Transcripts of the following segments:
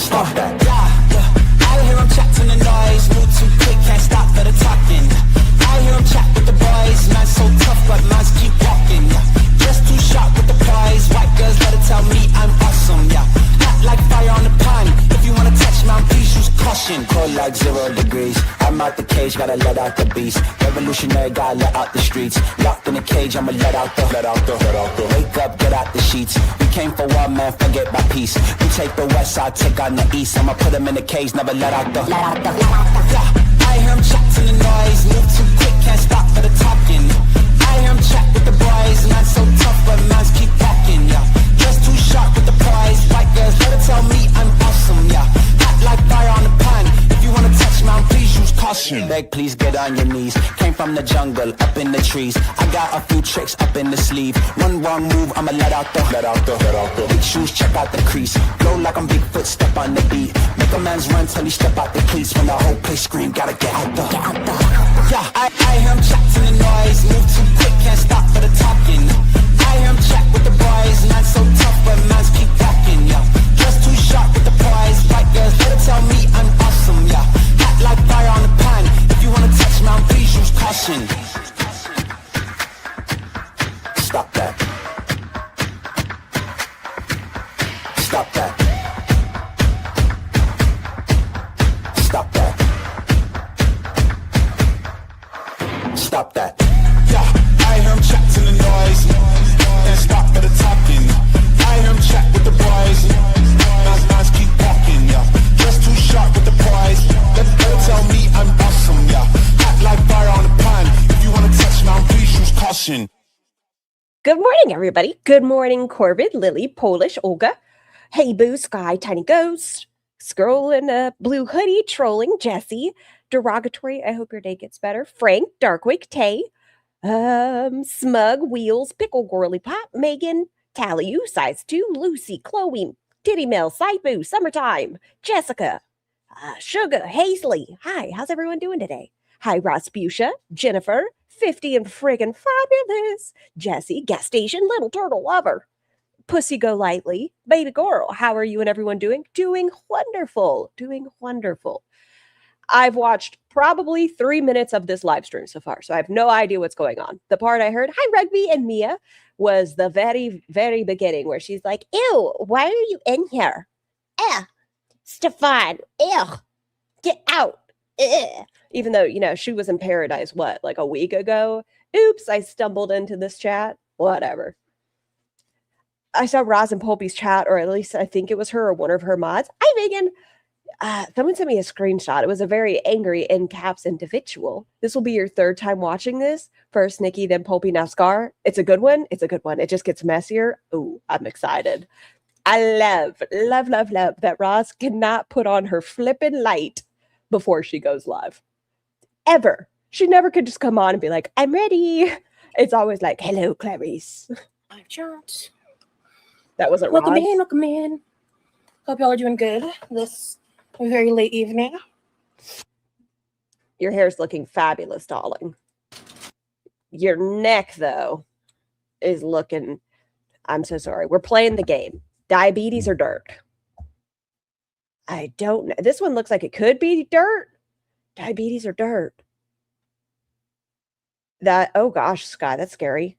Stop that. I hear him chat to the noise, move too quick, can't stop for the talking. I hear him chat with the boys, man so tough, but mans keep walking. Just too sharp with the prize, white girls better tell me I'm awesome. Hot like fire on the pan. If you wanna touch me, please use caution. Cold like 0 degrees. I'm out the cage, gotta let out the beast. Revolutionary, gotta let out the streets. Locked in a cage, I'ma let out the. Wake up, get out the sheets. We came for one man, forget my peace. We take the west side, take on the east. I'ma put him in the cage, never let out the. I hear him chat to the noise, move too quick, can't stop for the talking. I hear him chat with the boys, man so tough, but mans keep walking. Just too sharp with the prize, white girls better tell me I'm awesome. Hot like fire on the pan. If you wanna touch me, please use caution. Beg, please get on your knees. Came from the jungle, up in the trees. I got a few tricks up in the sleeve. One wrong move, I'ma let out the. Big shoes, check out the crease. Blow like I'm Bigfoot, step on the beat. Make a man's run till he step out the cleats. When the whole place scream, gotta get out the. I hear him chat to the noise. Move too quick, can't stop for the talking. I hear him chat with the boys. Man so tough, but mans keep walking. Just too sharp with the prize. White girls better tell me I'm awesome. Hot like fire on the pan. If you wanna touch me, please use caution. Stop that. Stop that. Stop that. Stop that. I hear him chat to the noise. And stop for the talking. I hear him chat with the boys. Mans keep walking, Just too sharp with the prize. Better tell me I'm awesome, Hot like fire on the pan. If you wanna touch me, please use caution. Good morning, everybody. Good morning, Corbin, Lily, Polish, Olga. Hey, Boo, Sky, Tiny Ghost, Scroll in a blue hoodie, trolling, Jesse, Derogatory, I hope your day gets better, Frank, Darkwick, Tay, Smug, Wheels, Pickle, Gorly Pop, Megan, Tally, Size 2, Lucy, Chloe, Titty Mill, Boo, Summertime, Jessica, Sugar, Hazley. Hi, how's everyone doing today? Hi, Rasputia, Jennifer, 50 and friggin' fabulous, Jesse, Gas Station, Little Turtle Lover, Pussy Go Lightly, Baby Girl, how are you and everyone doing? Doing wonderful, doing wonderful. I've watched probably 3 minutes of this live stream so far, so I have no idea what's going on. The part I heard, hi Rugby and Mia, was the very, very beginning where she's like, ew, why are you in here? SteFawn, ew, get out. Even though, she was in paradise, like a week ago? Oops, I stumbled into this chat. Whatever. I saw Roz and Pulpy's chat, or at least I think it was her or one of her mods. Hi, Megan. Someone sent me a screenshot. It was a very angry in caps individual. This will be your third time watching this. First Nikki, then Pulpy, now Scar. It's a good one. It's a good one. It just gets messier. Ooh, I'm excited. I love that Roz cannot put on her flippin' light before she goes live. Ever. She never could just come on and be like, I'm ready. It's always like, hello, Clarice. I've jumped. That wasn't Welcome Roz. Welcome in. Hope y'all are doing good this very late evening. Your hair's looking fabulous, darling. Your neck, though, is looking... I'm so sorry. We're playing the game. Diabetes or dirt? I don't know. This one looks like it could be dirt. Diabetes or dirt? Oh gosh, Sky, that's scary.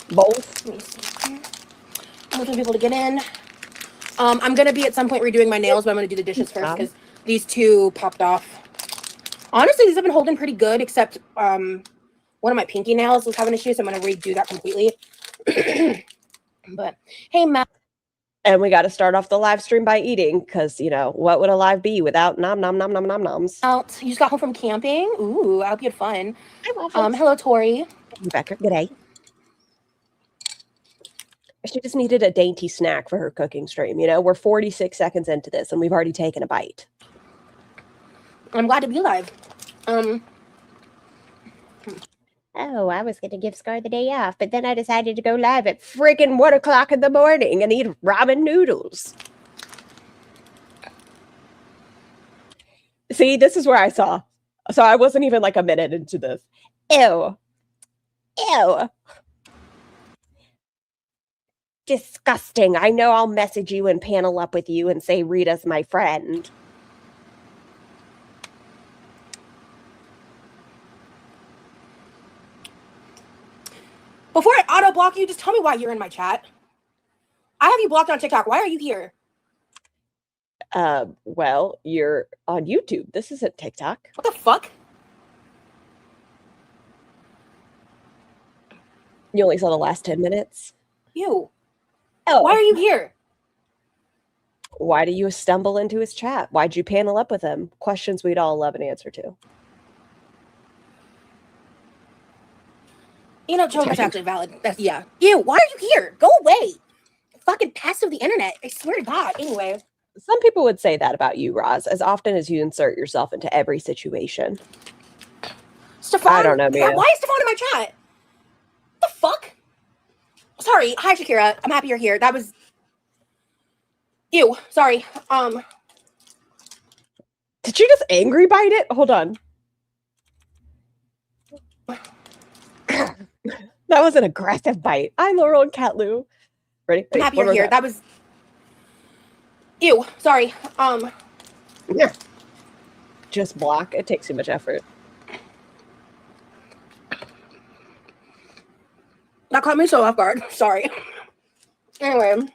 Both. Let me see here. I'm looking for people to get in. I'm going to be at some point redoing my nails, but I'm going to do the dishes first because these two popped off. Honestly, these have been holding pretty good, except one of my pinky nails was having issues, so I'm going to redo that completely. But, hey, Matt. And we got to start off the live stream by eating because, what would a live be without noms? You just got home from camping? Ooh, I hope you had fun. Hello, Tori. Becker, good day. She just needed a dainty snack for her cooking stream. We're 46 seconds into this and we've already taken a bite. I'm glad to be live. Oh, I was going to give Scar the day off, but then I decided to go live at freaking 1 o'clock in the morning and eat ramen noodles. See, this is where I saw. So I wasn't even like a minute into this. Ew. Ew. Disgusting. I know I'll message you and panel up with you and say Rita's my friend. Before I auto-block you, just tell me why you're in my chat. I have you blocked on TikTok. Why are you here? Well, you're on YouTube. This isn't TikTok. What the fuck? You only saw the last 10 minutes. You. Oh. Why are you here? Why do you stumble into his chat? Why'd you panel up with him? Questions we'd all love an answer to. You know, Joe, that's actually valid. Yeah. Ew, why are you here? Go away. Fucking pest of the internet. I swear to God. Anyway. Some people would say that about you, Roz, as often as you insert yourself into every situation. SteFawn? I don't know, man. Why is SteFawn in my chat? The fuck? Sorry. Hi, Shakira. I'm happy you're here. That was... Ew. Sorry. Did you just angry bite it? Hold on. That was an aggressive bite. I'm Laurel and Cat Lou. Ready? I'm happy you're here. That was... Ew. Sorry. Yeah. Just block. It takes too much effort. That caught me so off guard. Sorry. Anyway.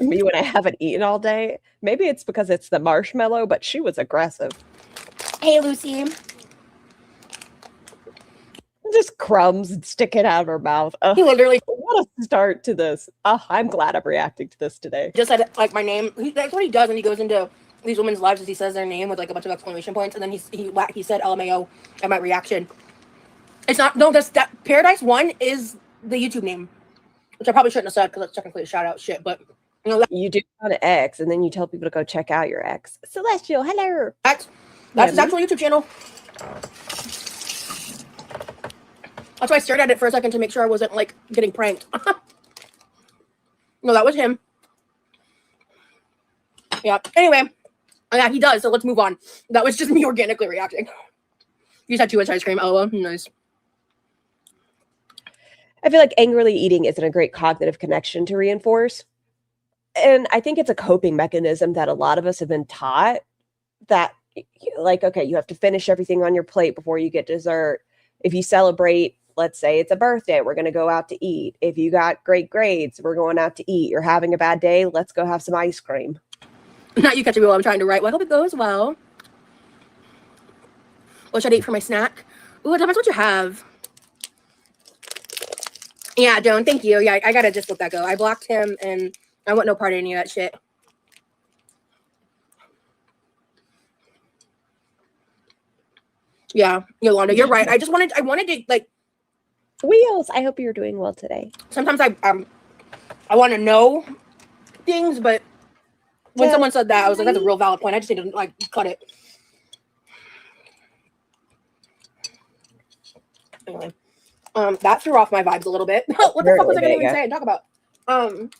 Me when I haven't eaten all day. Maybe it's because it's the marshmallow, but she was aggressive. Hey, Lucy. Just crumbs and sticking out of her mouth. He literally... What a start to this. I'm glad I'm reacting to this today. Just said, like, my name. That's what he does when he goes into these women's lives, is he says their name with, like, a bunch of exclamation points, and then he said LMAO at my reaction. It's not... No, that Paradise 1 is the YouTube name. Which I probably shouldn't have said, because that's technically a shout-out shit, but... You know, you do on an X, and then you tell people to go check out your X. Celestial, hello. That's his actual YouTube channel. That's why I stared at it for a second to make sure I wasn't, like, getting pranked. No, that was him. Yeah. Anyway. Yeah, he does, so let's move on. That was just me organically reacting. You just had too much ice cream. Oh, nice. I feel like angrily eating isn't a great cognitive connection to reinforce. And I think it's a coping mechanism that a lot of us have been taught that, like, okay, you have to finish everything on your plate before you get dessert. If you celebrate, let's say it's a birthday, we're going to go out to eat. If you got great grades, we're going out to eat. You're having a bad day, let's go have some ice cream. Not you catching me while I'm trying to write. Well, I hope it goes well. What should I eat for my snack? Ooh, it depends what you have. Yeah, Joan, thank you. Yeah, I gotta just let that go. I blocked him, and I want no part of any of that shit. Yeah, Yolanda, you're right. I wanted to, like... Wheels, I hope you're doing well today. Sometimes I want to know things, but when someone said that, I was like, that's a real valid point. I just need to, like, cut it. Anyway, that threw off my vibes a little bit. What the fuck was I going to even say and talk about? I don't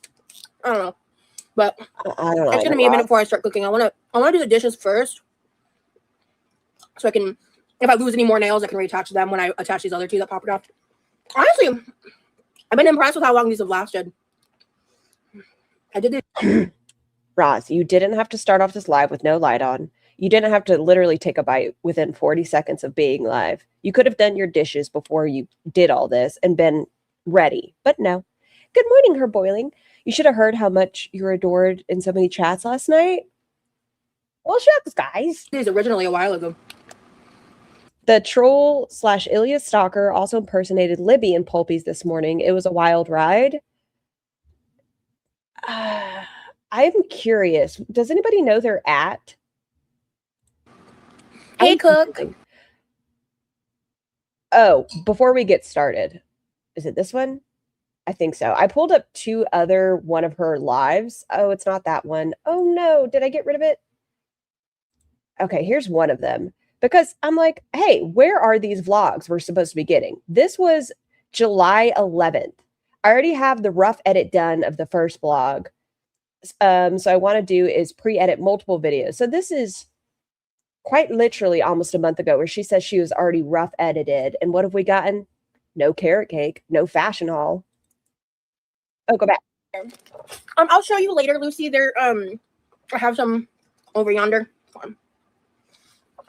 know. But I don't know. It's going to be a minute before I start cooking. I want to do the dishes first. So I can, if I lose any more nails, I can reattach them when I attach these other two that popped off. Honestly, I've been impressed with how long these have lasted. I did this. Roz, you didn't have to start off this live with no light on. You didn't have to literally take a bite within 40 seconds of being live. You could have done your dishes before you did all this and been ready, but no. Good morning, Her Boiling. You should have heard how much you were adored in so many chats last night. Well, shucks, guys. This is originally a while ago. The troll / Ilya Stalker also impersonated Libby in Pulpies this morning. It was a wild ride. I'm curious. Does anybody know they're at? Hey, Cook. Oh, before we get started, is it this one? I think so. I pulled up one of her lives. Oh, it's not that one. Oh no, did I get rid of it? Okay, here's one of them. Because I'm like, hey, where are these vlogs we're supposed to be getting? This was July 11th. I already have the rough edit done of the first vlog. So I want to do is pre-edit multiple videos. So this is quite literally almost a month ago where she says she was already rough edited. And what have we gotten? No carrot cake, no fashion haul. Oh, go back. I'll show you later, Lucy. There, I have some over yonder.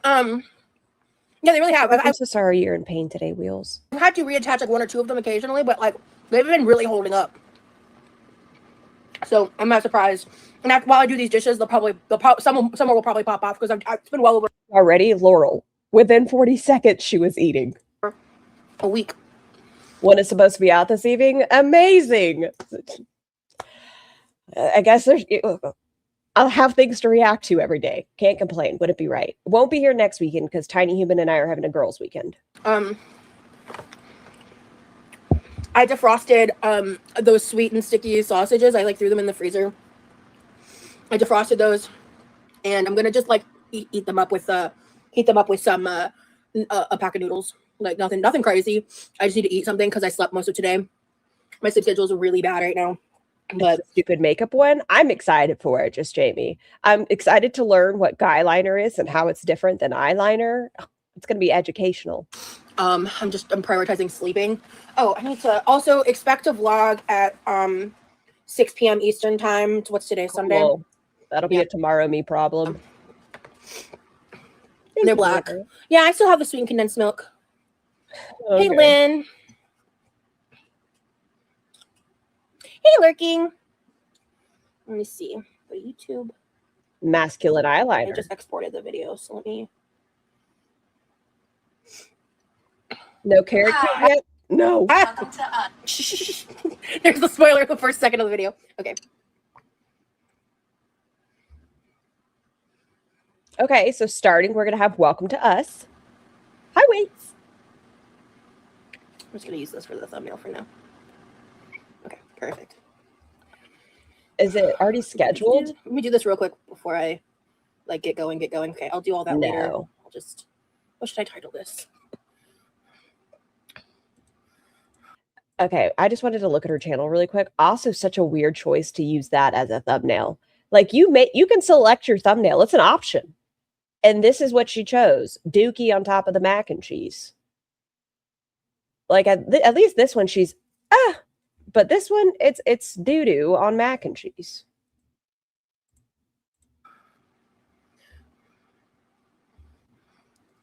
Yeah, they really have. I'm so sorry you're in pain today, Wheels. I've had to reattach like one or two of them occasionally, but like they've been really holding up. So I'm not surprised. And after, while I do these dishes, they'll some more will probably pop off because it's been well over Already, Laurel. Within 40 seconds, she was eating. a week. One is supposed to be out this evening. Amazing. I guess there's. I'll have things to react to every day. Can't complain. Would it be right? Won't be here next weekend because Tiny Human and I are having a girls' weekend. I defrosted those sweet and sticky sausages. I like threw them in the freezer. I defrosted those, and I'm gonna just like heat them up with some a pack of noodles. Like nothing crazy. I just need to eat something because I slept most of today. My sleep schedule is really bad right now. But stupid makeup one, I'm excited for it. Just Jamie, I'm excited to learn what guy liner is and how it's different than eyeliner. It's gonna be educational. I'm prioritizing sleeping. Oh, I need to also expect a vlog at 6 p.m. Eastern time. What's today? Sunday. Cool. That'll be a tomorrow me problem. They're black. Yeah, I still have the sweet condensed milk. Okay. Hey, Lynn. Hey, lurking. Let me see. Go to YouTube. Masculine eyeliner. I just exported the video, so let me. No carrot cake yet? No. There's the spoiler of the first second of the video. Okay. Okay, so starting, we're going to have Welcome to Us. Hi, Waits. I'm just going to use this for the thumbnail for now. Okay, perfect. Is it already scheduled? Let me do this real quick before I like get going. Okay, I'll do all that later. I'll just, what should I title this? Okay, I just wanted to look at her channel really quick. Also, such a weird choice to use that as a thumbnail. Like you can select your thumbnail. It's an option. And this is what she chose. Dookie on top of the mac and cheese. Like at least this one she's but this one it's doo-doo on mac and cheese.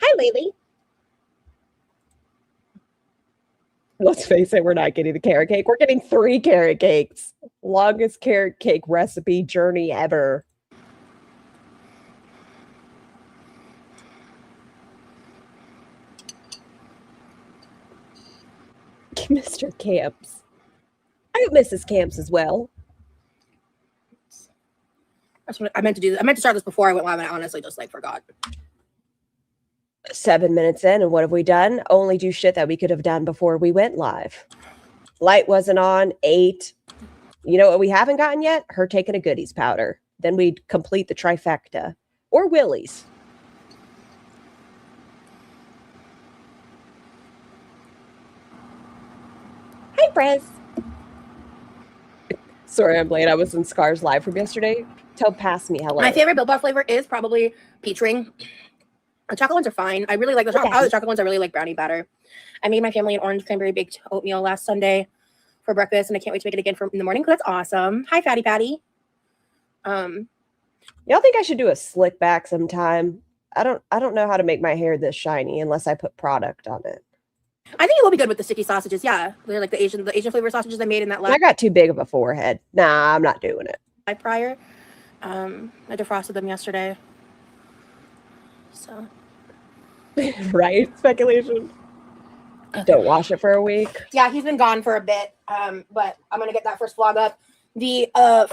Hi, Lily. Let's face it, we're not getting the carrot cake. We're getting 3 carrot cakes. Longest carrot cake recipe journey ever. Mr. Camps. I hope Mrs. Camps as well. That's what I meant to do. I meant to start this before I went live, and I honestly just like forgot. 7 minutes in, and what have we done? Only do shit that we could have done before we went live. Light wasn't on. 8. You know what we haven't gotten yet? Her taking a goodies powder. Then we'd complete the trifecta. Or Willie's. Hi, Brez. Sorry, I'm late. I was in Scar's live from yesterday. Tell past me hello. My favorite Built Bar flavor is probably peach ring. The chocolate ones are fine. I really like the chocolate ones. I really like brownie batter. I made my family an orange cranberry baked oatmeal last Sunday for breakfast, and I can't wait to make it again in the morning. That's awesome. Hi, Fatty Patty. Y'all think I should do a slick back sometime? I don't know how to make my hair this shiny unless I put product on it. I think it will be good with the sticky sausages. Yeah, they're like the Asian flavor sausages I made in that last. I got too big of a forehead. Nah, I'm not doing it. Prior, I defrosted them yesterday. So, right? Speculation. Don't wash it for a week. Yeah, he's been gone for a bit. But I'm gonna get that first vlog up. The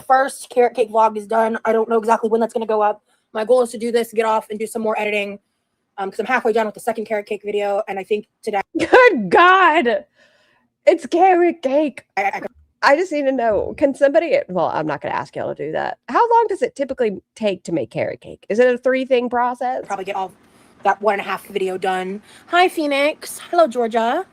first carrot cake vlog is done. I don't know exactly when that's gonna go up. My goal is to do this, get off, and do some more editing. Because I'm halfway done with the second carrot cake video, and I think today. Good God, it's carrot cake. I just need to know, can somebody, well, I'm not going to ask y'all to do that. How long does it typically take to make carrot cake? Is it a 3-thing process? Probably get all that 1.5 video done. Hi, Phoenix. Hello, Georgia.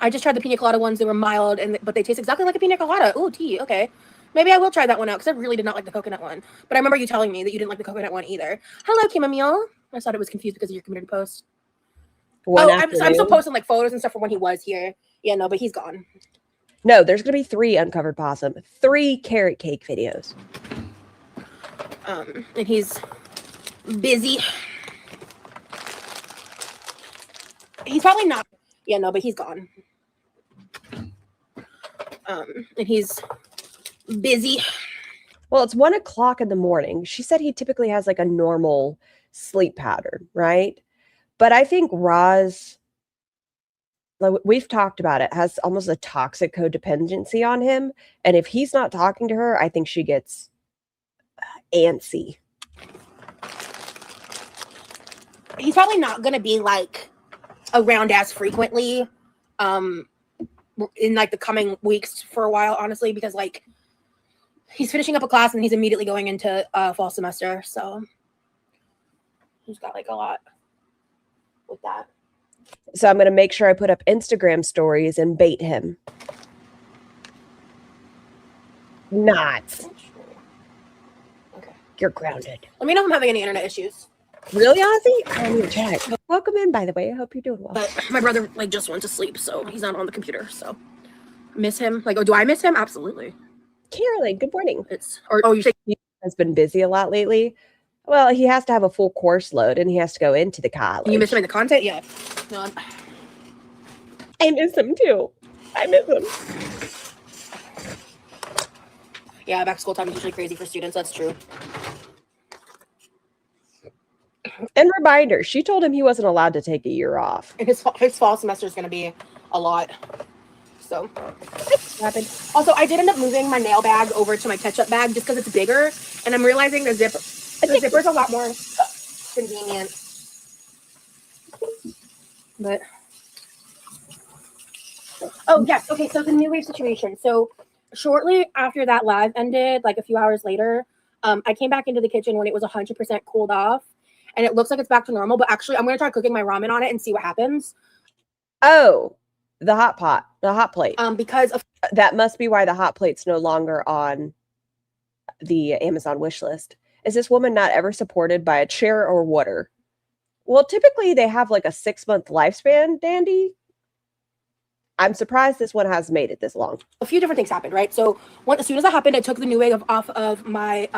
I just tried the pina colada ones. They were mild, but they taste exactly like a pina colada. Ooh, tea. Okay. Maybe I will try that one out because I really did not like the coconut one. But I remember you telling me that you didn't like the coconut one either. Hello, Kimamil. I thought it was confused because of your community post. I'm still posting like photos and stuff from when he was here. Yeah, no, but he's gone. No, there's going to be 3 Uncovered Possum, 3 carrot cake videos. And he's busy. He's probably not. Yeah, no, but he's gone. And he's busy. Well, it's 1 o'clock in the morning. She said he typically has like a normal sleep pattern, right? But I think Roz, like we've talked about it, has almost a toxic codependency on him. And if he's not talking to her, I think she gets antsy. He's probably not going to be like around as frequently in like the coming weeks for a while, honestly, because like he's finishing up a class and he's immediately going into fall semester. So he's got like a lot with that. So I'm going to make sure I put up Instagram stories and bait him. Not. Okay. You're grounded. Let me know if I'm having any internet issues. Really, Ozzy? I need to check. Welcome in, by the way. I hope you're doing well. But my brother like just went to sleep, so he's not on the computer. So miss him. Like, oh, do I miss him? Absolutely. Caroline, good morning. You say He has been busy a lot lately. Well, he has to have a full course load and he has to go into the college. you miss him in the content? Yeah. No, I miss him too. I miss him. yeah, back to school time is usually crazy for students. That's true. And reminder, she told him he wasn't allowed to take a year off. And his fall semester is going to be a lot. So Happened. also, I did end up moving my nail bag over to my ketchup bag just because it's bigger, and I'm realizing the zipper's a lot more convenient. But oh yes, okay. So the new wave situation. So shortly after that live ended, like a few hours later, I came back into the kitchen when it was 100% cooled off, and it looks like it's back to normal. But actually, I'm gonna try cooking my ramen on it and see what happens. Oh, the hot pot, the hot plate. Because of That must be why the hot plate's no longer on the Amazon wish list. Is this woman not ever supported by a chair or water? Well, typically they have like a 6-month lifespan, Dandy. I'm surprised this one has made it this long. a few different things happened, right? So as soon as that happened, I took the new wave off of my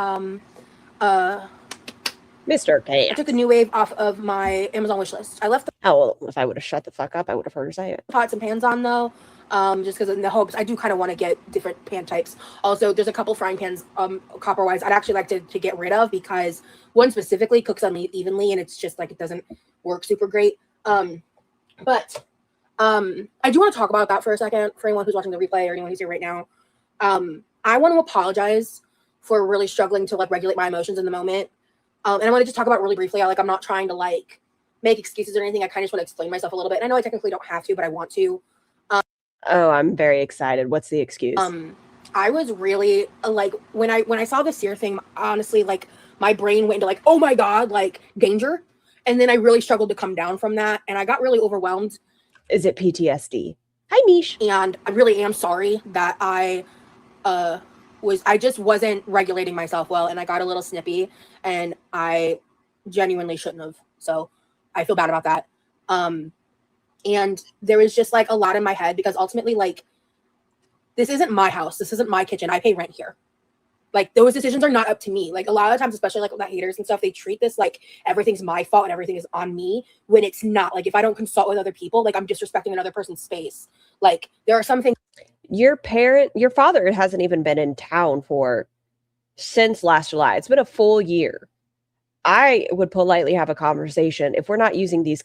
Mr. K. I took the new wave off of my Amazon wish list. I left the Oh, well, if I would have shut the fuck up, I would have heard her say it. pots and pans on though, just because in the hopes I do kind of want to get different pan types. Also, there's a couple frying pans, copper wise, I'd actually like to get rid of because one specifically cooks unevenly and it's just like it doesn't work super great. But I do want to talk about that for a second for anyone who's watching the replay or anyone who's here right now. I want to apologize for really struggling to like regulate my emotions in the moment. And I want to just talk about really briefly. I'm not trying to like make excuses or anything. I kind of just want to explain myself a little bit. And I know I technically don't have to, but I want to. Oh, I'm very excited. What's the excuse? I was really like when I saw the sear thing, honestly, like my brain went into like, oh my God, like danger. And then I really struggled to come down from that. And I got really overwhelmed. Is it PTSD? Hi, Mish. And I really am sorry that I just wasn't regulating myself well, and I got a little snippy, and I genuinely shouldn't have. So I feel bad about that. And there was just like a lot in my head because ultimately, like, this isn't my house. This isn't my kitchen. I pay rent here. Like, those decisions are not up to me. Like, a lot of times, especially like with the haters and stuff, they treat this like everything's my fault and everything is on me when it's not. Like, if I don't consult with other people, like, I'm disrespecting another person's space. Like, there are some things. Your father hasn't even been in town since last July. It's been a full year. I would politely have a conversation. If we're not using these,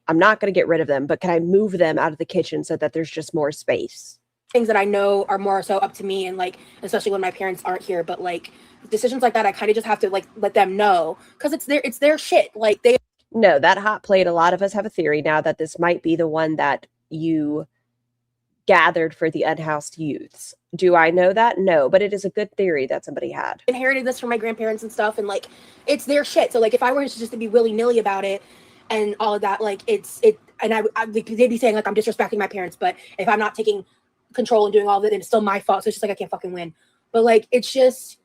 I'm not going to get rid of them, but can I move them out of the kitchen so that there's just more space? Things that I know are more so up to me, and like, especially when my parents aren't here, but like decisions like that, I kind of just have to like let them know because it's their shit. Like No, that hot plate, a lot of us have a theory now that this might be the one that you gathered for the unhoused youths. Do I know that? No, but it is a good theory that somebody had. Inherited this from my grandparents and stuff, and like it's their shit. So like if I were just to be willy-nilly about it and all of that, like and they'd be saying like I'm disrespecting my parents, but if I'm not taking control and doing all of it, then it's still my fault. So it's just like I can't fucking win. But like it's just,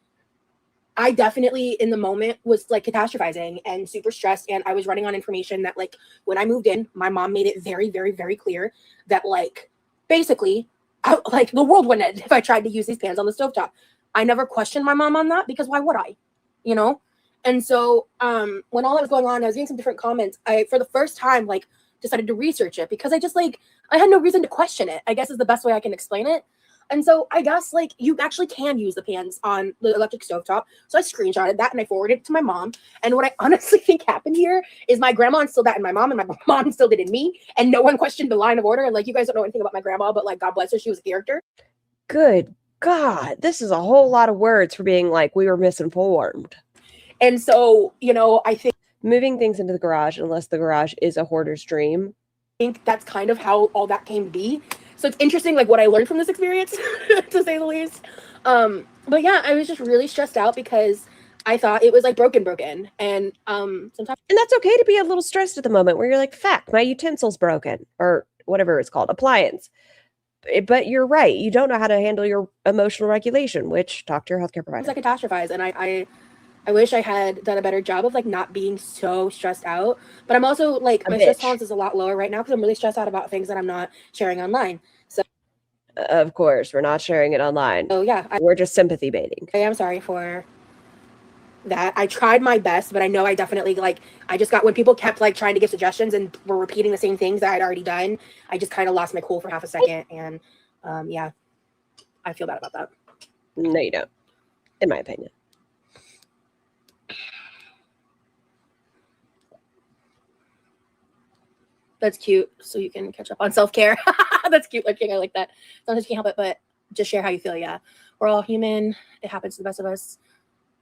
I definitely in the moment was like catastrophizing and super stressed, and I was running on information that like when I moved in, my mom made it very, very, very clear that like basically like the world wouldn't end if I tried to use these pans on the stovetop. I never questioned my mom on that because why would I? You know? And so when all that was going on, I was getting some different comments. I, for the first time, like decided to research it because I just like, I had no reason to question it, I guess is the best way I can explain it. And so I guess like you actually can use the pans on the electric stovetop. So I screenshotted that and I forwarded it to my mom. And what I honestly think happened here is my grandma instilled that in my mom and my mom instilled it in me. And no one questioned the line of order. And like, you guys don't know anything about my grandma, but like, God bless her, she was a character. Good God, this is a whole lot of words for being like, we were misinformed. And so, you know, I think moving things into the garage, unless the garage is a hoarder's dream. I think that's kind of how all that came to be. So it's interesting, like what I learned from this experience, to say the least. But yeah, I was just really stressed out because I thought it was like broken. And sometimes. And that's okay to be a little stressed at the moment where you're like, fact, my utensil's broken or whatever it's called, appliance. But you're right. You don't know how to handle your emotional regulation, which talk to your healthcare provider. It's like catastrophize. And I wish I had done a better job of like not being so stressed out. But I'm also like, my stress tolerance is a lot lower right now because I'm really stressed out about things that I'm not sharing online. So of course, we're not sharing it online. Oh yeah. We're just sympathy baiting. I am sorry for that. I tried my best, but I know I definitely like, I just got, when people kept like trying to give suggestions and were repeating the same things that I'd already done, I just kind of lost my cool for half a second. And yeah, I feel bad about that. No, you don't, in my opinion. That's cute. So you can catch up on self-care. That's cute looking. I like that. Sometimes you can't help it, but just share how you feel. Yeah. We're all human. It happens to the best of us.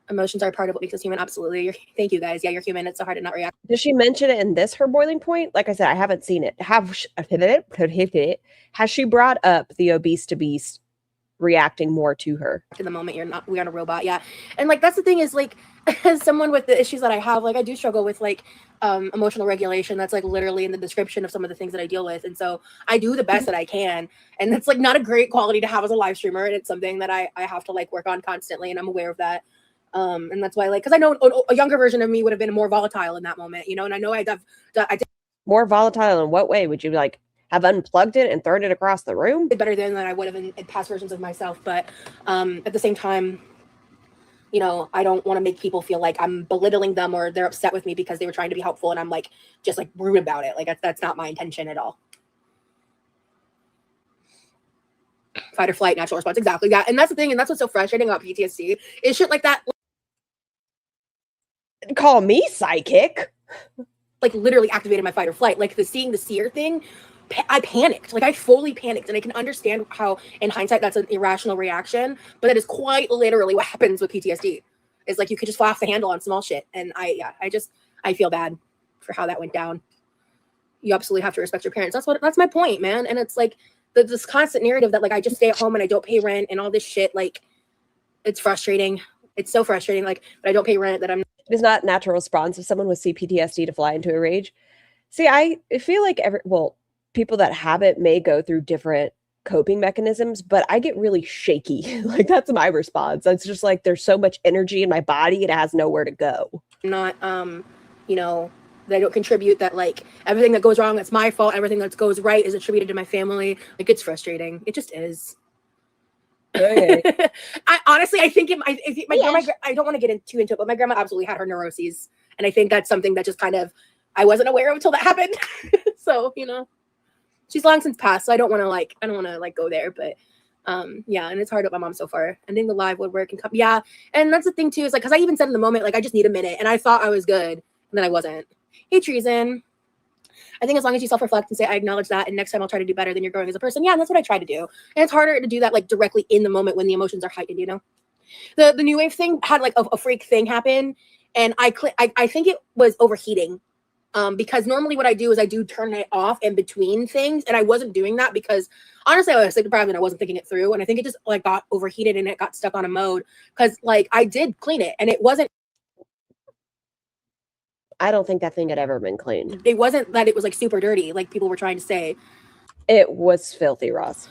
Emotions are part of what makes us human. Absolutely. Thank you guys. Yeah, you're human. It's so hard to not react. Does she mention it in this, her boiling point? Like I said, I haven't seen it. Has she brought up the obese to beast reacting more to her? In the moment, we aren't a robot. Yeah. And like, that's the thing is like, as someone with the issues that I have, like I do struggle with like emotional regulation. That's like literally in the description of some of the things that I deal with. And so I do the best that I can. And it's like not a great quality to have as a live streamer. And it's something that I have to like work on constantly. And I'm aware of that. And that's why, like, because I know a younger version of me would have been more volatile in that moment, you know, and I know I did. More volatile in what way? Would you like have unplugged it and thrown it across the room? Better than I would have in past versions of myself. But at the same time, you know, I don't want to make people feel like I'm belittling them or they're upset with me because they were trying to be helpful and I'm like, just like rude about it. Like that's not my intention at all. Fight or flight, natural response. Exactly. Yeah. And that's the thing. And that's what's so frustrating about PTSD is shit like that. Call me psychic. Like literally activated my fight or flight. Like seeing the seer thing, I panicked. Like I fully panicked. And I can understand how in hindsight that's an irrational reaction, but that is quite literally what happens with PTSD. Is like you could just fly off the handle on small shit. And I feel bad for how that went down. You absolutely have to respect your parents. That's my point, man. And it's like this constant narrative that like I just stay at home and I don't pay rent and all this shit. Like it's frustrating. It's so frustrating. Like, but I don't pay rent that I'm. It is not natural response of someone with CPTSD to fly into a rage. See, I feel like people that have it may go through different coping mechanisms, but I get really shaky. Like that's my response. It's just like there's so much energy in my body, it has nowhere to go. Not, you know, that I don't contribute, that like everything that goes wrong, that's my fault. Everything that goes right is attributed to my family. Like it's frustrating. It just is. Okay. I think my grandma, I don't want to get too into it, but my grandma absolutely had her neuroses. And I think that's something that just kind of, I wasn't aware of until that happened. So, you know, she's long since passed. So I don't want to go there, but yeah. And it's hard with my mom so far. Ending the live would work and come. Yeah. And that's the thing too, is like, cause I even said in the moment, like, I just need a minute and I thought I was good and then I wasn't. Hey, Treason. I think as long as you self-reflect and say, I acknowledge that, and next time I'll try to do better, then you're growing as a person. Yeah, and that's what I try to do. And it's harder to do that like directly in the moment when the emotions are heightened, you know? The new wave thing had like a freak thing happen, and I think it was overheating. Because normally what I do is I do turn it off in between things, and I wasn't doing that because honestly I was sleep deprived and I wasn't thinking it through, and I think it just like got overheated and it got stuck on a mode because like I did clean it and it wasn't. I don't think that thing had ever been cleaned. It wasn't that it was like super dirty, like people were trying to say. It was filthy, Ross.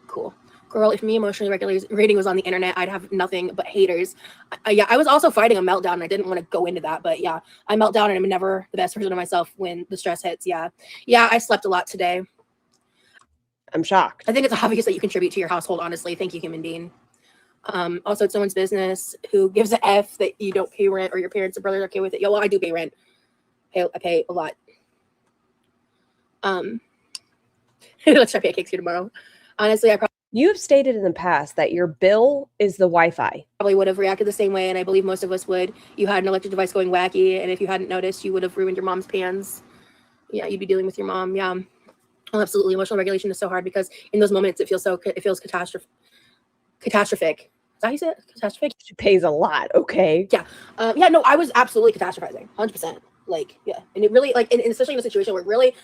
Cool. Girl, if me emotionally regulating was on the internet, I'd have nothing but haters. Yeah, I was also fighting a meltdown. And I didn't want to go into that, but yeah, I melt down and I'm never the best version of myself when the stress hits. Yeah. Yeah, I slept a lot today. I'm shocked. I think it's obvious that you contribute to your household, honestly. Thank you, human being. Also, it's someone's business who gives a F that you don't pay rent or your parents or brothers are okay with it. Yeah, well, I do pay rent. I pay a lot. Let's try pancakes here tomorrow. Honestly, You have stated in the past that your bill is the Wi-Fi. probably would have reacted the same way, and I believe most of us would. You had an electric device going wacky, and if you hadn't noticed, you would have ruined your mom's pans. Yeah, you'd be dealing with your mom. Yeah, oh, absolutely. Emotional regulation is so hard because in those moments it feels catastrophic. Is that how you say it? Catastrophic? She pays a lot, okay? Yeah. Yeah, no, I was absolutely catastrophizing. 100%. Like, yeah. And it really, like, and especially in a situation where it really,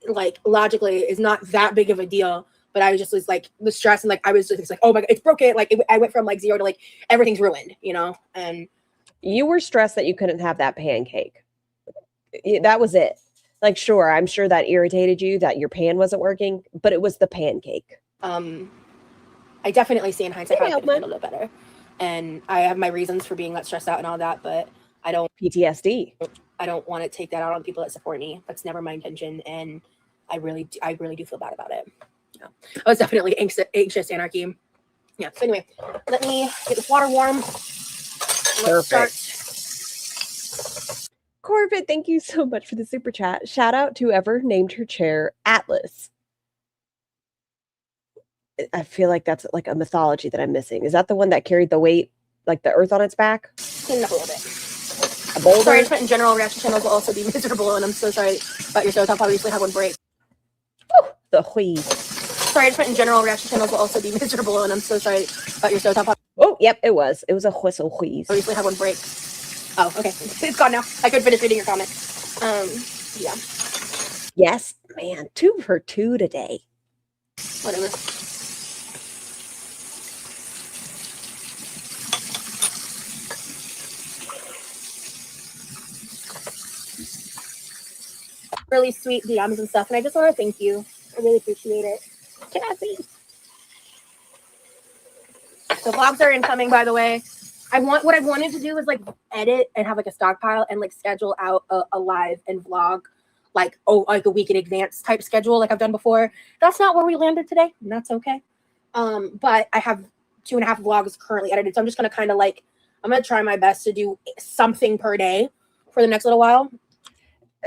like, logically is not that big of a deal. But I just was, like, the stress and, like, I was just like, oh, my God, it's broken. Like, I went from, like, 0 to, like, everything's ruined, you know? And you were stressed that you couldn't have that pancake. That was it. Like, sure, I'm sure that irritated you that your pan wasn't working, but it was the pancake. I definitely see in hindsight how I could have handled it better. And I have my reasons for being that stressed out and all that, but I don't PTSD. I don't want to take that out on people that support me. That's never my intention. And I really do feel bad about it. Yeah. I was definitely anxious anarchy. Yeah. So anyway, let me get this water warm. Let's start. Corbett, thank you so much for the super chat. Shout out to whoever named her chair Atlas. I feel like that's like a mythology that I'm missing. Is that the one that carried the weight, like the earth on its back? Clean it up a little bit. A boulder? Sorry, in general, reaction channels will also be miserable, and I'm so sorry about your shows. I'll probably usually have one break. Oh, the wheeze. Sorry, in general, reaction channels will also be miserable, and I'm so sorry about your shows. I'll probably yep, it was. It was a whistle wheeze. I usually have one break. Oh, okay. It's gone now. I could finish reading your comment. Yeah. Yes, man. 2 for 2 today. Whatever. Really sweet DMs and stuff, and I just want to thank you. I really appreciate it. Cassie. The vlogs are incoming, by the way. What I wanted to do is like edit and have like a stockpile and like schedule out a live and vlog like a week in advance type schedule like I've done before. That's not where we landed today, and that's okay. But I have 2.5 vlogs currently edited, so I'm just gonna kind of like I'm gonna try my best to do something per day for the next little while.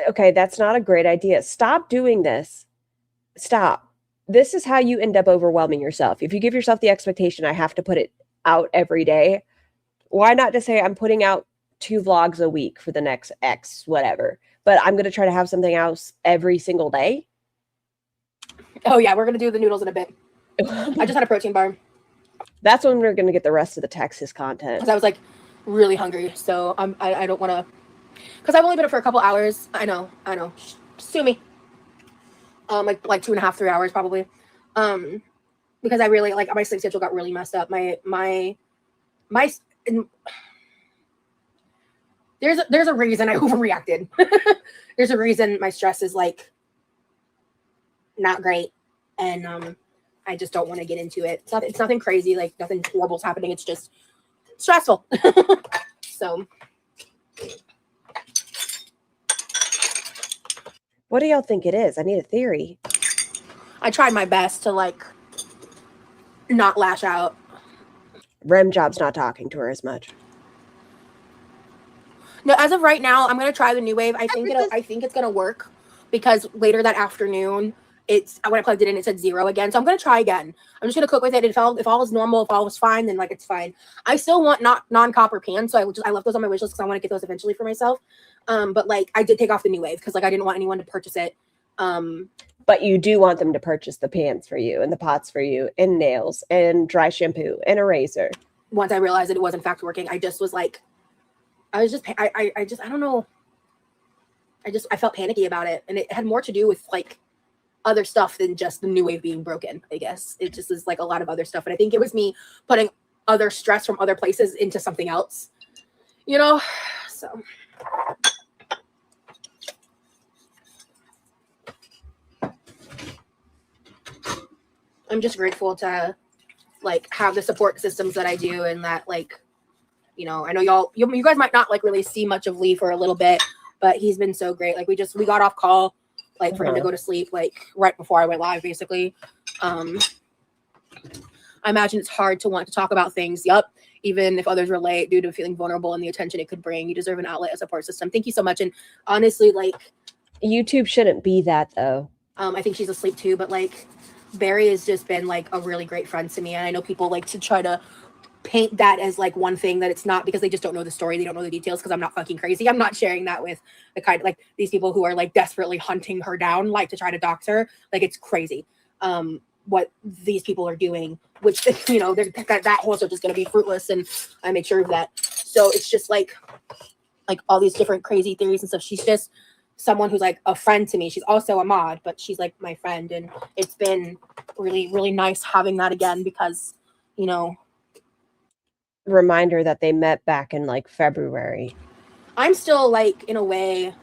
Okay, that's not a great idea. Stop doing this. Stop. This is how you end up overwhelming yourself. If you give yourself the expectation, I have to put it out every day, why not just say I'm putting out 2 vlogs a week for the next X, whatever. But I'm going to try to have something else every single day. Oh, yeah, we're going to do the noodles in a bit. I just had a protein bar. That's when we're going to get the rest of the Texas content. Because I was like really hungry. So I don't want to. Because I've only been up for a couple hours. I know. Sue me. Like 2.5, 3 hours probably. Because I really like my sleep schedule got really messed up. There's a reason I overreacted. There's a reason my stress is like not great, and I just don't want to get into it. It's nothing crazy, like nothing horrible's happening. It's just stressful. So. What do y'all think it is? I need a theory. I tried my best to like not lash out. Rem Job's not talking to her as much. No, as of right now, I'm gonna try the new wave. I think it's gonna work because later that afternoon, when I plugged it in, it said 0 again. So I'm gonna try again. I'm just gonna cook with it. If all is normal, if all was fine, then like it's fine. I still want non-copper pans, so I left those on my wish list because I want to get those eventually for myself. But like I did take off the new wave because like I didn't want anyone to purchase it. But you do want them to purchase the pans for you and the pots for you and nails and dry shampoo and a razor. Once I realized that it was in fact working, I just was like, I don't know. I felt panicky about it, and it had more to do with like other stuff than just the new wave being broken. I guess it just is like a lot of other stuff, and I think it was me putting other stress from other places into something else, you know. So I'm just grateful to like have the support systems that I do, and that like, you know, I know you guys might not like really see much of Lee for a little bit, but he's been so great. Like we got off call like for him to go to sleep, like right before I went live, basically. I imagine it's hard to want to talk about things. Yup. Even if others relate due to feeling vulnerable and the attention it could bring. You deserve an outlet, a support system. Thank you so much. And honestly, like YouTube shouldn't be that though. I think she's asleep too, but like Barry has just been like a really great friend to me. And I know people like to try to paint that as like one thing that it's not, because they just don't know the story. They don't know the details, because I'm not fucking crazy. I'm not sharing that with the kind like these people who are like desperately hunting her down, like to try to dox her. Like it's crazy. What these people are doing, which, you know, that also just going to be fruitless, and I make sure of that. So it's just like all these different crazy theories and stuff. She's just someone who's like a friend to me. She's also a mod, but she's like my friend, and it's been really, really nice having that again, because, you know, reminder that they met back in like February. I'm still like in a way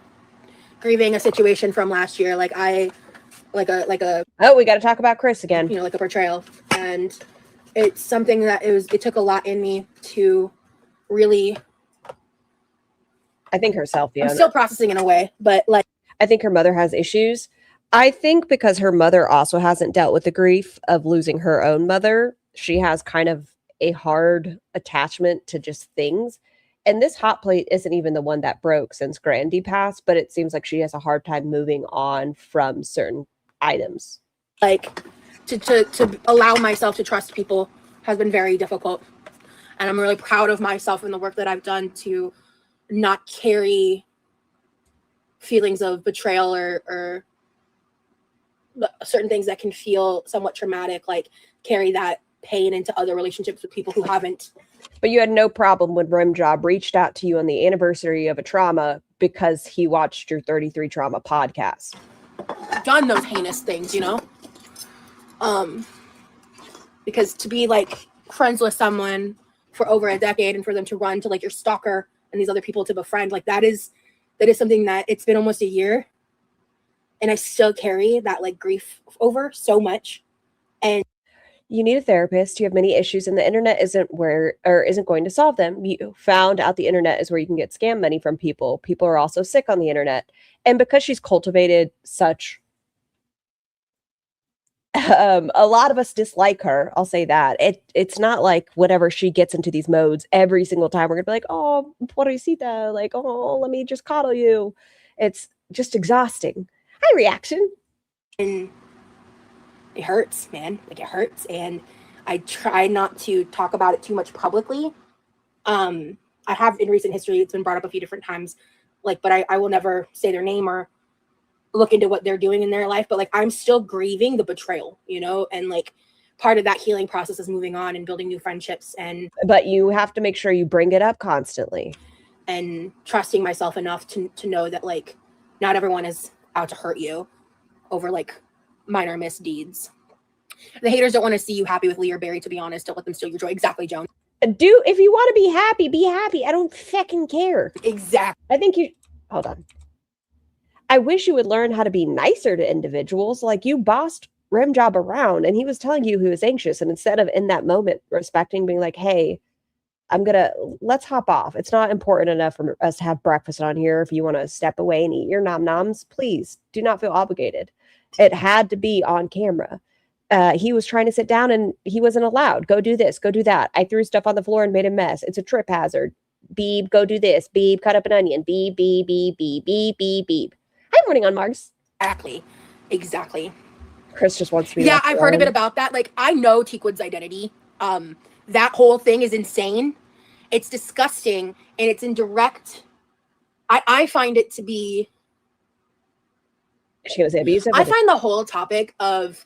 grieving a situation from last year. Like oh, we got to talk about Chris again. You know, like a portrayal, and it's something that it took a lot in me to really. I think herself. Yeah, I'm still processing in a way, but like I think her mother has issues. I think because her mother also hasn't dealt with the grief of losing her own mother, she has kind of a hard attachment to just things. And this hot plate isn't even the one that broke since Grandy passed, but it seems like she has a hard time moving on from certain items. Like to allow myself to trust people has been very difficult. And I'm really proud of myself and the work that I've done to not carry feelings of betrayal or certain things that can feel somewhat traumatic, like carry that pain into other relationships with people who haven't. But you had no problem when Rim Job reached out to you on the anniversary of a trauma because he watched your 33 Trauma podcast. Done those heinous things, you know? Because to be like friends with someone for over a decade and for them to run to like your stalker and these other people to befriend, like that is something that it's been almost a year and I still carry that like grief over so much. And you need a therapist. You have many issues, and the internet isn't going to solve them. You found out the internet is where you can get scam money from people. People are also sick on the internet. And because she's cultivated such a lot of us dislike her. I'll say that. It's not like whenever she gets into these modes, every single time we're gonna be like, oh, pobrecita, like, oh, let me just coddle you. It's just exhausting. Hi, reaction. And it hurts, man. Like it hurts. And I try not to talk about it too much publicly. I have in recent history, it's been brought up a few different times, like, but I will never say their name or look into what they're doing in their life. But like, I'm still grieving the betrayal, you know, and like part of that healing process is moving on and building new friendships. But you have to make sure you bring it up constantly. And trusting myself enough to know that like, not everyone is out to hurt you over like minor misdeeds. The haters don't want to see you happy with Lee or Barry, to be honest. Don't let them steal your joy. Exactly, Joan. If you want to be happy, be happy. I don't fucking care. Exactly. I think hold on. I wish you would learn how to be nicer to individuals. Like you bossed Rim Job around and he was telling you he was anxious. And instead of in that moment respecting, being like, hey, let's hop off. It's not important enough for us to have breakfast on here. If you want to step away and eat your nom noms, please do not feel obligated. It had to be on camera. He was trying to sit down and he wasn't allowed. Go do this, go do that. I threw stuff on the floor and made a mess. It's a trip hazard. Beep, go do this. Beep, cut up an onion. Beep, beep, beep, beep, beep, beep, beep. Hi, morning on Mars. Exactly. Chris just wants to be. Yeah, I've heard a bit about that. Like, I know Teakwood's identity. That whole thing is insane. It's disgusting, and it's in direct. I find it to be. Is she gonna say abusive? I find the whole topic of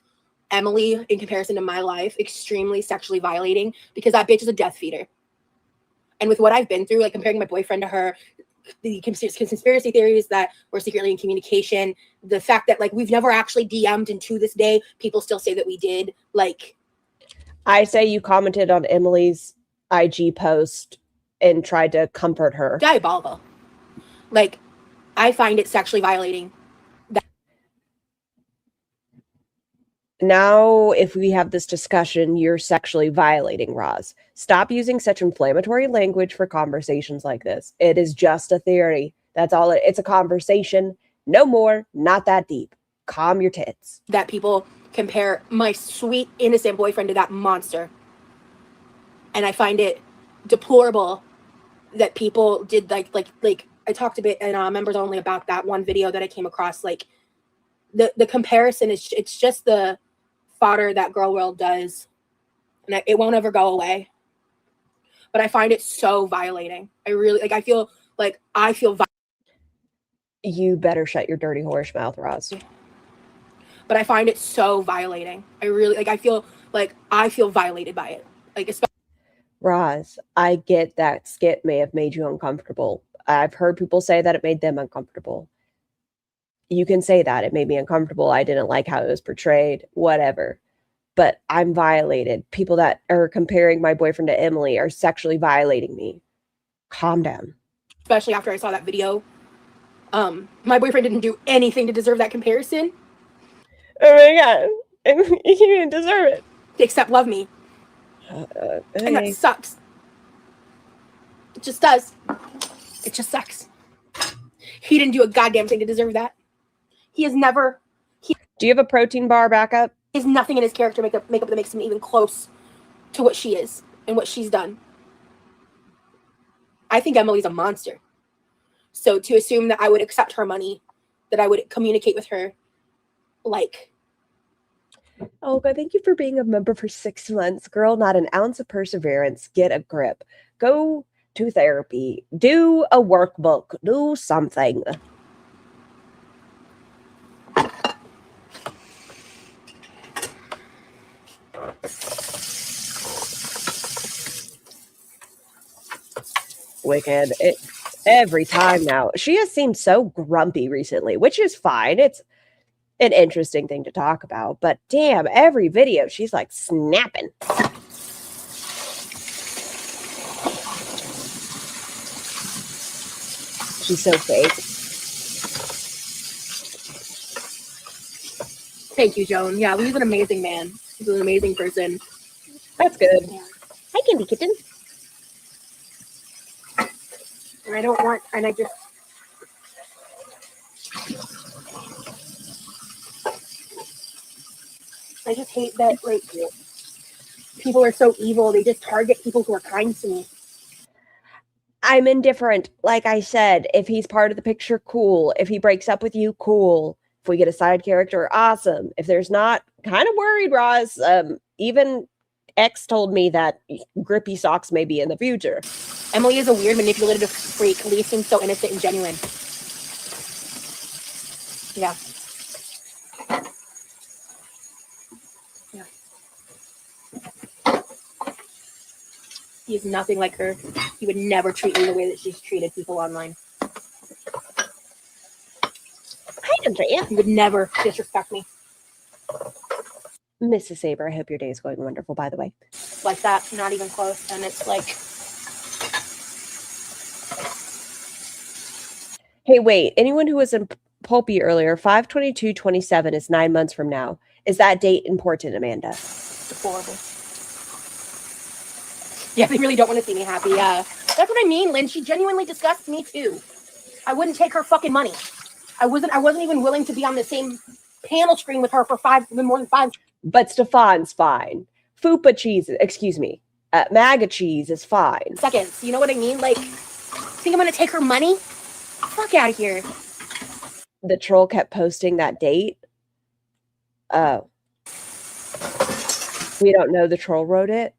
Emily in comparison to my life extremely sexually violating, because that bitch is a death feeder. And with what I've been through, like comparing my boyfriend to her, the conspiracy theories that we're secretly in communication, the fact that like we've never actually DM'd, and to this day people still say that we did. Like, I say you commented on Emily's IG post and tried to comfort her. Diabolical. Like, I find it sexually violating. Now, if we have this discussion, you're sexually violating Roz. Stop using such inflammatory language for conversations like this. It is just a theory. That's all. It's a conversation. No more. Not that deep. calm your tits. That people compare my sweet, innocent boyfriend to that monster. And I find it deplorable that people did like I talked a bit in members only about that one video that I came across. Like the comparison is, it's just the fodder that Girl World does, and it won't ever go away. But I find it so violating. I really I feel You better shut your dirty horse mouth, Roz. But I find it so violating. I really I feel violated by it. Like, especially Roz, I get that skit may have made you uncomfortable. I've heard people say that it made them uncomfortable. You can say that. It made me uncomfortable. I didn't like how it was portrayed, whatever. But I'm violated. People that are comparing my boyfriend to Emily are sexually violating me. Calm down. especially after I saw that video. My boyfriend didn't do anything to deserve that comparison. Oh my God. He didn't deserve it. Except love me. And that sucks. It just does. It just sucks. He didn't do a goddamn thing to deserve that. He has never... Do you have a protein bar backup? There's nothing in his character makeup that makes him even close to what she is and what she's done. I think Emily's a monster. So to assume that I would accept her money, that I would communicate with her, like... Olga, thank you for being a member for 6 months. Girl, not an ounce of perseverance. Get a grip. Go to therapy. Do a workbook. Do something. Wicked. Every time now. She has seemed so grumpy recently, which is fine. It's an interesting thing to talk about, but damn, every video she's like snapping. She's so fake. Thank you, Joan. Yeah, he's an amazing man. He's an amazing person. That's good. Yeah. Hi, Candy Kitten. And I don't want, and I just... I just hate that, like, people are so evil. They just target people who are kind to me. I'm indifferent. Like I said, if he's part of the picture, cool. If he breaks up with you, cool. If we get a side character, awesome. If there's not, kind of worried, Roz. Even X told me that grippy socks may be in the future. Emily is a weird, manipulative freak. Lee seems so innocent and genuine. Yeah. He is nothing like her. He would never treat me the way that she's treated people online. Hi, Andrea. He would never disrespect me Mrs. Saber, I hope your day is going wonderful, by the way. like that. Not even close. And it's like... Hey, wait. Anyone who was in Pulpy earlier, 5/22/27 is 9 months from now. Is that date important, Amanda? Deplorable. Yeah, they really don't want to see me happy. Yeah. That's what I mean, Lynn. She genuinely disgusts me too. I wouldn't take her fucking money. I wasn't even willing to be on the same panel screen with her for more than 5. But SteFawn's fine. Fupa cheese, excuse me. MAGA cheese is fine. Seconds. You know what I mean? Like, think I'm gonna take her money? Fuck out of here. The troll kept posting that date. Oh. We don't know the troll wrote it.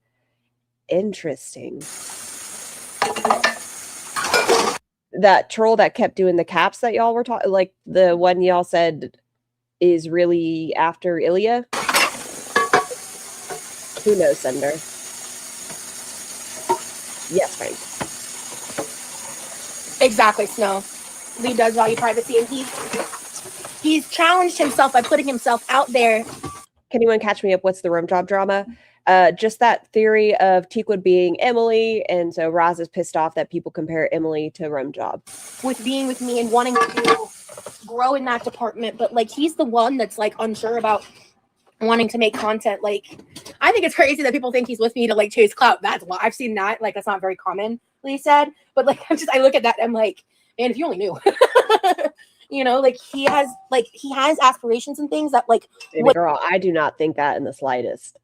Interesting. That troll that kept doing the caps that y'all were talking, like the one y'all said is really after Ilya. Who knows, Sender? Yes, Frank. Exactly, Snow. Lee does value privacy, and he's challenged himself by putting himself out there. Can anyone catch me up? What's the room job drama? Just that theory of Teakwood being Emily, and so Roz is pissed off that people compare Emily to Rum Job. With being with me and wanting to grow in that department, but like he's the one that's like unsure about wanting to make content. Like, I think it's crazy that people think he's with me to like chase clout. That's why I've seen that. Like, that's not very commonly said, but like I look at that and I'm like, man, if you only knew. You know, like he has aspirations and things that like Baby would girl, I do not think that in the slightest.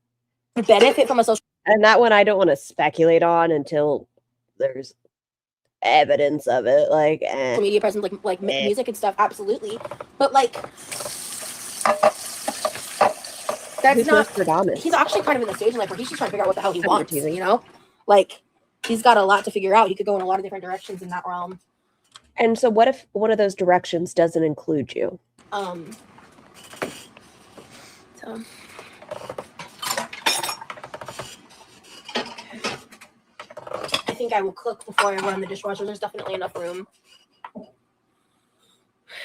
benefit from a social And that one I don't want to speculate on until there's evidence of it. Like, media presence, like music and stuff, absolutely. But like, that's who's not. Nostradamus? He's actually kind of in the stage in life where he's just trying to figure out what the hell he I'm wants. teasing. You know, like he's got a lot to figure out. He could go in a lot of different directions in that realm. And so, what if one of those directions doesn't include you? So. I think I will cook before I run the dishwasher. There's definitely enough room.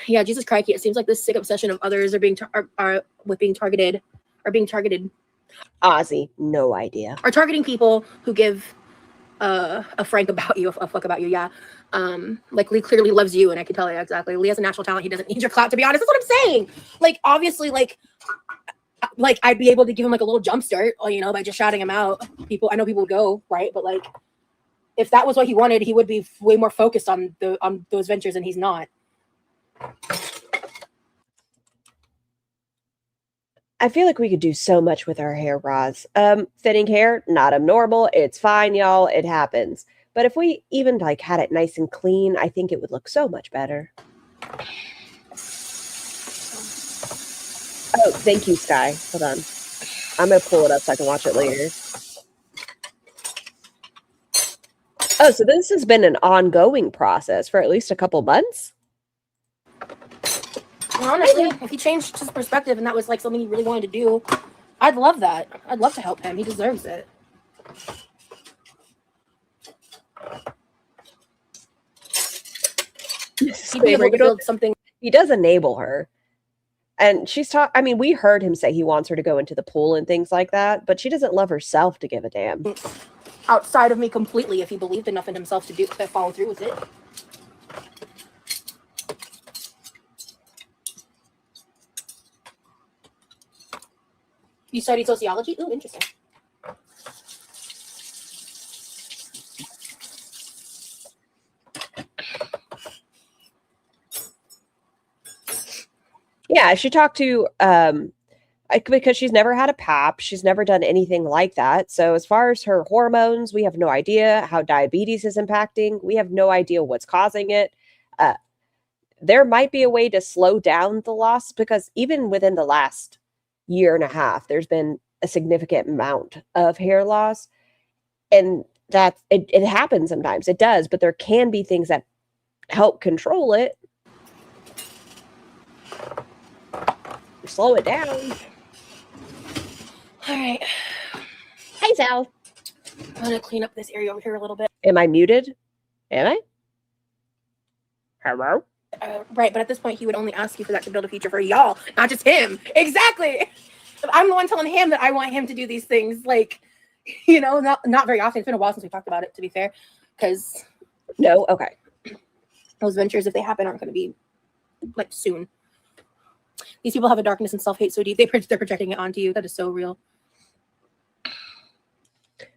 Yeah, Jesus Christ! It seems like this sick obsession of others are being targeted. Ozzy, no idea. Are targeting people who give a fuck about you. Yeah, like Lee clearly loves you, and I can tell you exactly. Lee has a natural talent. He doesn't need your clout. To be honest, that's what I'm saying. Like obviously, like I'd be able to give him like a little jump start, you know, by just shouting him out. I know people would go right, but like if that was what he wanted, he would be way more focused on those ventures, and he's not. I feel like we could do so much with our hair, Roz. Thinning hair, not abnormal. It's fine, y'all. It happens. But if we even like had it nice and clean, I think it would look so much better. Oh, thank you, Sky. Hold on. I'm going to pull it up so I can watch it later. Oh, so this has been an ongoing process for at least a couple months? Honestly, if he changed his perspective and that was like something he really wanted to do, I'd love that. I'd love to help him. He deserves it. He'd be able to build something. He does enable her. And she's I mean, we heard him say he wants her to go into the pool and things like that, but she doesn't love herself to give a damn. Outside of me completely, if he believed enough in himself to follow through with it. You studied sociology? Ooh, interesting. Yeah, she talked to because she's never had a PAP, she's never done anything like that. So as far as her hormones, we have no idea how diabetes is impacting. We have no idea what's causing it. There might be a way to slow down the loss because even within the last year and a half, there's been a significant amount of hair loss, and that it happens sometimes. It does, but there can be things that help control it. Slow it down. All right. Hey, Sal. I'm gonna clean up this area over here a little bit. Am I muted? Am I? Hello? Right, but at this point, he would only ask you for that to build a future for y'all, not just him. Exactly. I'm the one telling him that I want him to do these things. Like, you know, not very often. It's been a while since we talked about it, to be fair. Because no, okay. Those ventures, if they happen, aren't going to be like soon. These people have a darkness and self-hate so deep, they're projecting it onto you. That is so real.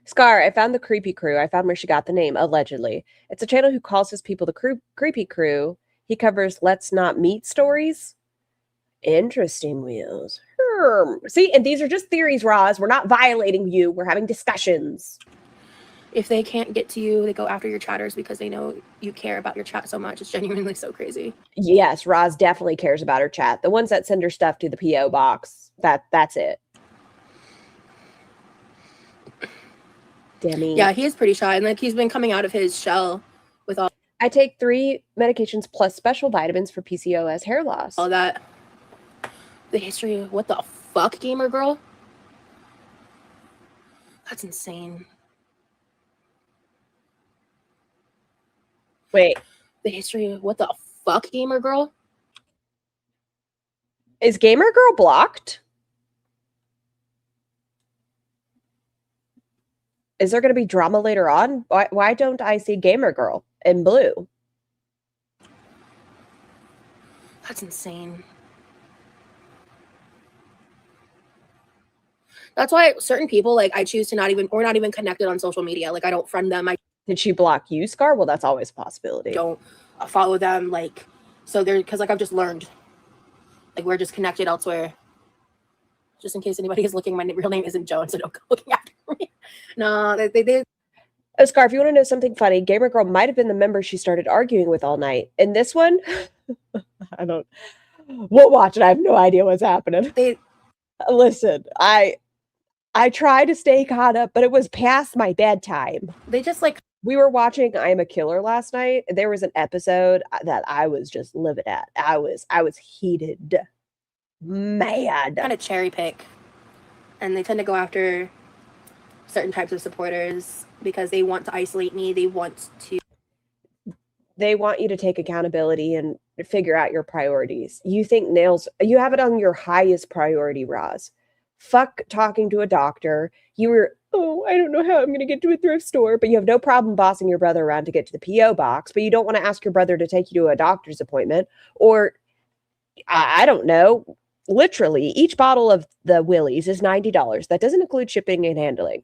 Scar, I found the Creepy Crew. I found where she got the name, allegedly. It's a channel who calls his people the Creepy Crew. He covers Let's Not Meet stories. Interesting, Wheels. See, and these are just theories, Roz. We're not violating you. We're having discussions. If they can't get to you, they go after your chatters because they know you care about your chat so much. It's genuinely so crazy. Yes, Roz definitely cares about her chat. The ones that send her stuff to the P.O. box, that's it. Demi. Yeah, he is pretty shy. And like he's been coming out of his shell with all. I take 3 medications plus special vitamins for PCOS hair loss. All that. The history of what the fuck, gamer girl? That's insane. Wait. The history of what the fuck, gamer girl? Is gamer girl blocked? Is there going to be drama later on? Why don't I see gamer girl in blue? That's insane. That's why certain people, like, I choose to not even connected on social media. Like, I don't friend them. Did she block you, Scar? Well, that's always a possibility. Don't follow them. Like, So because like I've just learned, like we're just connected elsewhere. Just in case anybody is looking, my real name isn't Joan, so don't go looking after me. No, they Oh, Scarf, you want to know something funny? Gamer Girl might have been the member she started arguing with all night. And this one, we'll watch it. I have no idea what's happening. Listen, I tried to stay caught up, but it was past my bedtime. They just like, we were watching I Am a Killer last night. There was an episode that I was just livid at. I was heated. Mad. Kind of cherry pick. And they tend to go after certain types of supporters because they want to isolate me. They want you to take accountability and figure out your priorities. You think nails, you have it on your highest priority, Roz. Fuck talking to a doctor. You were, I don't know how I'm going to get to a thrift store, but you have no problem bossing your brother around to get to the P.O. box, but you don't want to ask your brother to take you to a doctor's appointment. Or, I don't know, literally, each bottle of the Willies is $90. That doesn't include shipping and handling.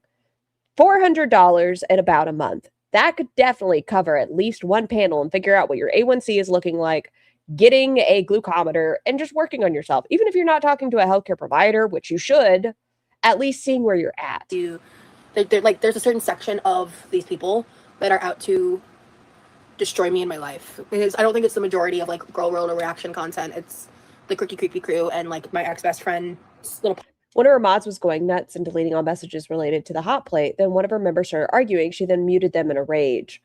$400 in about a month. That could definitely cover at least one panel and figure out what your A1C is looking like, getting a glucometer, and just working on yourself. Even if you're not talking to a healthcare provider, which you should, at least seeing where you're at. They're like, there's a certain section of these people that are out to destroy me in my life. Because I don't think it's the majority of like girl world or reaction content. It's the Quirky Creepy crew and like my ex-best friend's little... One of her mods was going nuts and deleting all messages related to the hot plate. Then one of her members started arguing. She then muted them in a rage.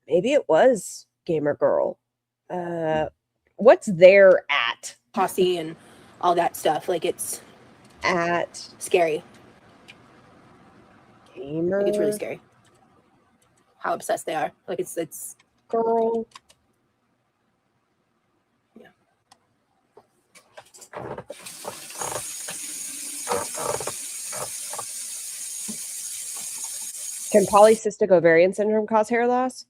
Maybe it was Gamer Girl. What's their at? Posse and all that stuff. Like it's at scary. Gamer. Like, it's really scary. How obsessed they are. Like it's Girl. Yeah. Can polycystic ovarian syndrome cause hair loss?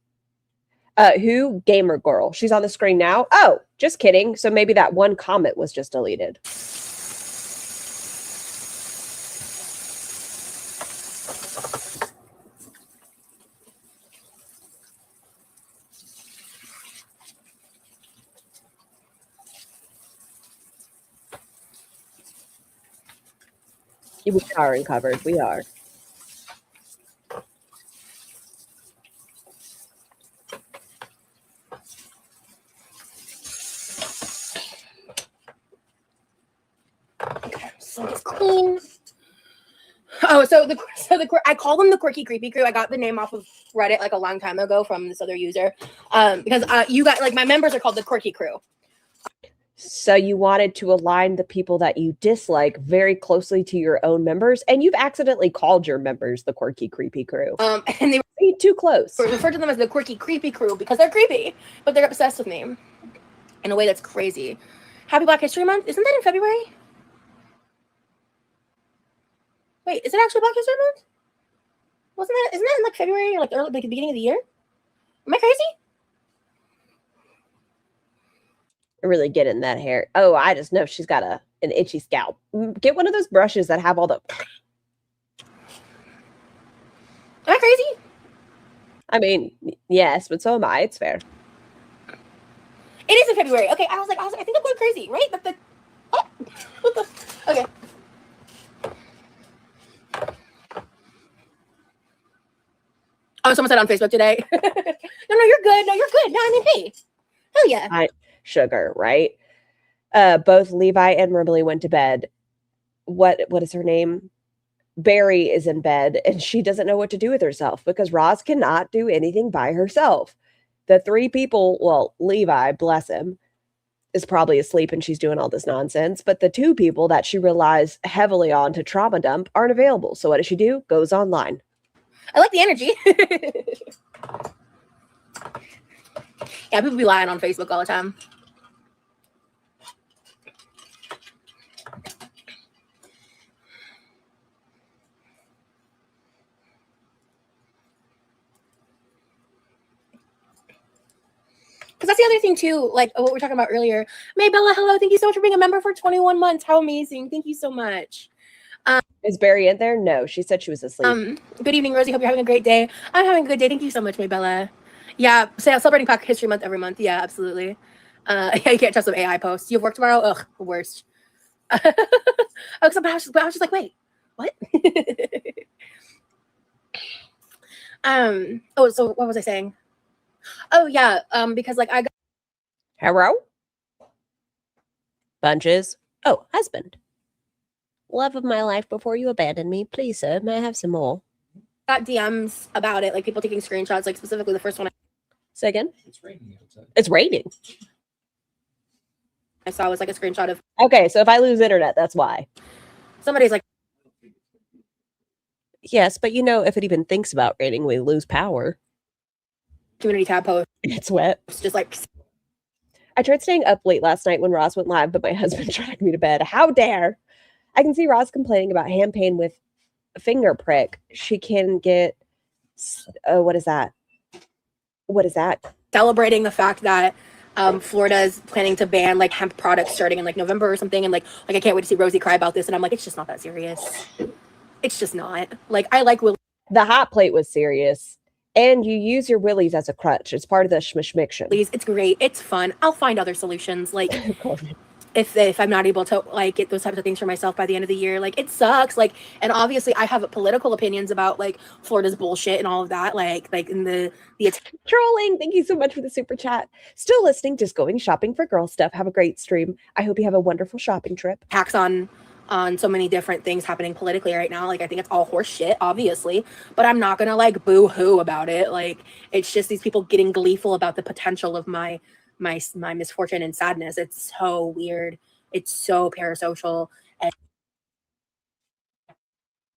Who? Gamer Girl. She's on the screen now. Oh, just kidding. So maybe that one comment was just deleted. We are uncovered. We are. Okay, so it's clean. Oh, so I call them the Quirky Creepy crew. I got the name off of Reddit like a long time ago from this other user. Because you got like my members are called the Quirky crew. So you wanted to align the people that you dislike very closely to your own members, and you've accidentally called your members the Quirky Creepy crew. And they were too close. Refer to them as the Quirky Creepy crew because they're creepy, but they're obsessed with me in a way that's crazy. Happy Black History Month. Isn't that in February? Wait, is it actually Black History Month? Isn't that in like February or like early, like the beginning of the year? Am I crazy? Really get in that hair. Oh, I just know she's got an itchy scalp. Get one of those brushes that have all the... Am I crazy? I mean, yes, but so am I. It's fair. It is in February. Okay, I was like, I think I'm going crazy, right? Okay. Oh, someone said on Facebook today. No, you're good. No, you're good. No, I mean, hey, hell yeah. Sugar, right? Both Levi and Rimley went to bed. What is her name? Barry is in bed, and she doesn't know what to do with herself because Roz cannot do anything by herself. The three people, well, Levi, bless him, is probably asleep and she's doing all this nonsense, but the two people that she relies heavily on to trauma dump aren't available. So what does she do? Goes online. I like the energy. Yeah, people be lying on Facebook all the time. Because that's the other thing too, like what we were talking about earlier. Maybella, hello, thank you so much for being a member for 21 months. How amazing. Thank you so much. Is Barry in there? No, she said she was asleep. Good evening, Rosie. Hope you're having a great day. I'm having a good day. Thank you so much, Maybella. Yeah, celebrating Black History Month every month. Yeah, absolutely. Yeah, you can't trust some AI posts. You have work tomorrow? Ugh, the worst. I was just like, wait, what? Oh, so what was I saying? Oh yeah, because like I got Hello? Bunches. Oh, husband. Love of my life before you abandon me. Please, sir, may I have some more? DMs about it, like people taking screenshots, like specifically the first one Say again? It's raining outside. It's raining. I saw was like a screenshot of Okay, so if I lose internet, that's why. somebody's like, Yes, but you know, if it even thinks about raining, we lose power. community tab post, It's wet. just like I tried staying up late last night when Roz went live, but my husband dragged me to bed. How dare! I can see Roz complaining about hand pain with a finger prick. She can get, what is that? What is that? celebrating the fact that Florida is planning to ban like hemp products starting in like November or something, and like I can't wait to see Rosie cry about this, and I'm like, it's just not that serious. It's just not. Like I like Will. The hot plate was serious. And you use your willies as a crutch. It's part of the schmishmiction. Please, it's great. It's fun. I'll find other solutions. Like if I'm not able to like get those types of things for myself by the end of the year, like it sucks. Like, and obviously I have political opinions about like Florida's bullshit and all of that. Like in the Trolling. Thank you so much for the super chat. Still listening, just going shopping for girl stuff. Have a great stream. I hope you have a wonderful shopping trip. attacks on so many different things happening politically right now. Like I think it's all horse shit, obviously, but I'm not gonna like boo-hoo about it. Like it's just these people getting gleeful about the potential of my misfortune and sadness. It's so weird. It's so parasocial. And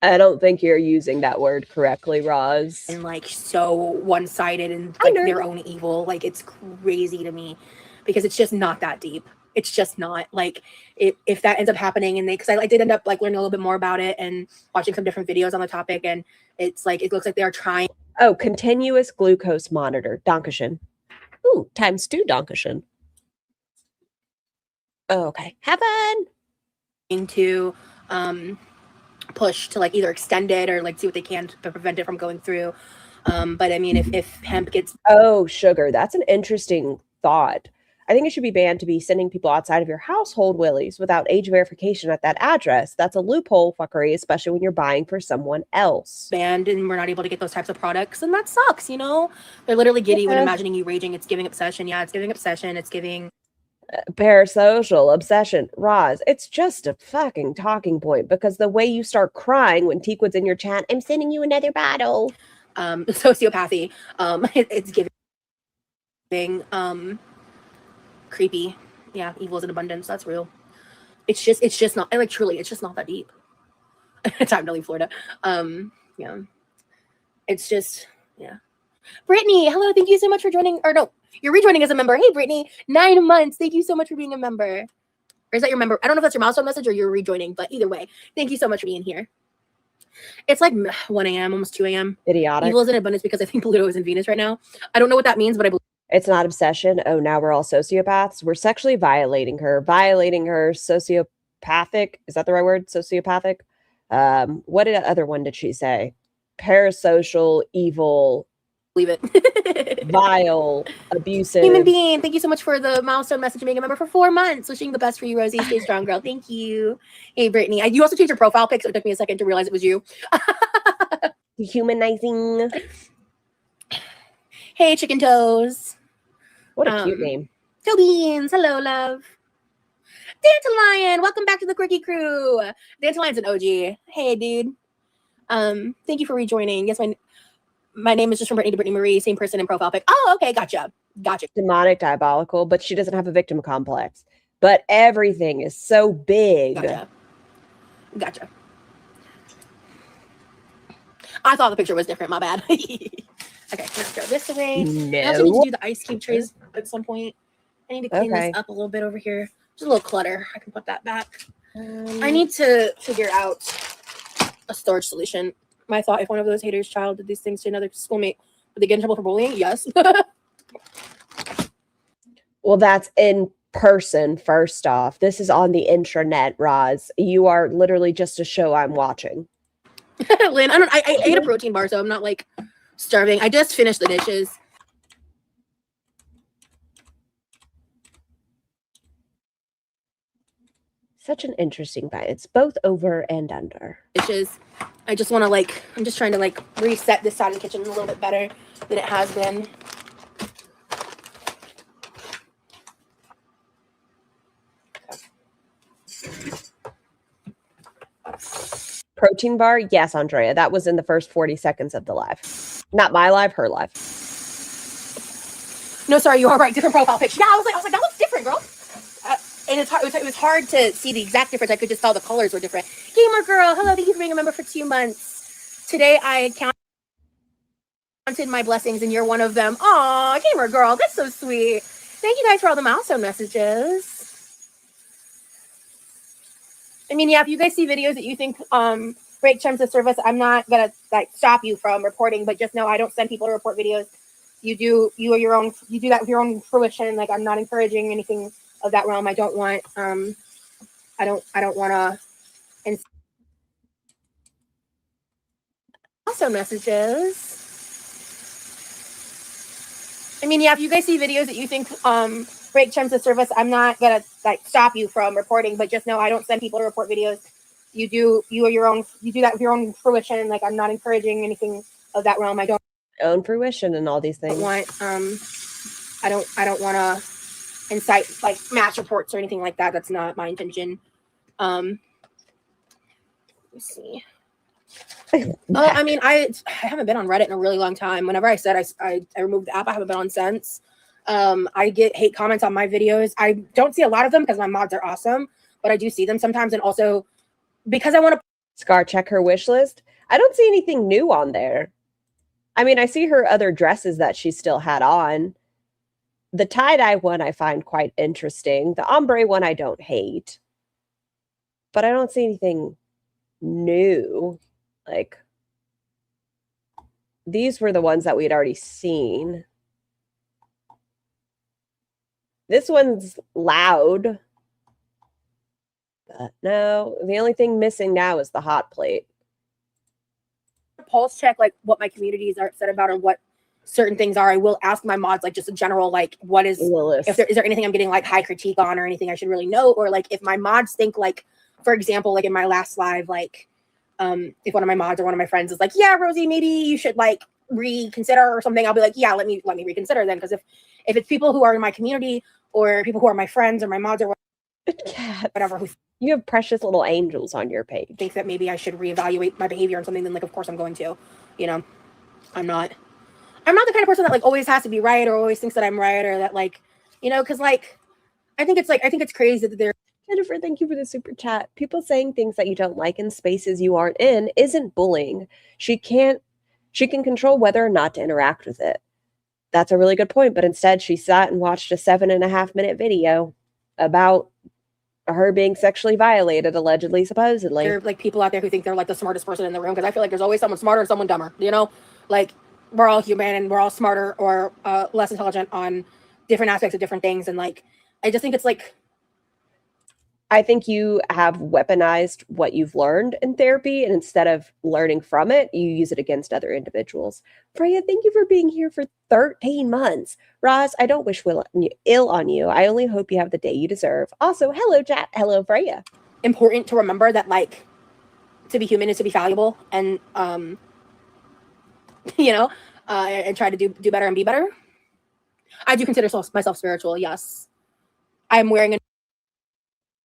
I don't think you're using that word correctly, Roz. like so one-sided and like their own evil. Like it's crazy to me because it's just not that deep. It's just not like if that ends up happening, and because I did end up like learning a little bit more about it and watching some different videos on the topic, and it's like it looks like they are trying. Oh, continuous glucose monitor. Dankeschön. Ooh, times 2 Dankeschön. Oh, okay. Have fun. To push to like either extend it or like see what they can to prevent it from going through. But I mean, if hemp gets sugar, that's an interesting thought. I think it should be banned to be sending people outside of your household willies without age verification at that address. That's a loophole fuckery, especially when you're buying for someone else. banned and we're not able to get those types of products, and that sucks, you know? They're literally giddy when imagining you raging. It's giving obsession. Yeah, it's giving obsession. It's giving Parasocial, obsession, Roz. It's just a fucking talking point because the way you start crying when Teakwood's in your chat, I'm sending you another bottle. Sociopathy. It's giving creepy. Yeah, evil is in abundance. That's real. It's just not like truly. It's just not that deep. Time to leave Florida. Yeah. It's just Brittany, hello. Thank you so much for joining. Or no, you're rejoining as a member. Hey, Brittany, 9 months. Thank you so much for being a member. Or is that your member? I don't know if that's your milestone message or you're rejoining, but either way, thank you so much for being here. It's like 1 a.m., almost 2 a.m. Idiotic. Evil is in abundance because I think Pluto is in Venus right now. I don't know what that means, but I believe it's not obsession. Oh, now we're all sociopaths. We're sexually violating her, sociopathic. Is that the right word? Sociopathic. What other one did she say? Parasocial, evil, it. vile, abusive. Human being. Thank you so much for the milestone message, being a member for 4 months. Wishing the best for you, Rosie. Stay strong, girl. Thank you. Hey, Brittany. You also changed your profile pic, so it took me a second to realize it was you. Humanizing. Hey, Chicken Toes. What a cute name. Toe Beans. Hello, love. Dandelion. Welcome back to the Quirky Crew. Dandelion's an OG. Hey, dude. Thank you for rejoining. Yes, my name is just from Brittany to Brittany Marie. Same person in profile pic. Oh, okay. Gotcha. Demonic, diabolical, but she doesn't have a victim complex. But everything is so big. Gotcha. I thought the picture was different. My bad. Okay, let's throw this away. No. I also need to do the ice cube trays at some point. I need to clean this up a little bit over here. Just a little clutter. I can put that back. I need to figure out a storage solution. My thought, if one of those haters' child did these things to another schoolmate, would they get in trouble for bullying? Yes. Well, that's in person, first off. This is on the intranet, Roz. You are literally just a show I'm watching. Lynn, I ate a protein bar, so I'm not like starving. I just finished the dishes. Such an interesting bite. It's both over and under. Dishes. I just want to like, I'm just trying to like reset this side of the kitchen a little bit better than it has been. Protein bar? Yes, Andrea. That was in the first 40 seconds of the live. Not my live, her live. No, sorry, you are right. Different profile picture. Yeah, I was like, that looks different, girl. And it's hard, it was hard to see the exact difference. I could just tell the colors were different. Gamer girl, hello, thank you for being a member for 2 months. Today I counted my blessings and you're one of them. Aw, gamer girl, that's so sweet. Thank you guys for all the milestone messages. I mean, yeah, if you guys see videos that you think break terms of service, I'm not gonna like stop you from reporting, but just know I don't send people to report videos. You do that with your own fruition. Like, I'm not encouraging anything of that realm. I don't want I don't want to. And also messages. I mean, yeah, if you guys see videos that you think break terms of service, I'm not gonna like stop you from reporting, but just know I don't send people to report videos. You do that with your own fruition. Like, I'm not encouraging anything of that realm. I don't Own fruition and all these things. I don't want to incite like mass reports or anything like that. That's not my intention. Let me see. I mean, I haven't been on Reddit in a really long time. Whenever I said I removed the app, I haven't been on since. I get hate comments on my videos. I don't see a lot of them because my mods are awesome, but I do see them sometimes. And also because I want to Scar, check her wish list. I don't see anything new on there. I mean, I see her other dresses that she still had on. The tie-dye one I find quite interesting. The ombre one I don't hate. But I don't see anything new. Like, these were the ones that we had already seen. This one's loud. But no, the only thing missing now is the hot plate. pulse check like what my communities are upset about or what certain things are. I will ask my mods like just a general like what is if there is there anything I'm getting like high critique on or anything I should really know, or like if my mods think like, for example, like in my last live, like if one of my mods or one of my friends is like, yeah, Rosie, maybe you should like reconsider or something, I'll be like, yeah, let me reconsider then, because if it's people who are in my community or people who are my friends or my mods or whatever who you have precious little angels on your page think that maybe I should reevaluate my behavior on something, then like of course I'm going to, you know. I'm not the kind of person that like always has to be right or always thinks that I'm right or that like, you know, because like I think it's crazy that they're Jennifer, thank you for the super chat. People saying things that you don't like in spaces you aren't in isn't bullying. She can control whether or not to interact with it. That's a really good point, but instead she sat and watched a 7.5-minute video about her being sexually violated, allegedly, supposedly. There are like people out there who think they're like the smartest person in the room, because I feel like there's always someone smarter and someone dumber, you know? Like, we're all human and we're all smarter or less intelligent on different aspects of different things. And like, I just think it's like, I think you have weaponized what you've learned in therapy, and instead of learning from it, you use it against other individuals. Freya, thank you for being here for 13 months. Roz, I don't wish ill on you. I only hope you have the day you deserve. Also, hello, chat. Hello, Freya. Important to remember that, like, to be human is to be valuable, and, you know, and try to do better and be better. I do consider myself spiritual, yes. I'm wearing a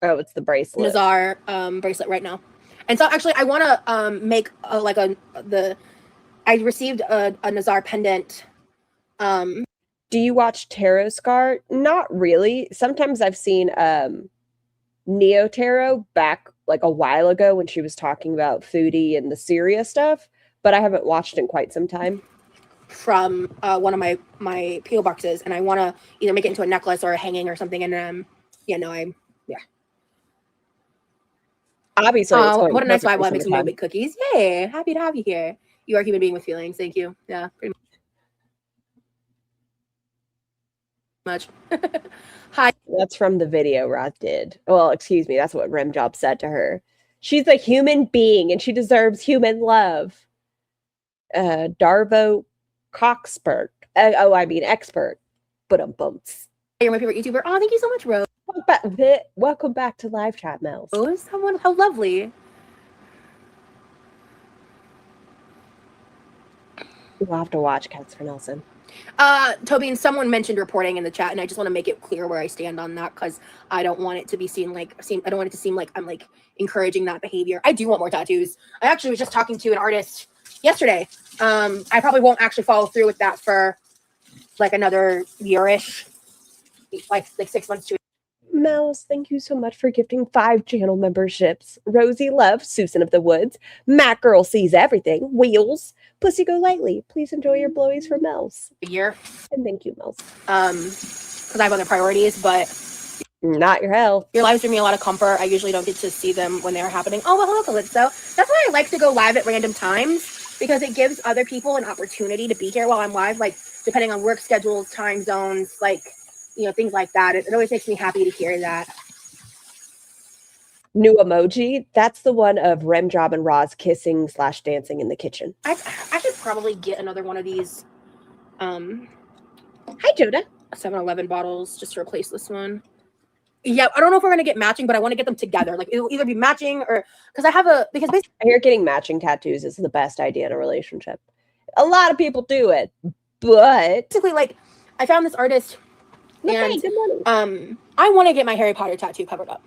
Oh, it's the bracelet. Nazar bracelet right now. And so actually I want to make I received a Nazar pendant. Do you watch Tarot, Scar? Not really. Sometimes I've seen Neo Tarot back like a while ago when she was talking about foodie and the Syria stuff, but I haven't watched in quite some time. From one of my PO boxes, and I want to either make it into a necklace or a hanging or something. And Obviously, what a nice vibe. I make some little big cookies. Yay! Happy to have you here. You are a human being with feelings. Thank you. Yeah, pretty much. Hi. That's from the video Roth did. Well, excuse me. That's what Remjob said to her. She's a human being and she deserves human love. Darvo Coxpert. Expert. But You're my favorite YouTuber. Oh, thank you so much, Rose. Welcome back to live chat, Mels. Oh, someone, how lovely. We'll have to watch Cats for Nelson. Toby, and someone mentioned reporting in the chat, and I just want to make it clear where I stand on that, because I don't want it to be I don't want it to seem like I'm like encouraging that behavior. I do want more tattoos. I actually was just talking to an artist yesterday. I probably won't actually follow through with that for like another year-ish, like 6 months to. Mels, thank you so much for gifting 5 channel memberships. Rosie Love, Susan of the Woods, Matt Girl Sees Everything, Wheels, Pussy Go Lightly. Please enjoy your blowies for Mels. A year. And thank you, Mels. Because I have other priorities, but not your health. Your lives bring me a lot of comfort. I usually don't get to see them when they're happening. Oh, well, hello, Calypso. That's why I like to go live at random times, because it gives other people an opportunity to be here while I'm live, like depending on work schedules, time zones, like, you know, things like that. It always makes me happy to hear that. New emoji. That's the one of Rem Job and Roz kissing / dancing in the kitchen. I should probably get another one of these. Hi, Joda. 7-Eleven bottles just to replace this one. Yeah, I don't know if we're gonna get matching, but I want to get them together. Like it'll either be matching or because basically I hear getting matching tattoos is the best idea in a relationship. A lot of people do it, but like I found this artist. Okay, good morning. I want to get my Harry Potter tattoo covered up.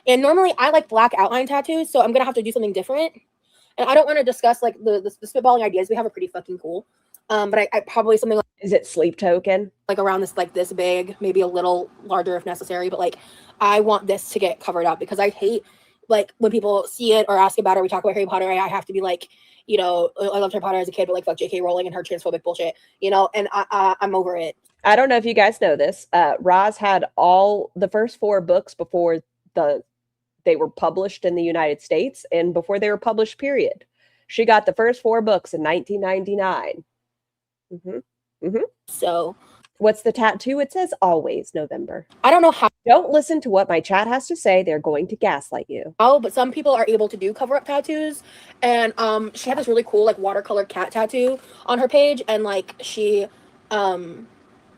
And normally I like black outline tattoos, so I'm gonna have to do something different. And I don't want to discuss like the spitballing ideas we have are pretty fucking cool. But I probably something like, is it sleep token? Like around this big, maybe a little larger if necessary. But like I want this to get covered up because I hate like when people see it or ask about it, we talk about Harry Potter, I have to be like, you know, I loved Harry Potter as a kid, but like fuck J.K. Rowling and her transphobic bullshit, you know, and I'm over it. I don't know if you guys know this. Roz had all the first 4 books before they were published in the United States and before they were published, period. She got the first 4 books in 1999. So what's the tattoo? It says always November. I don't know how. Don't listen to what my chat has to say. They're going to gaslight you. Oh, but some people are able to do cover-up tattoos. And she had this really cool like watercolor cat tattoo on her page, and like she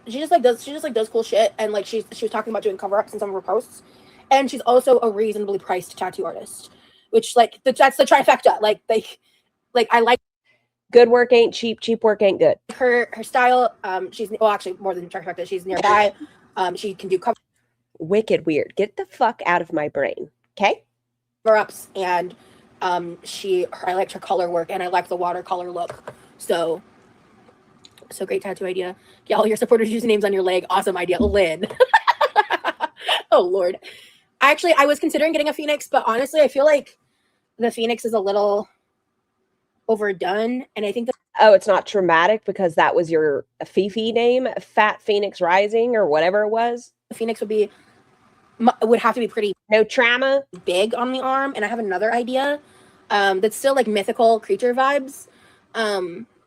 just does cool shit, and like she was talking about doing cover-ups in some of her posts. And she's also a reasonably priced tattoo artist, which like that's the trifecta. Like I like. Good work ain't cheap. Cheap work ain't good. Her style. She's actually more than trifecta. She's nearby. She can do cover. Wicked weird. Get the fuck out of my brain. Okay. Cover-ups, and I liked her color work, and I like the watercolor look. So great tattoo idea. Yeah, all your supporters' usernames on your leg. Awesome idea, Lynn. Oh Lord. I was considering getting a phoenix, but honestly, I feel like the phoenix is a little overdone, and I think that it's not traumatic because that was your Fifi name, Fat Phoenix Rising or whatever it was. the phoenix would have to be pretty no trauma, big on the arm. And I have another idea that's still like mythical creature vibes.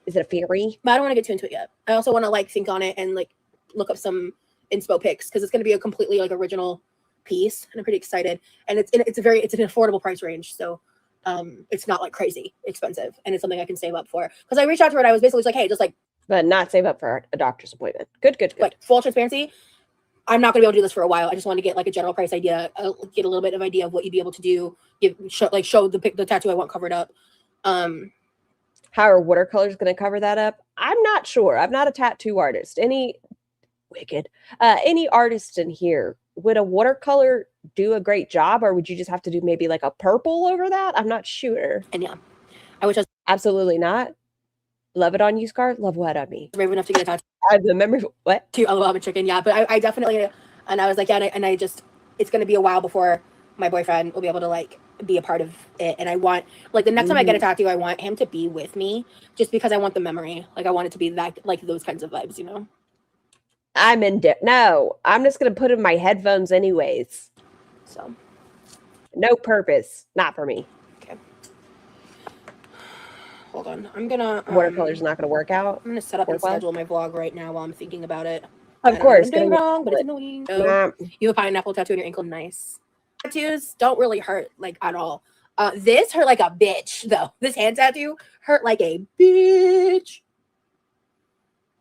Is it a fairy? But I don't want to get too into it yet. I also want to like think on it and like look up some inspo pics because it's going to be a completely like original piece, and I'm pretty excited. And it's an affordable price range, so it's not like crazy expensive, and it's something I can save up for. Because I reached out to her and I was basically just like, hey, just like, but not save up for a doctor's appointment. Good. Like full transparency, I'm not going to be able to do this for a while. I just want to get like a general price idea, get a little bit of idea of what you'd be able to do, show the tattoo I want covered up. How are watercolors going to cover that up? I'm not sure. I'm not a tattoo artist. Any artist in here, would a watercolor do a great job, or would you just have to do maybe like a purple over that? I'm not sure. And yeah, I wish I was absolutely not. Love it on you, Scar. Love what on me. brave enough to get a tattoo. I remember what? To I'm a chicken, yeah. But I definitely, and I was like, yeah, and I just, it's going to be a while before my boyfriend will be able to like be a part of it. And I want, like, the next time I get a tattoo, I want him to be with me, just because I want the memory. Like, I want it to be that, like, those kinds of vibes, you know? No, I'm just going to put in my headphones anyways. So. No purpose. Not for me. Okay. Hold on. I'm going to. Watercolor's not going to work out. I'm going to set up and schedule my vlog right now while I'm thinking about it. Of course. I'm doing wrong, but it's annoying. So, you have a pineapple tattoo on your ankle. Nice. Tattoos don't really hurt, like, at all. This hurt like a bitch, though. This hand tattoo hurt like a bitch.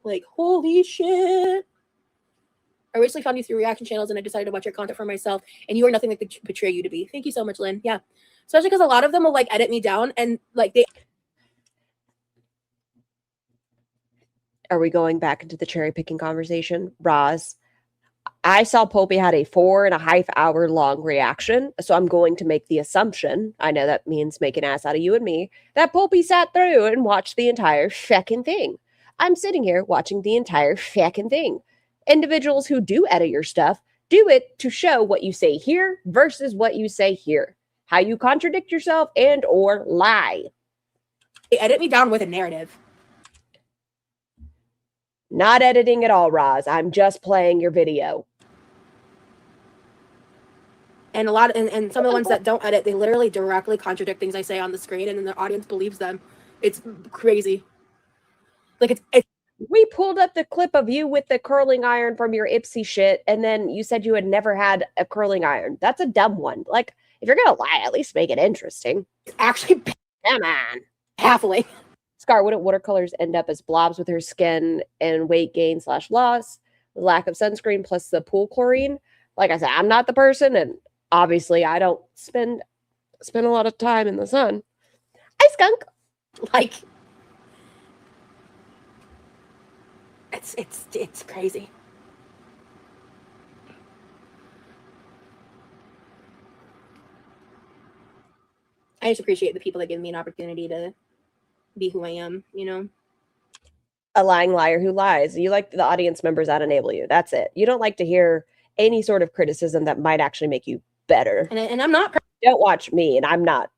Like, holy shit. I recently found you through reaction channels and I decided to watch your content for myself, and you are nothing like they portray you to be. Thank you so much, Lynn. Yeah. Especially because a lot of them will like edit me down and like they Are we going back into the cherry picking conversation? Roz, I saw Pulpy had a 4.5 hour long reaction. So I'm going to make the assumption, I know that means make an ass out of you and me, that Pulpy sat through and watched the entire feckin' thing. I'm sitting here watching the entire feckin' thing. Individuals who do edit your stuff do it to show what you say here versus what you say here. How you contradict yourself and or lie. edit me down with a narrative. Not editing at all, Roz. I'm just playing your video. And a lot and some of the ones that don't edit, they literally directly contradict things I say on the screen, and then the audience believes them. It's crazy. Like it's We pulled up the clip of you with the curling iron from your Ipsy shit, and then you said you had never had a curling iron. That's a dumb one. Like, if you're gonna lie, at least make it interesting. actually Come on. baffling. Scar, wouldn't watercolors end up as blobs with her skin and weight gain / loss, lack of sunscreen plus the pool chlorine? Like I said, I'm not the person, and obviously I don't spend a lot of time in the sun. Hi, skunk. Like it's crazy. I just appreciate the people that give me an opportunity to be who I am, you know? A lying liar who lies. You like the audience members that enable you. That's it. You don't like to hear any sort of criticism that might actually make you better. And I'm not Don't watch me, and I'm not.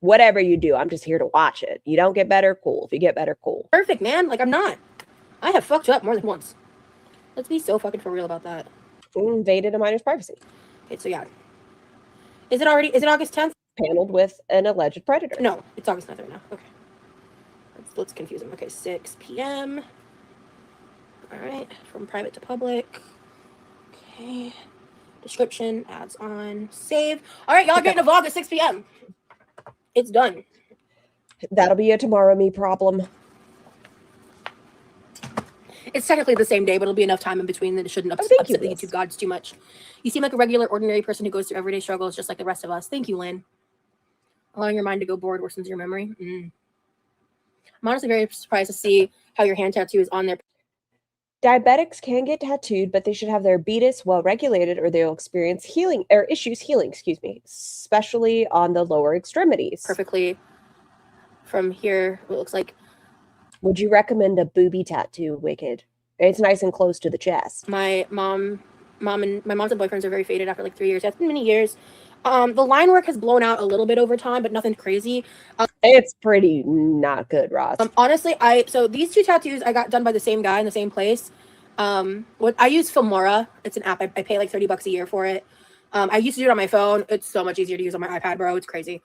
Whatever you do, I'm just here to watch it. You don't get better, cool. If you get better, cool. perfect, man. Like I'm not. I have fucked up more than once. Let's be so fucking for real about that. Invaded a minor's privacy. Okay, so yeah. Is it August 10th? Paneled with an alleged predator. No, it's August 9th right now. Okay. Let's confuse them. Okay, 6 p.m. All right, from private to public. Okay. Description, ads on, save. All right, y'all getting a vlog at 6 p.m. It's done. That'll be a tomorrow me problem. It's technically the same day, but it'll be enough time in between that it shouldn't upset the YouTube gods too much. You seem like a regular, ordinary person who goes through everyday struggles just like the rest of us. Thank you, Lynn. Allowing your mind to go bored worsens your memory. I'm honestly very surprised to see how your hand tattoo is on there. Diabetics can get tattooed, but they should have their beatus well regulated or they'll experience issues healing, especially on the lower extremities. Perfectly from here, it looks like. Would you recommend a booby tattoo, Wicked? It's nice and close to the chest. My mom's and boyfriends are very faded after like 3 years. That's been many years. The line work has blown out a little bit over time, but nothing crazy. It's pretty not good, Ross. Honestly, so these two tattoos I got done by the same guy in the same place. What I use Filmora. It's an app. I pay like $30 a year for it. I used to do it on my phone. It's so much easier to use on my iPad, bro. It's crazy.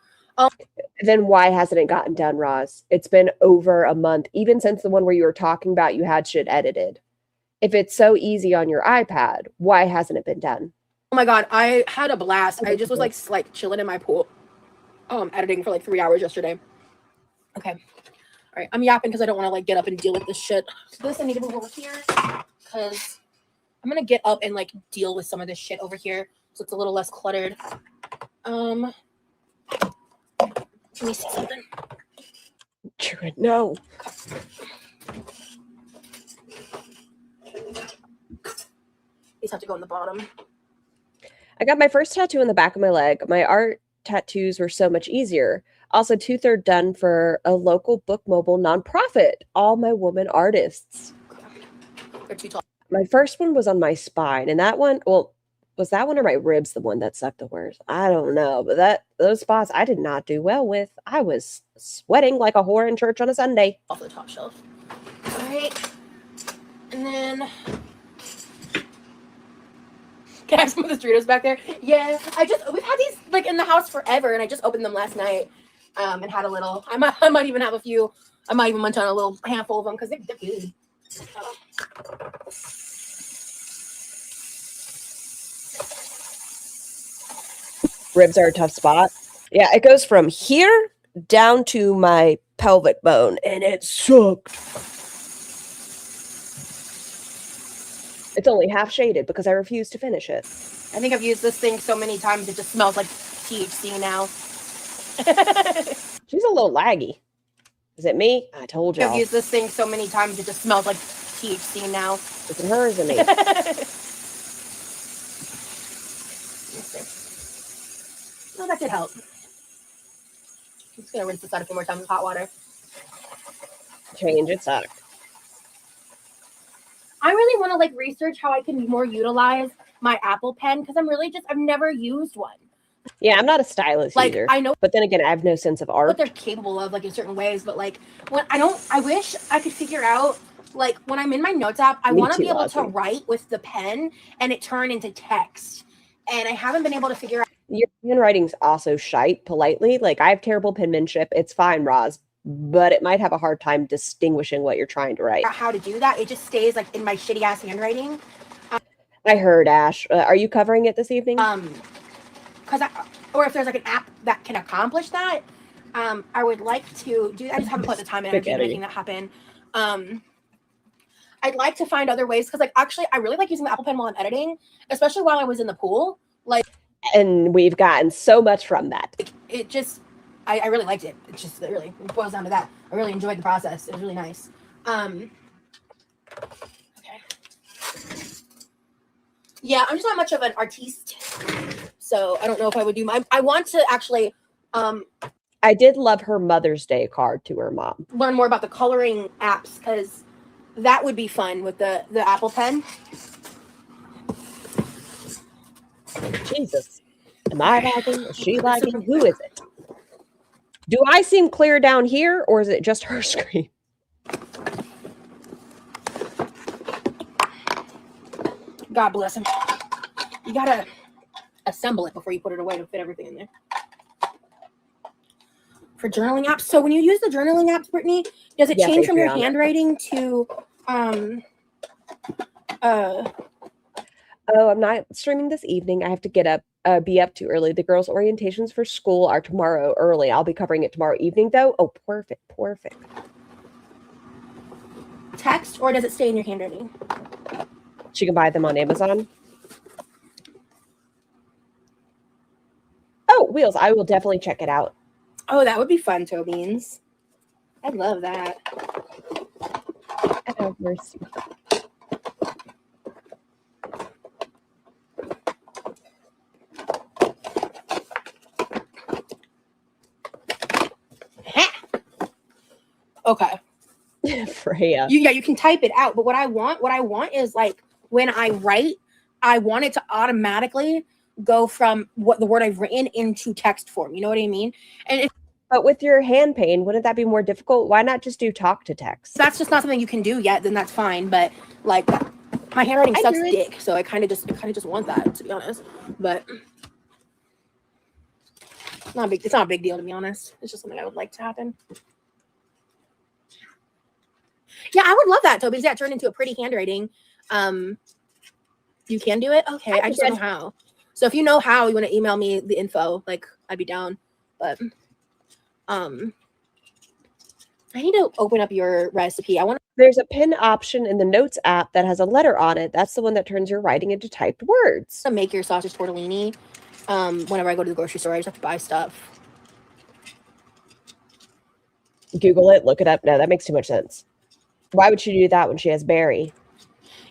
Then why hasn't it gotten done, Roz? It's been over a month, even since the one where you were talking about you had shit edited. If it's so easy on your iPad, why hasn't it been done? Oh my God, I had a blast. I just was like chilling in my pool, editing for like 3 hours yesterday. Okay. All right, I'm yapping because I don't want to like get up and deal with this shit. So this I need to move over here because I'm gonna get up and like deal with some of this shit over here so it's a little less cluttered. Let me see something. No. These have to go on the bottom. I got my first tattoo on the back of my leg. My art tattoos were so much easier. Also, 2/3 done for a local book mobile nonprofit. All my woman artists. They're too tall. My first one was on my spine, and that one, well, was that one or my ribs the one that sucked the worst? I don't know, but those spots I did not do well with. I was sweating like a whore in church on a Sunday. Off the top shelf. All right, and then can I have some of the Doritos back there? Yeah, we've had these like in the house forever, and I just opened them last night, and had a little. I might even have a few. I might even munch on a little handful of them because they're good. Ribs are a tough spot. Yeah, it goes from here down to my pelvic bone, and it sucks. It's only half shaded because I refuse to finish it. I think I've used this thing so many times it just smells like THC now. She's a little laggy. Is it me? I told you. I've used this thing so many times it just smells like THC now. Is it her or is it me? Oh, that could help. I'm just gonna rinse this out a few more times with hot water. Change its out. I really want to like research how I can more utilize my Apple Pen because I've never used one. Yeah, I'm not a stylist Like either. I know But then again, I have no sense of art. what they're capable of, like in certain ways. But like when I wish I could figure out like when I'm in my notes app, I want to be able to write with the pen and it turn into text. And I haven't been able to figure out. Your handwriting's also shite, politely. Like, I have terrible penmanship. It's fine, Roz. But it might have a hard time distinguishing what you're trying to write. How to do that. It just stays like in my shitty ass handwriting. I heard, Ash. Are you covering it this evening? Or if there's like an app that can accomplish that, I would like to do. I just haven't put the time and energy into making that happen. I'd like to find other ways because, like, actually, I really like using the Apple Pen while I'm editing, especially while I was in the pool. Like, and we've gotten so much from that. It just, I really liked it. It really boils down to that. I really enjoyed the process. It was really nice. Okay. Yeah, I'm just not much of an artiste, so I don't know if I would do I want to actually. I did love her Mother's Day card to her mom. Learn more about the coloring apps because that would be fun with the Apple Pen. Jesus. Am I lagging? Is she lagging? Who is it? Do I seem clear down here or is it just her screen? God bless him. You gotta assemble it before you put it away to fit everything in there. For journaling apps. So when you use the journaling apps, Brittany, does it change from your handwriting to Oh, I'm not streaming this evening. I have to get up, be up too early. The girls' orientations for school are tomorrow early. I'll be covering it tomorrow evening, though. Oh, perfect. Text, or does it stay in your handwriting? She can buy them on Amazon. Oh, Wheels. I will definitely check it out. Oh, that would be fun, Toe Beans. I love that. Oh, mercy. Okay. Freya. You can type it out, but what I want is like when I write, I want it to automatically go from what the word I've written into text form. You know what I mean? And but with your hand pain, wouldn't that be more difficult? Why not just do talk to text? That's just not something you can do yet. Then that's fine. But like my handwriting sucks dick, so I kind of just want that, to be honest. But it's not a big deal, to be honest. It's just something I would like to happen. Yeah, I would love that, Toby. Yeah, turn into a pretty handwriting. You can do it? Okay, I just don't know how. So if you know how, you want to email me the info, like I'd be down. But I need to open up your recipe. There's a pin option in the Notes app that has a letter on it. That's the one that turns your writing into typed words. To make your sausage tortellini. Whenever I go to the grocery store, I just have to buy stuff. Google it, look it up. No, that makes too much sense. Why would she do that when she has Barry?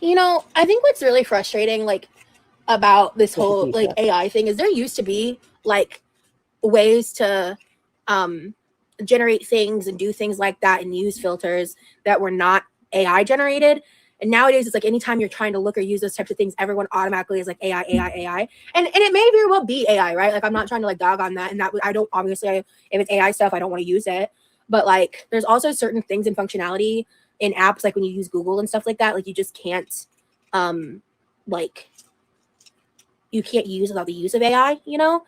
You know, I think what's really frustrating, like, about this whole like AI thing is there used to be like ways to generate things and do things like that and use filters that were not AI generated. And nowadays it's like anytime you're trying to look or use those types of things, everyone automatically is like AI. And it may very well be AI, right? Like I'm not trying to like dog on that. And that I don't obviously if it's AI stuff, I don't want to use it. But like there's also certain things in functionality in apps, like when you use Google and stuff like that, like you just can't like you can't use without the use of AI, you know?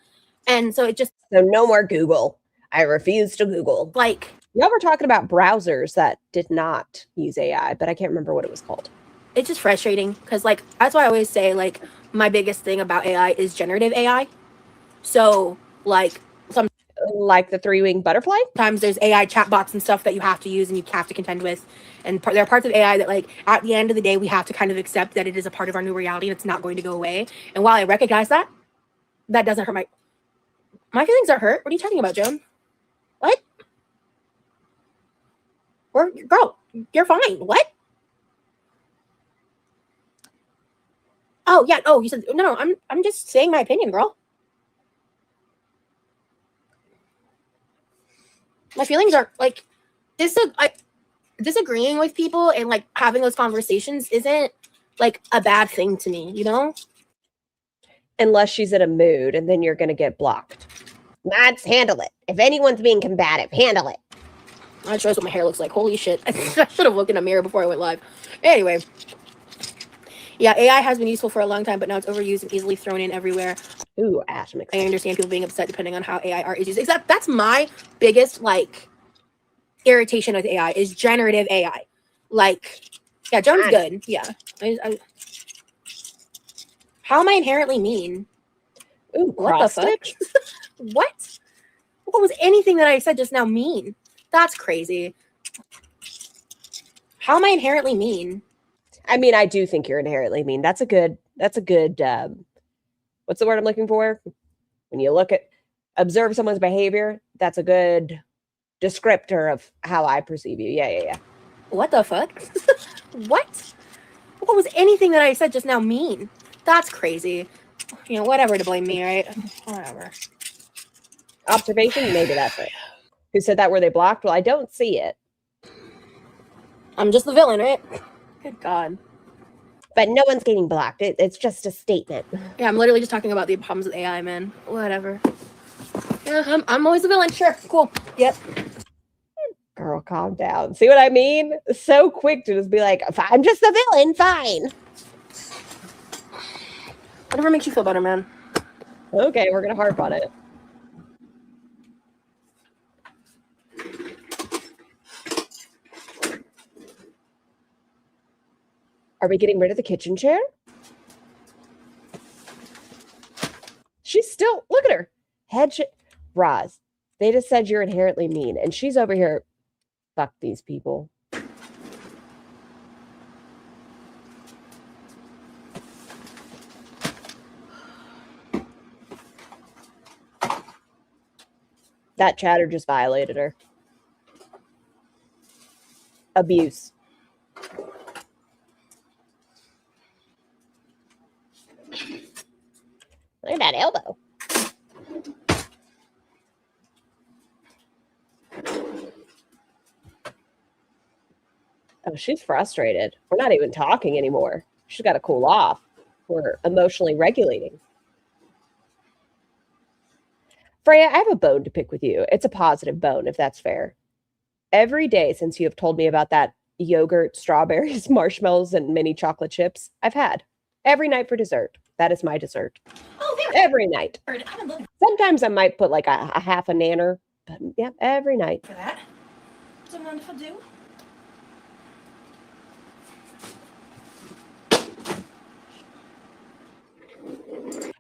And so so no more Google. I refuse to Google. Like y'all were talking about browsers that did not use AI, but I can't remember what it was called. It's just frustrating because like that's why I always say like my biggest thing about AI is generative AI. So like Like the three-winged butterfly? Sometimes there's AI chatbots and stuff that you have to use and you have to contend with. And there are parts of AI that, like, at the end of the day, we have to kind of accept that it is a part of our new reality and it's not going to go away. And while I recognize that, that doesn't hurt my feelings are hurt. What are you talking about, Joan? What? Girl, you're fine. What? Oh, yeah. Oh, you said, no, I'm just saying my opinion, girl. My feelings are, like, disagreeing with people and, like, having those conversations isn't, like, a bad thing to me, you know? Unless she's in a mood, and then you're going to get blocked. Let's handle it. If anyone's being combative, handle it. That shows what my hair looks like. Holy shit. I should have looked in a mirror before I went live. Anyway. Yeah, AI has been useful for a long time, but now it's overused and easily thrown in everywhere. Ooh, Ash, I'm excited. I understand people being upset depending on how AI art is used. Except that's my biggest, like, irritation with AI is generative AI. Like, yeah, Joan's good. Yeah. How am I inherently mean? Ooh, what the fuck? What? What was anything that I said just now mean? That's crazy. How am I inherently mean? I mean, I do think you're inherently mean. That's a good, what's the word I'm looking for? When you observe someone's behavior, that's a good descriptor of how I perceive you. Yeah. What the fuck? What? What was anything that I said just now mean? That's crazy. You know, whatever to blame me, right? Whatever. Observation? Maybe that's it. Who said that? Were they blocked? Well, I don't see it. I'm just the villain, right? Good God. But no one's getting blocked. It's just a statement. Yeah, I'm literally just talking about the problems with AI, man. Whatever. Yeah, I'm always the villain. Sure. Cool. Yep. Girl, calm down. See what I mean? So quick to just be like, I'm just the villain. Fine. Whatever makes you feel better, man. Okay, we're going to harp on it. Are we getting rid of the kitchen chair? She's still, look at her. Roz, they just said you're inherently mean. And she's over here, fuck these people. That chatter just violated her. Abuse. Look at that elbow. Oh, she's frustrated. We're not even talking anymore. She's got to cool off. We're emotionally regulating. Freya, I have a bone to pick with you. It's a positive bone, if that's fair. Every day since you have told me about that yogurt, strawberries, marshmallows, and mini chocolate chips, I've had. Every night for dessert. That is my dessert. Oh, every night. Sometimes I might put like a half a nanner, but yeah, every night. For that. It's a wonderful do.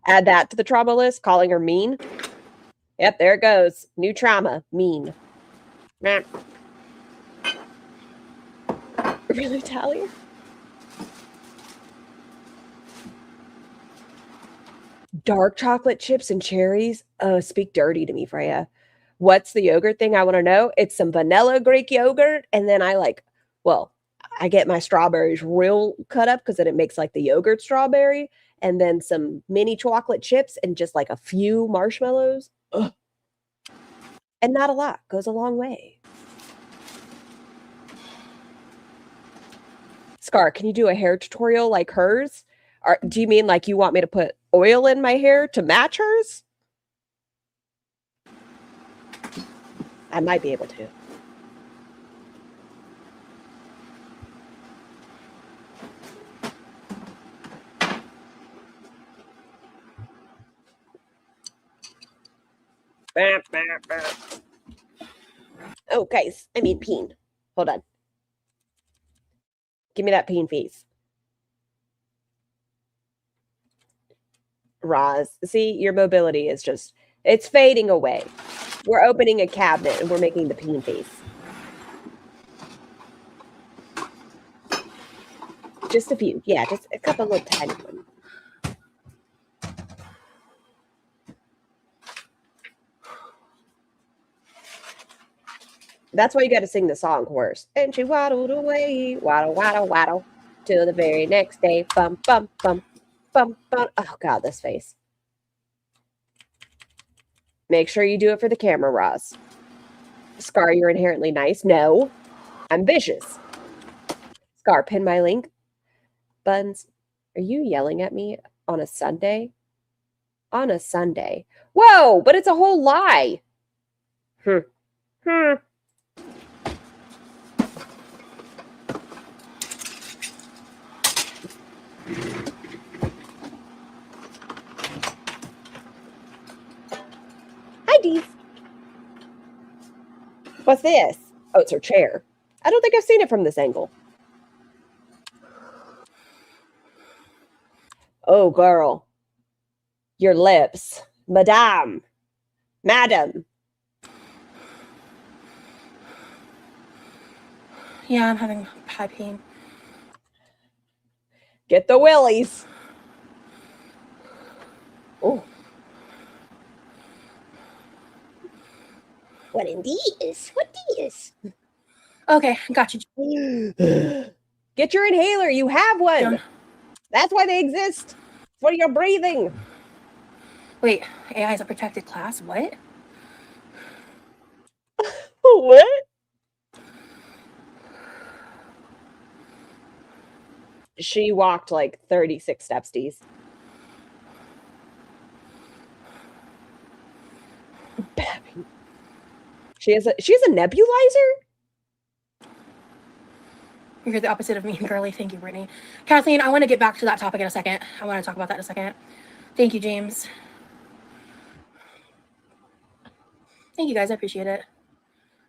Add that to the trauma list, calling her mean. Yep, there it goes. New trauma, mean. Really, Tally? Dark chocolate chips and cherries? Oh, speak dirty to me, Freya. What's the yogurt thing I want to know? It's some vanilla Greek yogurt, and then I get my strawberries real cut up because then it makes like the yogurt strawberry, and then some mini chocolate chips and just like a few marshmallows. Ugh. And not a lot. Goes a long way. Scar, can you do a hair tutorial like hers? Or do you mean like you want me to put oil in my hair to match hers? I might be able to. Okay, I mean peen. Hold on. Give me that peen face. Roz, see, your mobility is just, It's fading away. We're opening a cabinet and we're making the peen face. Just a few. Yeah, just a couple little tiny ones. That's why you got to sing the song chorus. And she waddled away, waddle, waddle, waddle, till the very next day. Bum, bum, bum, bum, bum. Oh, God, this face. Make sure you do it for the camera, Roz. Scar, you're inherently nice. No. I'm vicious. Scar, pin my link. Buns, are you yelling at me on a Sunday? On a Sunday. Whoa, but it's a whole lie. Hi, Dee. What's this? Oh, it's her chair. I don't think I've seen it from this angle. Oh, girl. Your lips. Madame. Madam. Yeah, I'm having high pain. Get the willies. Oh. What in these? What these? Okay, got you. Get your inhaler. You have one. Done. That's why they exist. For your breathing. Wait, AI is a protected class? What? What? She walked like 36 steps, Dees. She has a nebulizer? You're the opposite of me, girly. Thank you, Brittany. Kathleen, I want to get back to that topic in a second. I want to talk about that in a second. Thank you, James. Thank you, guys. I appreciate it.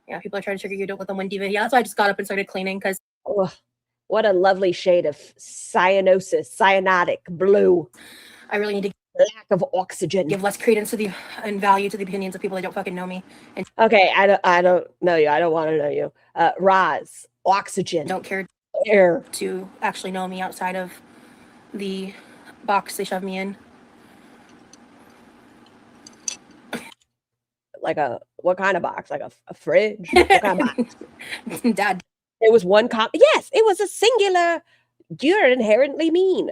Yeah, people are trying to trigger you. Don't let them win, Diva. Yeah, that's why I just got up and started cleaning because... Oh, what a lovely shade of cyanotic blue. I really need to lack of oxygen. give less credence to the and value to the opinions of people that don't fucking know me. And okay, I don't know you. I don't want to know you. Roz, oxygen. Don't care air to actually know me outside of the box they shove me in. Like what kind of box? Like a fridge? What kind of box? Dad. It was one yes, it was a singular. You're inherently mean.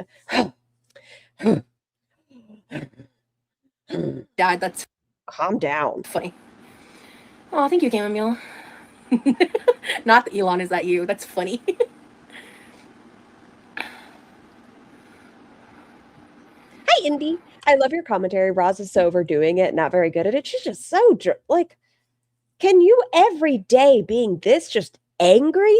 Dad, that's calm down. Funny. Oh, thank you, Chamomile. Not that Elon is that you. That's funny. Hi, Indy. I love your commentary. Roz is so overdoing it, not very good at it. She's just so like, can you every day being this just angry?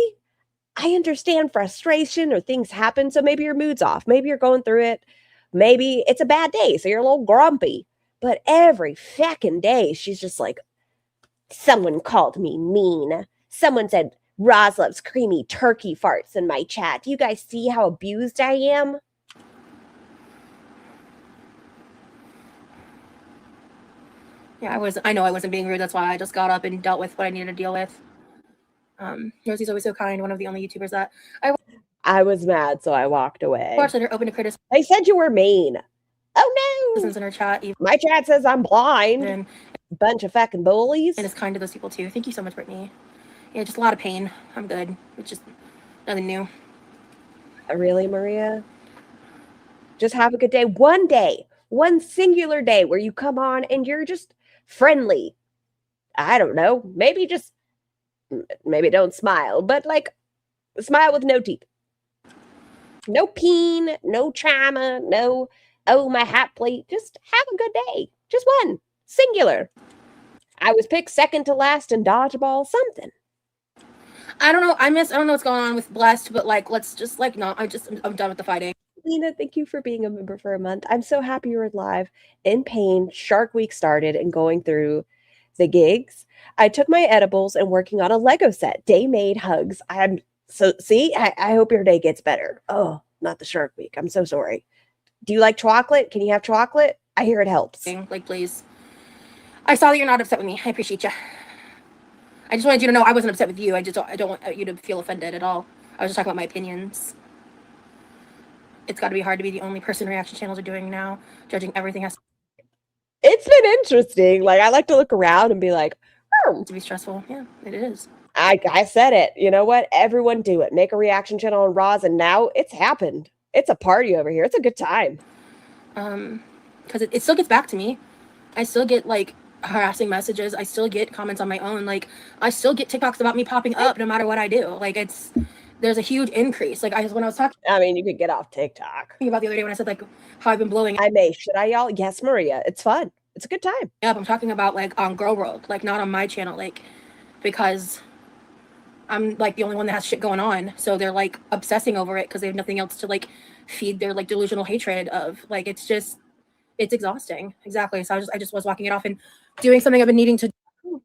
I understand frustration or things happen, so maybe your mood's off. Maybe you're going through it. Maybe it's a bad day, so you're a little grumpy. But every fucking day, she's just like, someone called me mean. Someone said Roz loves creamy turkey farts in my chat. Do you guys see how abused I am? Yeah, I know I wasn't being rude. That's why I just got up and dealt with what I needed to deal with. Rosie's always so kind. One of the only YouTubers that I was mad, so I walked away. watched that are open to criticism. They said you were mean. Oh no! In her chat, even my chat says I'm blind. Bunch of fucking bullies. And is kind to those people too. Thank you so much, Brittany. Yeah, just a lot of pain. I'm good. It's just nothing new. Really, Maria? Just have a good day. One singular day where you come on and you're just friendly. I don't know. Maybe don't smile, but like smile with no teeth. No peen, no trauma, no, oh, my hat plate. Just have a good day. Just one. Singular. I was picked second to last in dodgeball, something. I don't know. I don't know what's going on with Blessed, but like, let's just like not. I'm done with the fighting. Lena, thank you for being a member for a month. I'm so happy you're live. In pain, Shark Week started and going through the gigs. I took my edibles and working on a Lego set. Day made hugs. I hope your day gets better. Oh, not the Shark Week. I'm so sorry. Do you like chocolate? Can you have chocolate? I hear it helps. Like, please. I saw that you're not upset with me. I appreciate you. I just wanted you to know I wasn't upset with you. I don't want you to feel offended at all. I was just talking about my opinions. It's got to be hard to be the only person reaction channels are doing now. Judging everything has It's been interesting. Like, I like to look around and be like, oh, to be stressful. Yeah, it is. I said it. You know what? Everyone do it. Make a reaction channel on Roz, and now it's happened. It's a party over here. It's a good time. Because it still gets back to me. I still get like harassing messages. I still get comments on my own. Like, I still get TikToks about me popping up no matter what I do. Like, there's a huge increase. Like, when I was talking I mean, you could get off TikTok. about the other day when I said like how I've been blowing I may. Should I, y'all? Yes, Maria. It's fun. It's a good time. up. I'm talking about like on Girl World, like not on my channel, like because I'm like the only one that has shit going on. So they're like obsessing over it because they have nothing else to like feed their like delusional hatred of. Like, it's exhausting. Exactly. So I just was walking it off and doing something I've been needing to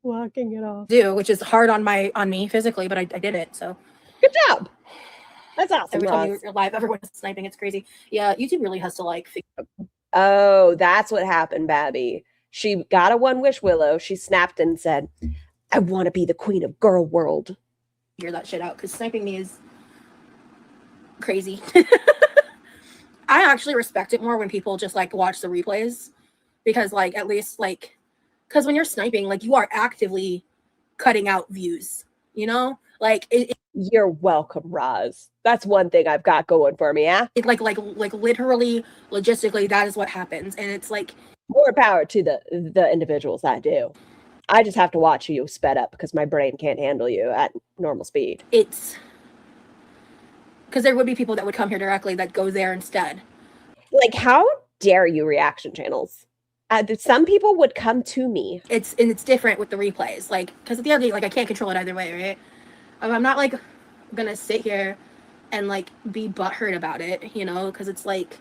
Walking it off. do, which is hard on me physically, but I did it. So good job. That's awesome. every time Roz. you're live, everyone's sniping. It's crazy. Yeah, YouTube really has to like Oh, that's what happened, Babby. She got a one wish willow. She snapped and said, I want to be the queen of girl world. figure that shit out because sniping me is crazy. I actually respect it more when people just like watch the replays because like at least like because when you're sniping, like you are actively cutting out views, you know, like You're welcome, Roz. That's one thing I've got going for me, yeah? like literally logistically that is what happens. And it's like More power to the individuals that do. I just have to watch you sped up because my brain can't handle you at normal speed. it's because there would be people that would come here directly that go there instead. Like, how dare you, reaction channels? Some people would come to me. It's different with the replays, like because at the end of the day, like I can't control it either way, right? I'm not like gonna sit here and like be butthurt about it, you know, because it's like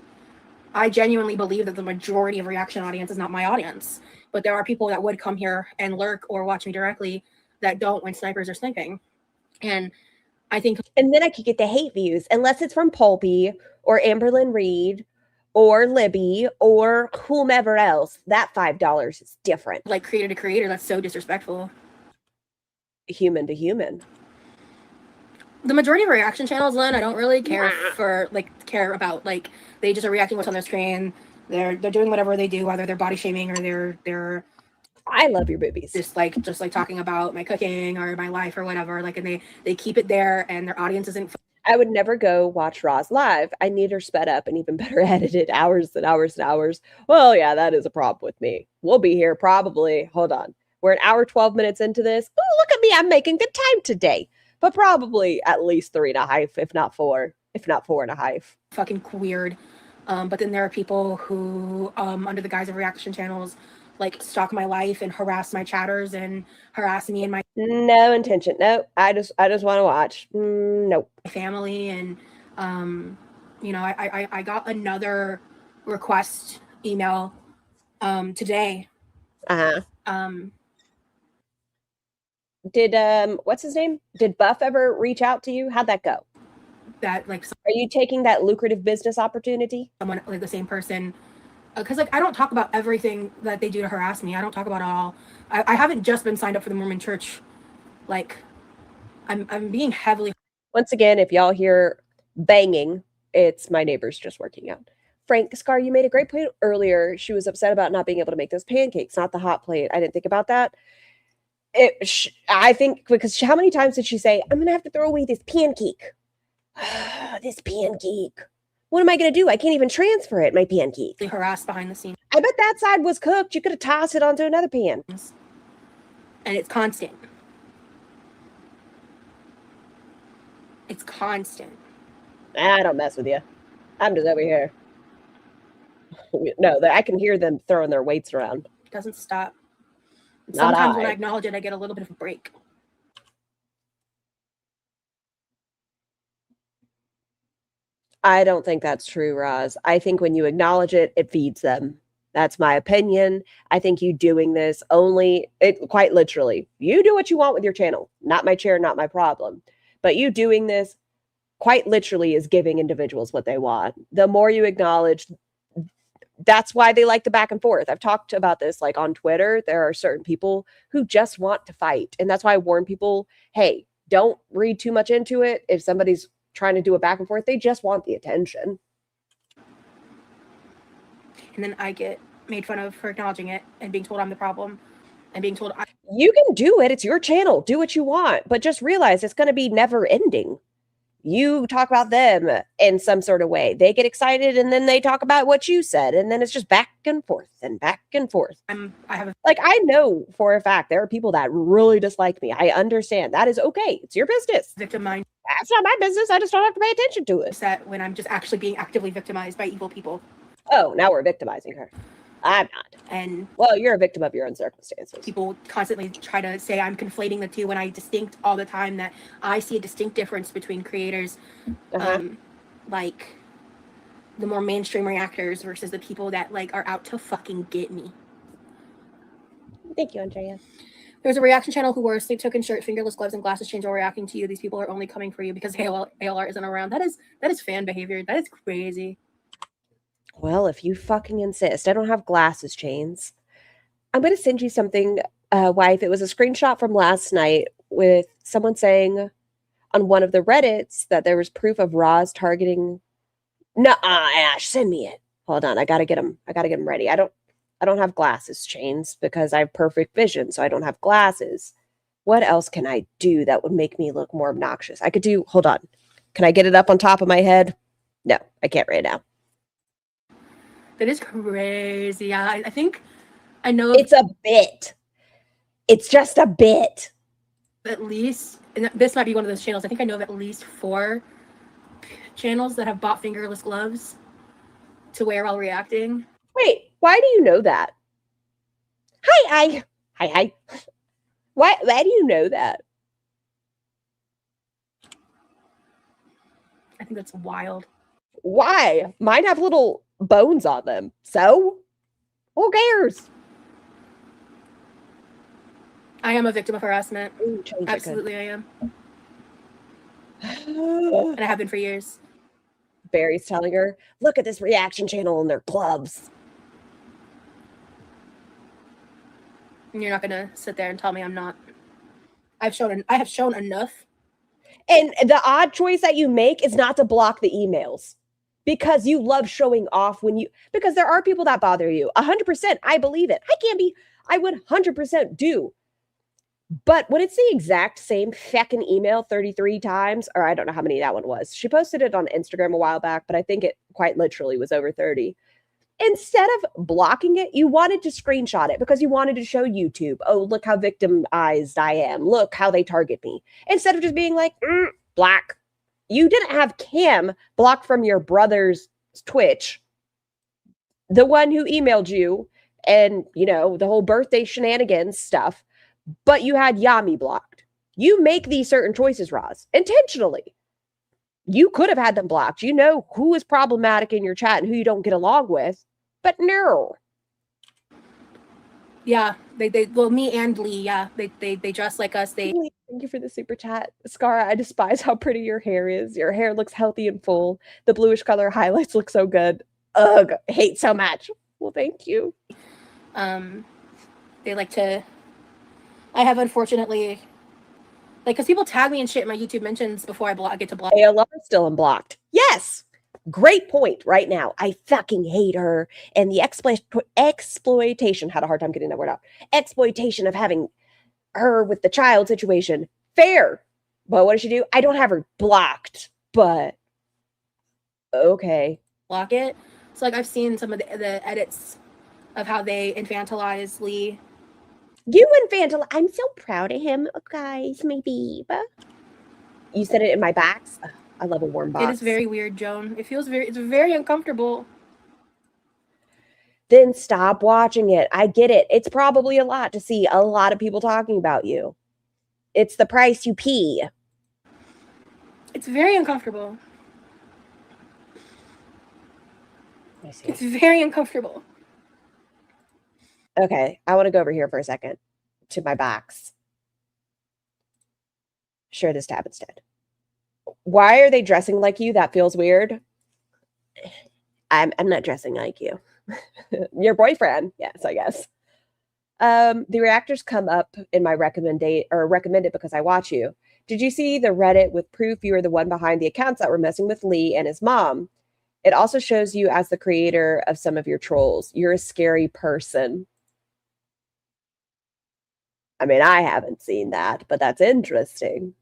I genuinely believe that the majority of reaction audience is not my audience, but there are people that would come here and lurk or watch me directly that don't when snipers are sniping, and I think And then I could get the hate views, unless it's from Pulpy or Amberlyn Reed or Libby or whomever else. That $5 is different. like creator to creator, that's so disrespectful. Human to human. The majority of reaction channels, Lynn, I don't really care about. Like, they just are reacting what's on their screen. They're doing whatever they do, whether they're body shaming or they're I love your boobies. just like talking about my cooking or my life or whatever. Like, and they keep it there, and their audience isn't. I would never go watch Roz live. I need her sped up and even better edited, hours and hours and hours. Well, yeah, that is a problem with me. We'll be here probably. Hold on. We're an hour, 12 minutes into this. Oh, look at me. I'm making good time today. But probably at least 3.5, if not 4, if not 4.5. Fucking weird. But then there are people who, under the guise of reaction channels, like stalk my life and harass my chatters and harass me and my No intention. No, I just want to watch. Nope. family. And you know, I got another request email today. Did what's his name? Did Buff ever reach out to you? How'd that go? That like Are you taking that lucrative business opportunity? someone like the same person, because like I don't talk about everything that they do to harass me. I don't talk about it all. I haven't just been signed up for the Mormon Church. Like I'm being heavily. Once again, if y'all hear banging, it's my neighbors just working out. Frank Scar, you made a great point earlier. She was upset about not being able to make those pancakes, not the hot plate. I didn't think about that. I think because how many times did she say, I'm gonna have to throw away this pancake? This pancake. What am I gonna do? I can't even transfer it, my pancake. Harassed behind the scenes, I bet that side was cooked. You could have tossed it onto another pan. and it's constant. It's constant. I don't mess with you. I'm just over here. No, I can hear them throwing their weights around. It doesn't stop. And Not sometimes when I. I acknowledge it, I get a little bit of a break. I don't think that's true, Roz. I think when you acknowledge it, it feeds them. That's my opinion. I think you doing this quite literally, you do what you want with your channel. Not my chair, not my problem. But you doing this quite literally is giving individuals what they want. The more you acknowledge that's why they like the back and forth. I've talked about this like on Twitter. There are certain people who just want to fight. And that's why I warn people, hey, don't read too much into it. If somebody's trying to do a back and forth, they just want the attention. And then I get made fun of for acknowledging it and being told I'm the problem and being told you can do it. It's your channel. Do what you want. But just realize it's going to be never ending. You talk about them in some sort of way. They get excited and then they talk about what you said. And then it's just back and forth and back and forth. I know for a fact there are people that really dislike me. I understand. That is okay. It's your business. Victim mind. That's not my business. I just don't have to pay attention to it. That when I'm just actually being actively victimized by evil people. Oh, now we're victimizing her. I'm not. And well, you're a victim of your own circumstances. People constantly try to say I'm conflating the two when I distinct all the time that I see a distinct difference between creators, like the more mainstream reactors versus the people that like are out to fucking get me. Thank you, Andrea. There's a reaction channel who wore a sleep token shirt, fingerless gloves, and glasses change while reacting to you. These people are only coming for you because ALR isn't around. That is fan behavior. That is crazy. Well, if you fucking insist. I don't have glasses chains. I'm going to send you something, wife. It was a screenshot from last night with someone saying on one of the Reddits that there was proof of Roz targeting. Nuh-uh, Ash, send me it. Hold on, I gotta get them ready. I don't have glasses chains because I have perfect vision, so I don't have glasses. What else can I do that would make me look more obnoxious? I could do, hold on. Can I get it up on top of my head? No, I can't right now. That is crazy. Yeah, I think I know. It's a bit. It's just a bit. At least, and this might be one of those channels. I think I know of at least 4 channels that have bought fingerless gloves to wear while reacting. Wait, why do you know that? Hi. Why do you know that? I think that's wild. Why? Mine have little bones on them. So? Who cares? I am a victim of harassment. Ooh, absolutely, I am. And I have been for years. Barry's telling her, look at this reaction channel and their gloves. And you're not going to sit there and tell me I'm not. I have shown enough. And the odd choice that you make is not to block the emails. Because you love showing off because there are people that bother you. 100%, I believe it. I would 100% do. But when it's the exact same feckin' email 33 times, or I don't know how many that one was. She posted it on Instagram a while back, but I think it quite literally was over 30. Instead of blocking it, you wanted to screenshot it because you wanted to show YouTube, oh, look how victimized I am. Look how they target me. Instead of just being like, block. You didn't have Cam blocked from your brother's Twitch, the one who emailed you and, the whole birthday shenanigans stuff, but you had Yami blocked. You make these certain choices, Roz, intentionally. You could have had them blocked. You know who is problematic in your chat and who you don't get along with, but no. Yeah, well, me and Lee, yeah, they dress like us. Thank you for the super chat. Scara, I despise how pretty your hair is. Your hair looks healthy and full. The bluish color highlights look so good. Ugh, hate so much. Well, thank you. They like to, I have unfortunately, because people tag me and shit in my YouTube mentions before I get to block. ALR is still unblocked. Yes. Great point right now. I fucking hate her. And the exploitation, had a hard time getting that word out. Exploitation of having her with the child situation. Fair. But what does she do? I don't have her blocked, but okay. Block it. So like I've seen some of the edits of how they infantilize Lee. You infantilize. I'm so proud of him, guys. My babe. You said it in my box. I love a warm box. It is very weird, Joan. It's very uncomfortable. Then stop watching it. I get it. It's probably a lot to see a lot of people talking about you. It's the price you pay. It's very uncomfortable. It's very uncomfortable. Okay, I want to go over here for a second to my box. Share this tab instead. Why are they dressing like you? That feels weird. I'm not dressing like you. Your boyfriend. Yes, I guess. The reactors come up in my recommended because I watch you. Did you see the Reddit with proof you were the one behind the accounts that were messing with Lee and his mom? It also shows you as the creator of some of your trolls. You're a scary person. I mean, I haven't seen that, but that's interesting.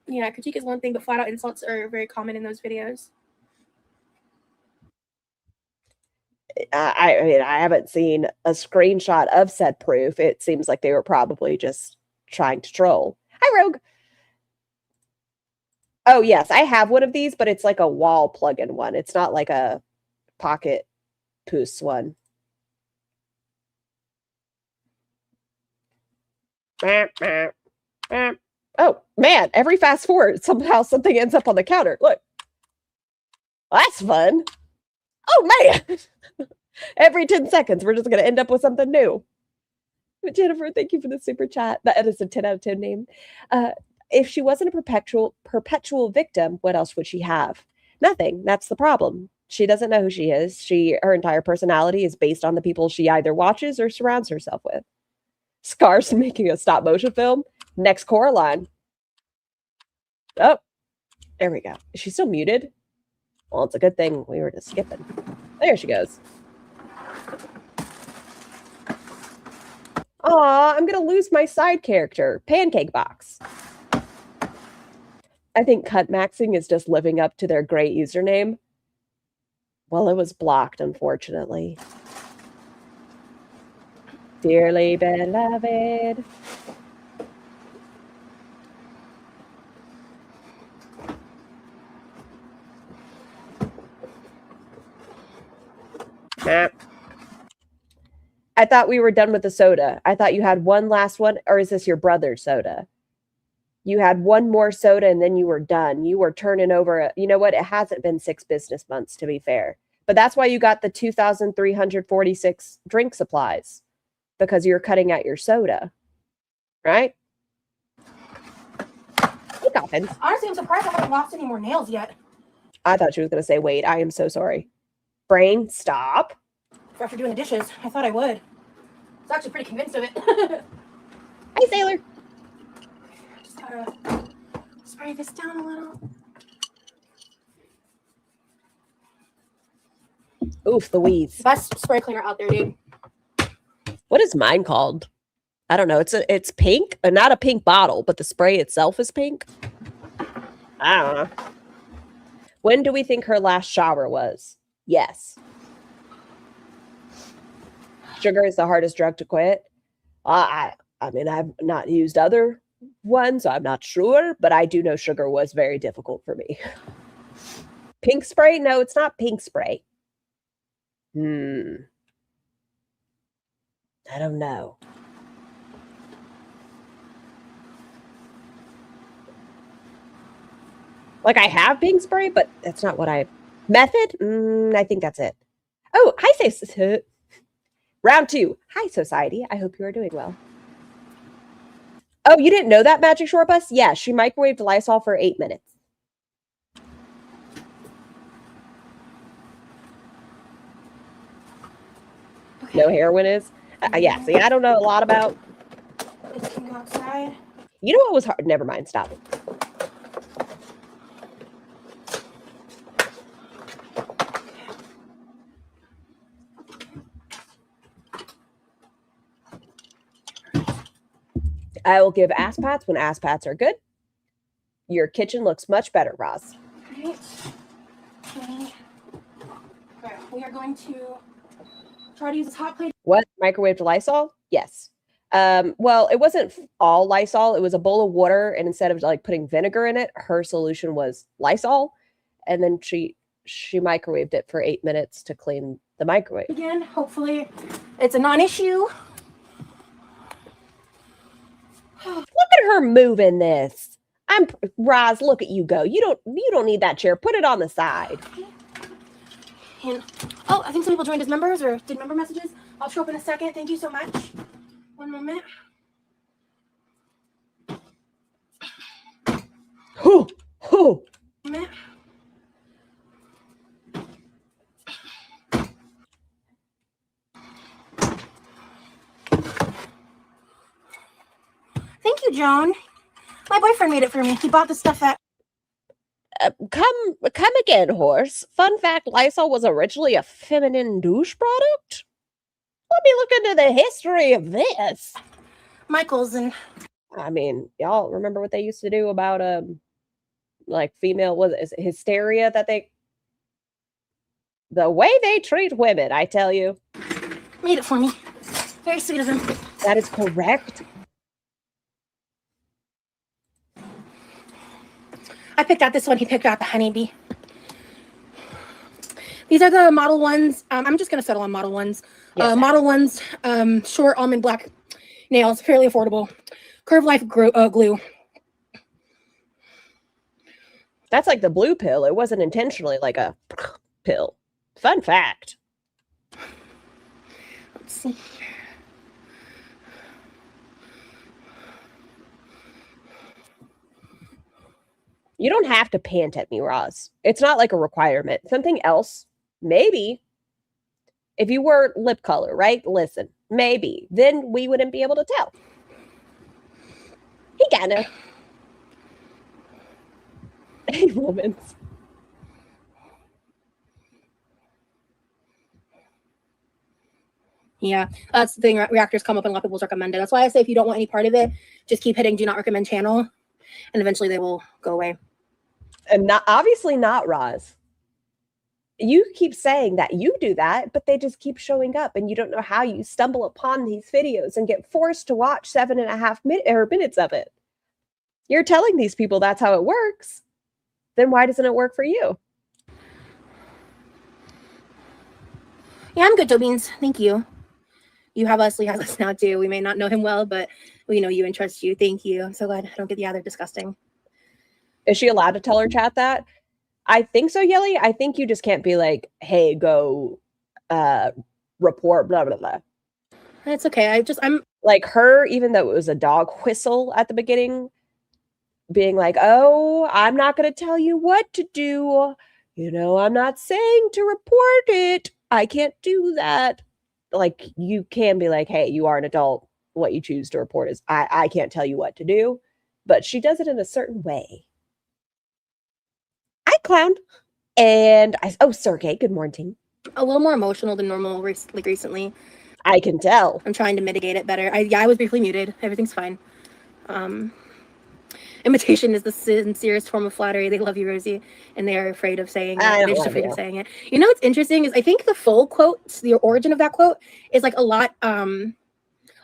Yeah, critique is one thing, but flat out insults are very common in those videos. I mean, I haven't seen a screenshot of said proof. It seems like they were probably just trying to troll. Hi, Rogue. Oh, yes, I have one of these, but it's like a wall plug-in one. It's not like a pocket puss one. Oh, man, every fast forward, somehow something ends up on the counter. Look. Well, that's fun. Oh, man. Every 10 seconds, we're just going to end up with something new. Jennifer, thank you for the super chat. That is a 10 out of 10 name. If she wasn't a perpetual victim, what else would she have? Nothing. That's the problem. She doesn't know who she is. Her entire personality is based on the people she either watches or surrounds herself with. Scar's making a stop motion film. Next Coraline. Oh, there we go. Is she still muted? Well, it's a good thing we were just skipping. There she goes. Aw, I'm going to lose my side character, Pancake Box. I think cut maxing is just living up to their great username. Well, it was blocked, unfortunately. Dearly beloved. I thought we were done with the soda. I thought you had one last one, or is this your brother's soda? You had one more soda and then you were done. You were turning over. You know what? It hasn't been 6 business months, to be fair. But that's why you got the 2,346 drink supplies, because you're cutting out your soda, right? Hey, Coffins. Honestly, I'm surprised I haven't lost any more nails yet. I thought she was going to say, wait, I am so sorry. Brain, stop. After doing the dishes, I thought I would. I was actually pretty convinced of it. Hey, Sailor. Just gotta spray this down a little. Oof, the weeds. Best spray cleaner out there, dude. What is mine called? I don't know. It's pink, not a pink bottle, but the spray itself is pink. I don't know. When do we think her last shower was? Yes. Sugar is the hardest drug to quit. I mean, I've not used other ones, so I'm not sure, but I do know sugar was very difficult for me. Pink spray? No, it's not pink spray. I don't know. Like, I have pink spray, but that's not what I... Method? I think that's it. Oh, hi, Round 2. Hi, Society. I hope you are doing well. Oh, you didn't know that, Magic Short Bus? Yeah, she microwaved Lysol for 8 minutes. Okay. No heroin is? Yeah, see, I don't know a lot about... This can go outside. You know what was hard? Never mind, stop. I will give ass pats when ass pats are good. Your kitchen looks much better, Roz. Right. Okay. Alright, we are going to try to use this hot plate. What? Microwaved Lysol? Yes. Well, it wasn't all Lysol. It was a bowl of water, and instead of like putting vinegar in it, her solution was Lysol. And then she microwaved it for 8 minutes to clean the microwave. Again, hopefully it's a non-issue. Look at her moving this. Roz, look at you go. You don't need that chair. Put it on the side. And oh, I think some people joined as members or did member messages. I'll show up in a second. Thank you so much. One moment. Whew. Moment. Joan. My boyfriend made it for me. He bought the stuff at... Come again, horse. Fun fact, Lysol was originally a feminine douche product? Let me look into the history of this. Michael's. And I mean, y'all remember what they used to do about like female hysteria that the way they treat women, I tell you. made it for me. Very sweet of him. That is correct. I picked out this one. He picked out the honeybee. These are the Model Ones. I'm just going to settle on Model Ones. Yes, Model Ones, short almond black nails, fairly affordable. Curve Life glue. That's like the blue pill. It wasn't intentionally like a pill. Fun fact. Let's see. You don't have to pant at me, Roz. It's not like a requirement. Something else, maybe. If you were lip color, right? Listen, maybe. Then we wouldn't be able to tell. He kinda. Hey, Romans. Yeah, that's the thing. Reactors come up and a lot of people's recommended. That's why I say if you don't want any part of it, just keep hitting do not recommend channel, and eventually they will go away. And not obviously not Roz. You keep saying that you do that, but they just keep showing up, and you don't know how you stumble upon these videos and get forced to watch 7.5 minutes of it. You're telling these people that's how it works. Then why doesn't it work for you? Yeah, I'm good, Joe Beans. Thank you. You have us, Lee has us now too. We may not know him well, but we know you and trust you. Thank you. I'm so glad I don't get the other disgusting. Is she allowed to tell her chat that? I think so, Yelly. I think you just can't be like, hey, go report, blah, blah, blah. It's okay. I'm like her, even though it was a dog whistle at the beginning, being like, oh, I'm not going to tell you what to do. You know, I'm not saying to report it. I can't do that. Like, you can be like, hey, you are an adult. What you choose to report is, I can't tell you what to do. But she does it in a certain way. I clowned. And Sergey, good morning. a little more emotional than normal recently. I can tell. I'm trying to mitigate it better. I was briefly muted. Everything's fine. Imitation is the sincerest form of flattery. They love you, Rosie, and they are afraid of saying it. They're just afraid of saying it. You know what's interesting is I think the full quote, the origin of that quote, is like a lot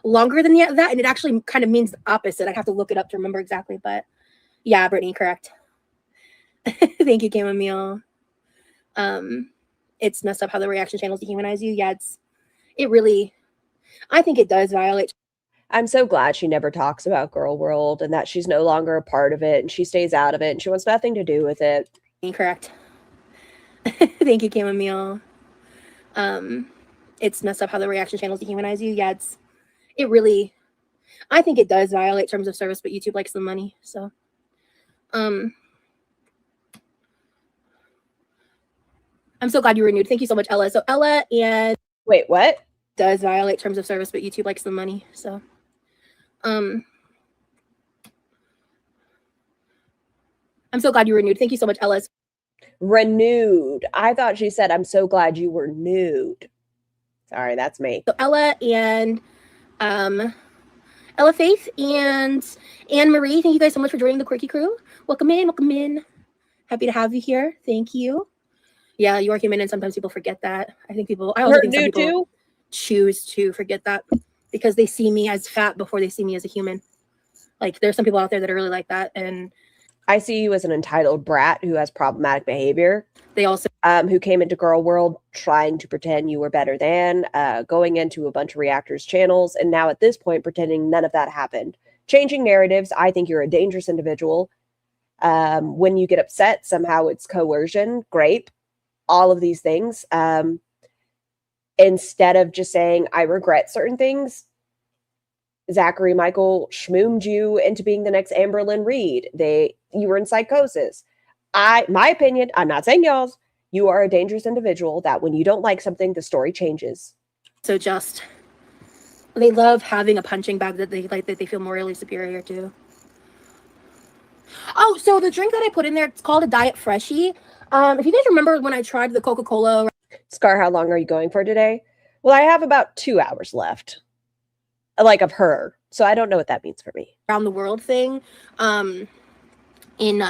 longer than that, and it actually kind of means the opposite. I'd have to look it up to remember exactly, but yeah, Brittany, correct. Thank you, Chamomile. It's messed up how the reaction channels dehumanize you. Yeah, it really, I think it does violate. I'm so glad she never talks about Girl World and that she's no longer a part of it and she stays out of it and she wants nothing to do with it. Correct. Thank you, Chamomile. It's messed up how the reaction channels dehumanize you. Yeah, it really, I think it does violate terms of service, but YouTube likes the money. So, I'm so glad you renewed. Thank you so much, Ella. So Ella and wait, what? Does violate terms of service, but YouTube likes the money. So, I'm so glad you renewed. Thank you so much, Ella. Renewed. I thought she said, I'm so glad you were nude. Sorry, that's me. So Ella and Ella Faith and Anne Marie, thank you guys so much for joining the Quirky crew. Welcome in, welcome in. Happy to have you here. Thank you. Yeah, you are human, and sometimes people forget that. I also think some people choose to forget that because they see me as fat before they see me as a human. Like, there's some people out there that are really like that, and I see you as an entitled brat who has problematic behavior. They also who came into Girl World trying to pretend you were better than, going into a bunch of reactors channels, and now at this point pretending none of that happened. Changing narratives. I think you're a dangerous individual. When you get upset, somehow it's coercion. Grape. All of these things. Instead of just saying, I regret certain things, Zachary Michael schmoomed you into being the next Amber Lynn Reed. You were in psychosis. My opinion, I'm not saying y'all's, you are a dangerous individual that when you don't like something, the story changes. So they love having a punching bag that they feel morally superior to. Oh, so the drink that I put in there, it's called a Diet Freshie. If you guys remember when I tried the Coca-Cola. Scar, how long are you going for today? Well, I have about 2 hours left, like of her. So I don't know what that means for me. Around the world thing, in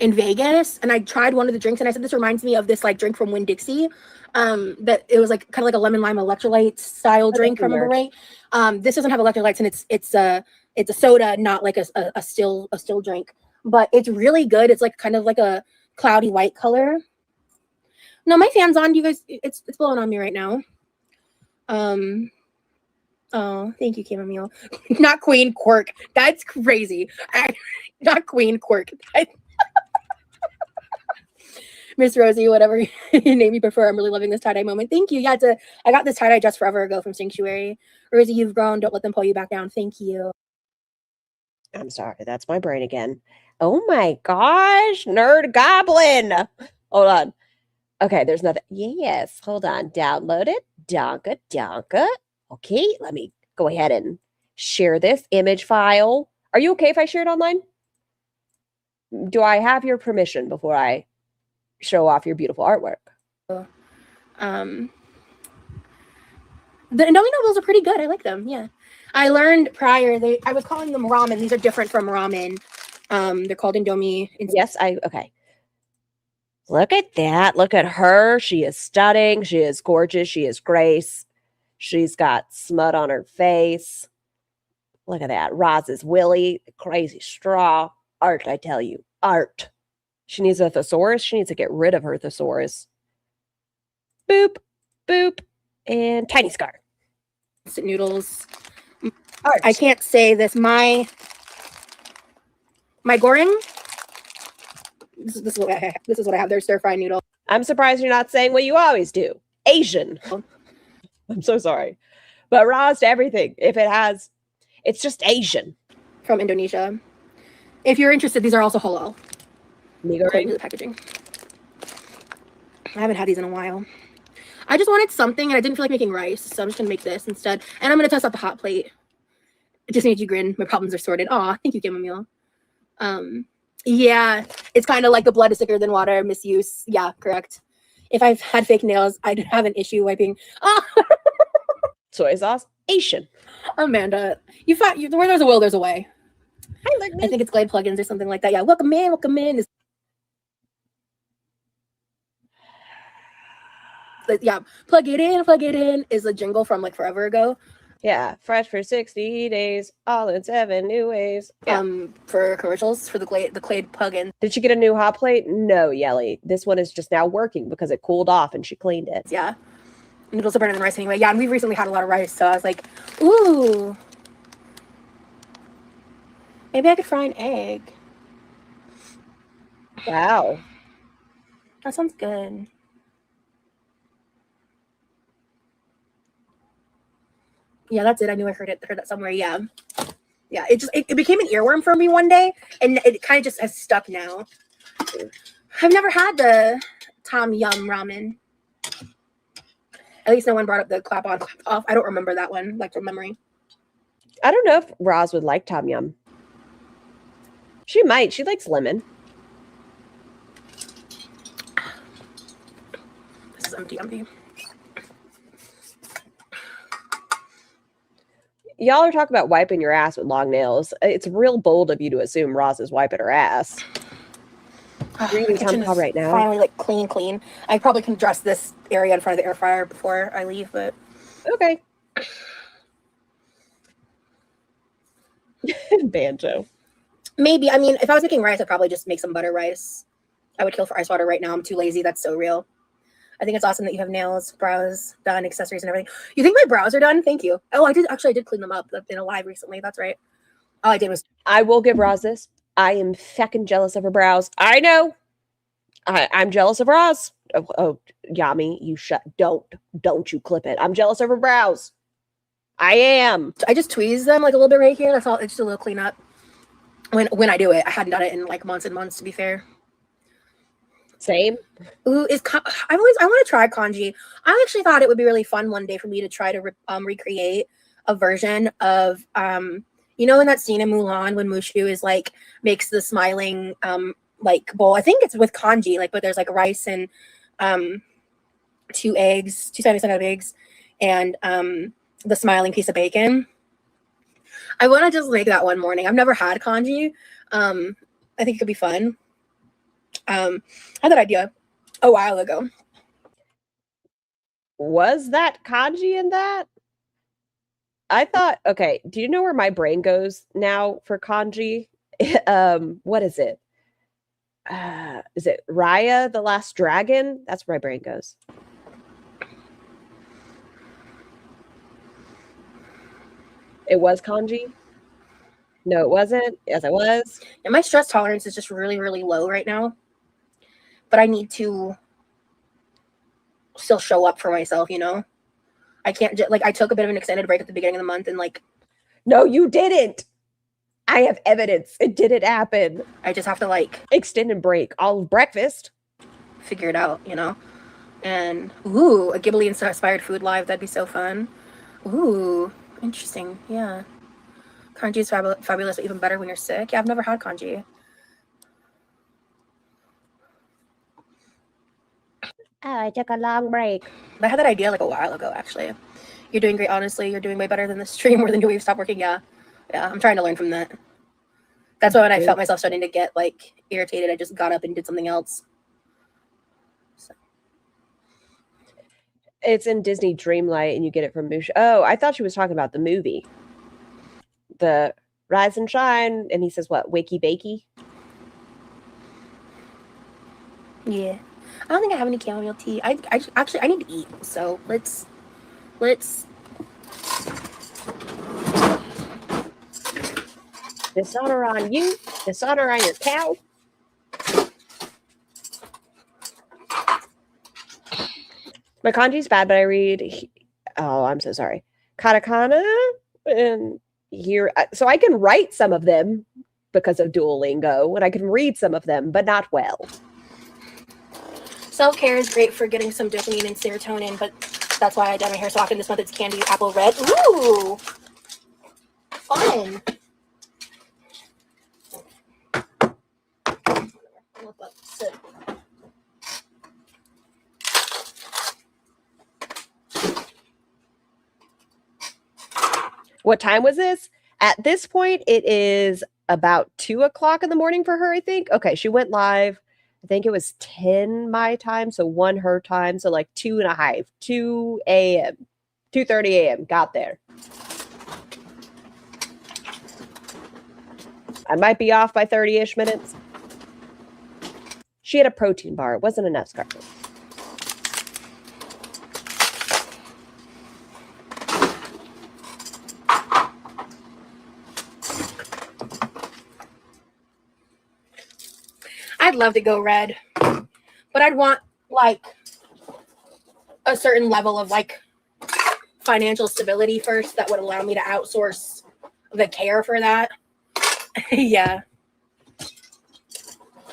Vegas, and I tried one of the drinks, and I said this reminds me of this like drink from Winn-Dixie. That it was like kind of like a lemon lime electrolyte style drink, if I remember right. This doesn't have electrolytes, and it's a soda, not like a still drink, but it's really good. It's like kind of like a cloudy white color. No, my fan's on. You guys, it's blowing on me right now. Oh, thank you, chamomile. Not Queen Quirk. That's crazy. Not Queen Quirk. Miss Rosie, whatever name you prefer. I'm really loving this tie-dye moment. Thank you. Yeah, I got this tie-dye just forever ago from Sanctuary. Rosie, you've grown. Don't let them pull you back down. Thank you. I'm sorry. That's my brain again. Oh my gosh. Nerd Goblin. Hold on. Okay, there's nothing. Yes, hold on. Download it. Donka, donka. Okay, let me go ahead and share this image file. Are you okay if I share it online? Do I have your permission before I show off your beautiful artwork? The Indomie noodles are pretty good. I like them. Yeah. I learned prior, I was calling them ramen. These are different from ramen. They're called Indomie. Yes, okay. Look at that. Look at her. She is stunning. She is gorgeous. She is grace. She's got smut on her face. Look at that. Roz is Willie. Crazy straw. Art, I tell you. Art. She needs a thesaurus. She needs to get rid of her thesaurus. Boop. Boop. And tiny scar. Noodles. Art. I can't say this. My goreng. This is what I have. This is what I have. They're stir-fried noodle. I'm surprised you're not saying what you always do. Asian. I'm so sorry. But Roz to everything. It's just Asian. From Indonesia. If you're interested, these are also halal. According to the packaging. I haven't had these in a while. I just wanted something, and I didn't feel like making rice, so I'm just going to make this instead. And I'm going to test out the hot plate. It just made you grin. My problems are sorted. Aw, thank you, chamomile. Yeah, it's kind of like the blood is thicker than water misuse. Yeah, correct. If I've had fake nails, I'd have an issue wiping. Soy sauce, Asian. Amanda, where there's a will, there's a way. I think it's Glade plugins or something like that. Yeah, welcome in, welcome in. Yeah, plug it in is a jingle from like forever ago. Yeah, fresh for 60 days, all in 7 new ways. Yeah. For commercials for the Glade plugin. Did she get a new hot plate? No, Yelly. This one is just now working because it cooled off and she cleaned it. Yeah. Noodles are better than rice anyway. Yeah, and we've recently had a lot of rice, so I was like, ooh. Maybe I could fry an egg. Wow. That sounds good. Yeah, that's it. I knew I heard that somewhere. Yeah. Yeah, it became an earworm for me one day, and it kind of just has stuck now. I've never had the Tom Yum ramen. At least no one brought up the clap on, clap off. I don't remember that one, like from memory. I don't know if Roz would like Tom Yum. She might. She likes lemon. This is empty. Y'all are talking about wiping your ass with long nails. It's real bold of you to assume Roz is wiping her ass. Reading Tom Cobb right now. Finally, like clean. I probably can dress this area in front of the air fryer before I leave, but okay. Banjo. Maybe. I mean, if I was making rice, I'd probably just make some butter rice. I would kill for ice water right now. I'm too lazy. That's so real. I think it's awesome that you have nails, brows done, accessories, and everything. You think my brows are done? Thank you. Oh, I did clean them up in a live recently. That's right. All I did was. I will give Roz this. I am feckin' jealous of her brows. I know. I'm jealous of Roz. Oh, Yami, you don't you clip it. I'm jealous of her brows. I am. I just tweeze them like a little bit right here. That's all. It's just a little cleanup. When I do it, I hadn't done it in like months and months. To be fair. Same. Ooh, I want to try kanji. I actually thought it would be really fun one day for me to try to recreate a version of You know, in that scene in Mulan when Mushu is like makes the smiling like bowl. I think it's with kanji, like, but there's like rice and 2 semi-side eggs, and the smiling piece of bacon. I want to just make that one morning. I've never had kanji. I think it could be fun. I had that idea a while ago. Was that kanji in that? I thought, okay, do you know where my brain goes now for kanji? What is it? Is it Raya the Last Dragon? That's where my brain goes. It was kanji? No, it wasn't. Yes, it was. And my stress tolerance is just really, really low right now. But I need to still show up for myself, you know? I can't just, like, I took a bit of an extended break at the beginning of the month and, like... No, you didn't. I have evidence. It didn't happen. I just have to, like... Extended break. All of breakfast. Figure it out, you know? And, ooh, a Ghibli-inspired food live. That'd be so fun. Ooh, interesting. Yeah. Kanji is fabulous, but even better when you're sick. Yeah, I've never had kanji. Oh, I took a long break. I had that idea like a while ago, actually. You're doing great, honestly. You're doing way better than the stream or the new wave stopped working. Yeah. Yeah, I'm trying to learn from that. That's why when I felt myself starting to get, like, irritated, I just got up and did something else. So. It's in Disney Dreamlight, and you get it from Mushu. Oh, I thought she was talking about the movie. The Rise and Shine, and he says, what, wakey bakey? Yeah. I don't think I have any chamomile tea. I actually I need to eat. So let's dishonor on you, dishonor on your cow. My kanji's bad, but I read. Oh, I'm so sorry. Katakana and here, so I can write some of them because of Duolingo, and I can read some of them, but not well. Self-care is great for getting some dopamine and serotonin, but that's why I dye my hair so often. This month it's candy apple red. Ooh! Fun! What time was this? At this point, it is about 2 o'clock in the morning for her, I think. Okay, she went live. I think it was 10 my time, so 1 her time, so like 2 a.m., 2:30 a.m. got there. I might be off by 30-ish minutes. She had a protein bar. It wasn't enough, Scarlet. I'd love to go red, but I'd want like a certain level of like financial stability first that would allow me to outsource the care for that. Yeah.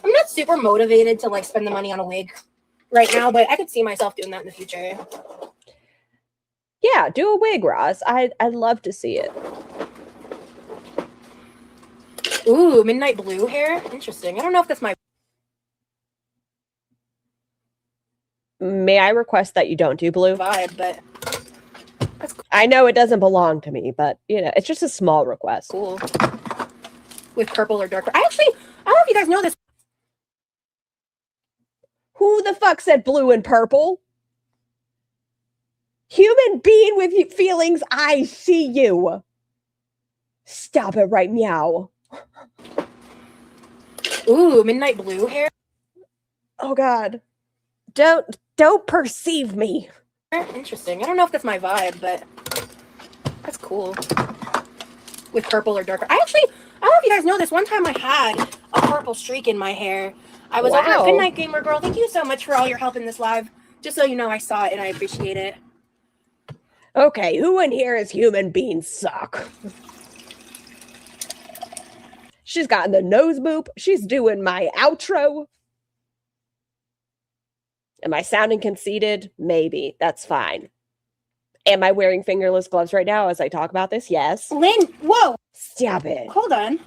I'm not super motivated to like spend the money on a wig right now, but I could see myself doing that in the future. Yeah, do a wig, Ross. I'd love to see it. Ooh, midnight blue hair. Interesting. I don't know if that's my May I request that you don't do blue? vibe, but that's cool. I know it doesn't belong to me, but you know, it's just a small request. Cool. With purple or dark. I don't know if you guys know this. Who the fuck said blue and purple? Human being with feelings, I see you. Stop it right meow. Ooh, midnight blue hair. Oh God. Don't perceive me. Interesting. I don't know if that's my vibe, but that's cool. With purple or darker. I don't know if you guys know this. One time I had a purple streak in my hair. I was over at Good Night Gamer Girl. Thank you so much for all your help in this live. Just so you know, I saw it and I appreciate it. Okay, who in here is human beings suck? She's gotten the nose boop. She's doing my outro. Am I sounding conceited? Maybe. That's fine. Am I wearing fingerless gloves right now as I talk about this? Yes. Lynn, whoa. Stop it. Hold on.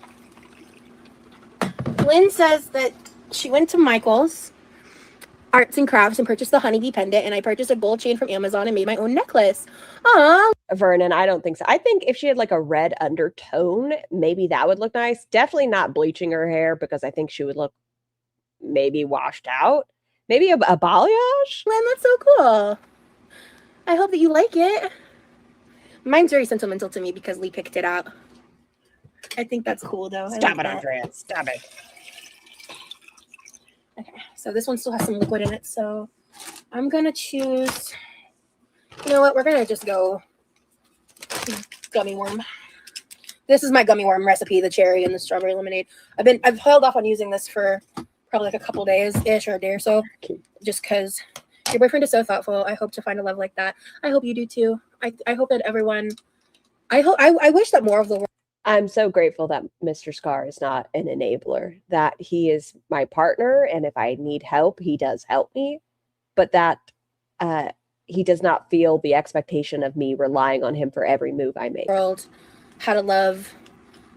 Lynn says that she went to Michael's Arts and Crafts and purchased the honeybee pendant, and I purchased a gold chain from Amazon and made my own necklace. Aw. Vernon, I don't think so. I think if she had like a red undertone, maybe that would look nice. Definitely not bleaching her hair because I think she would look maybe washed out. Maybe a balayage? Lynn, that's so cool. I hope that you like it. Mine's very sentimental to me because Lee picked it out. I think that's cool, though. Stop it, Andrea. Stop it. Okay, so this one still has some liquid in it, so I'm going to choose... You know what? We're going to just go gummy worm. This is my gummy worm recipe, the cherry and the strawberry lemonade. I've held off on using this for probably like a couple days-ish or a day or so, just because your boyfriend is so thoughtful. I hope to find a love like that. I hope you do too. I hope that everyone... I wish that more of the world... I'm so grateful that Mr. Scar is not an enabler, that he is my partner, and if I need help, he does help me, but that he does not feel the expectation of me relying on him for every move I make. World how to love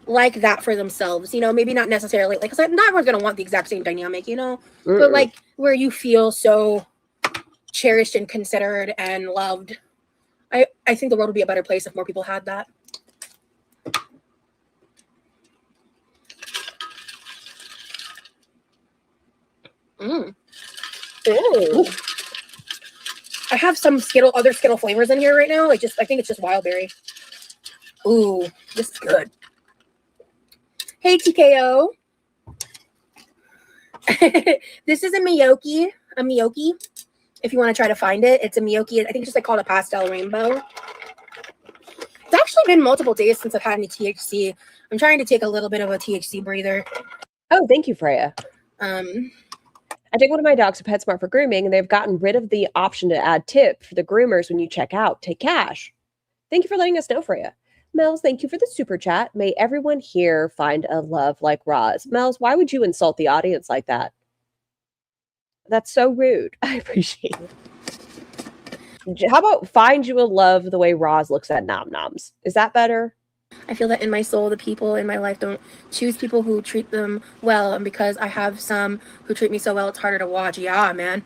like that for themselves, you know, maybe not necessarily like, because not everyone's gonna want the exact same dynamic, you know, but like where you feel so cherished and considered and loved. I think the world would be a better place if more people had that. Ooh. I have some other Skittle flavors in here right now. I think it's just wild berry. Ooh, this is good. Hey, TKO. This is a Miyoki. If you want to try to find it, it's a Miyoki. I think it's just like called a pastel rainbow. It's actually been multiple days since I've had any THC. I'm trying to take a little bit of a THC breather. Oh, thank you, Freya. I take one of my dogs to PetSmart for grooming, and they've gotten rid of the option to add tip for the groomers when you check out. Take cash. Thank you for letting us know, Freya. Mel's, thank you for the super chat. May everyone here find a love like Roz. Mel's, why would you insult the audience like that? That's so rude. I appreciate it. How about find you a love the way Roz looks at nom-noms? Is that better? I feel that in my soul, the people in my life don't choose people who treat them well. And because I have some who treat me so well, it's harder to watch. Yeah, man.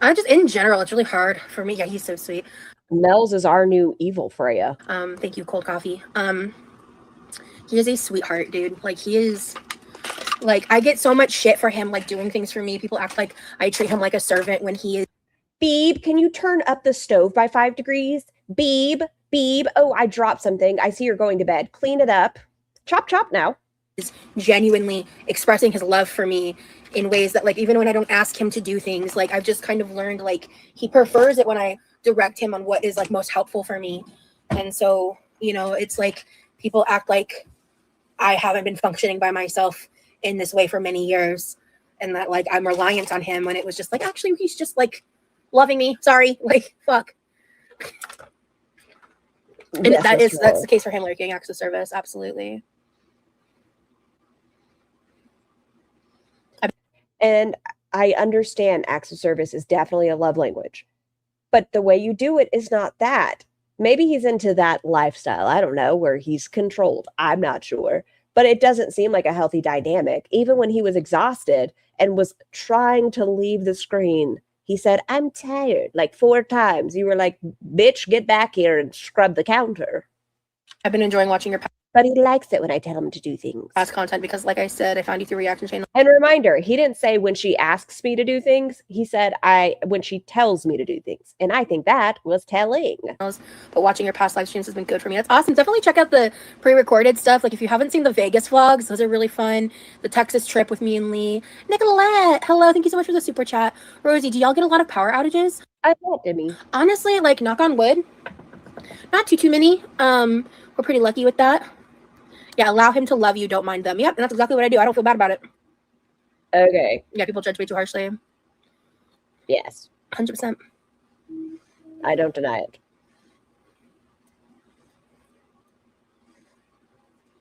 I'm just, in general, it's really hard for me. Yeah, he's so sweet. Mel's is our new evil, Freya. Thank you, cold coffee. He is a sweetheart, dude. Like, he is... Like, I get so much shit for him, like, doing things for me. People act like I treat him like a servant when he is... Beeb, can you turn up the stove by 5 degrees? Beeb. Oh, I dropped something. I see you're going to bed. Clean it up. Chop, chop now. Is genuinely expressing his love for me in ways that, like, even when I don't ask him to do things, like, I've just kind of learned, like, he prefers it when I direct him on what is, like, most helpful for me. And so, you know, it's like people act like I haven't been functioning by myself in this way for many years, and that, like, I'm reliant on him when it was just like, actually, he's just, like, loving me. Sorry. Like, fuck. And Yes, that's the case for him, lurking acts of service. Absolutely. And I understand acts of service is definitely a love language, but the way you do it is not that. Maybe he's into that lifestyle. I don't know, where he's controlled. I'm not sure, but it doesn't seem like a healthy dynamic. Even when he was exhausted and was trying to leave the screen, he said, "I'm tired," like 4 times. You were like, "Bitch, get back here and scrub the counter." I've been enjoying watching your But he likes it when I tell him to do things. past content because, like I said, I found you through reaction channel. And a reminder, he didn't say when she asks me to do things. He said when she tells me to do things. And I think that was telling. But watching your past live streams has been good for me. That's awesome. Definitely check out the pre-recorded stuff. Like, if you haven't seen the Vegas vlogs, those are really fun. The Texas trip with me and Lee. Nicolette, hello. Thank you so much for the super chat. Rosie, do y'all get a lot of power outages? I thought, Demi. Honestly, like, knock on wood, not too many. We're pretty lucky with that. Yeah, allow him to love you. Don't mind them. Yep, and that's exactly what I do. I don't feel bad about it. Okay. Yeah, people judge me too harshly. Yes. 100%. I don't deny it.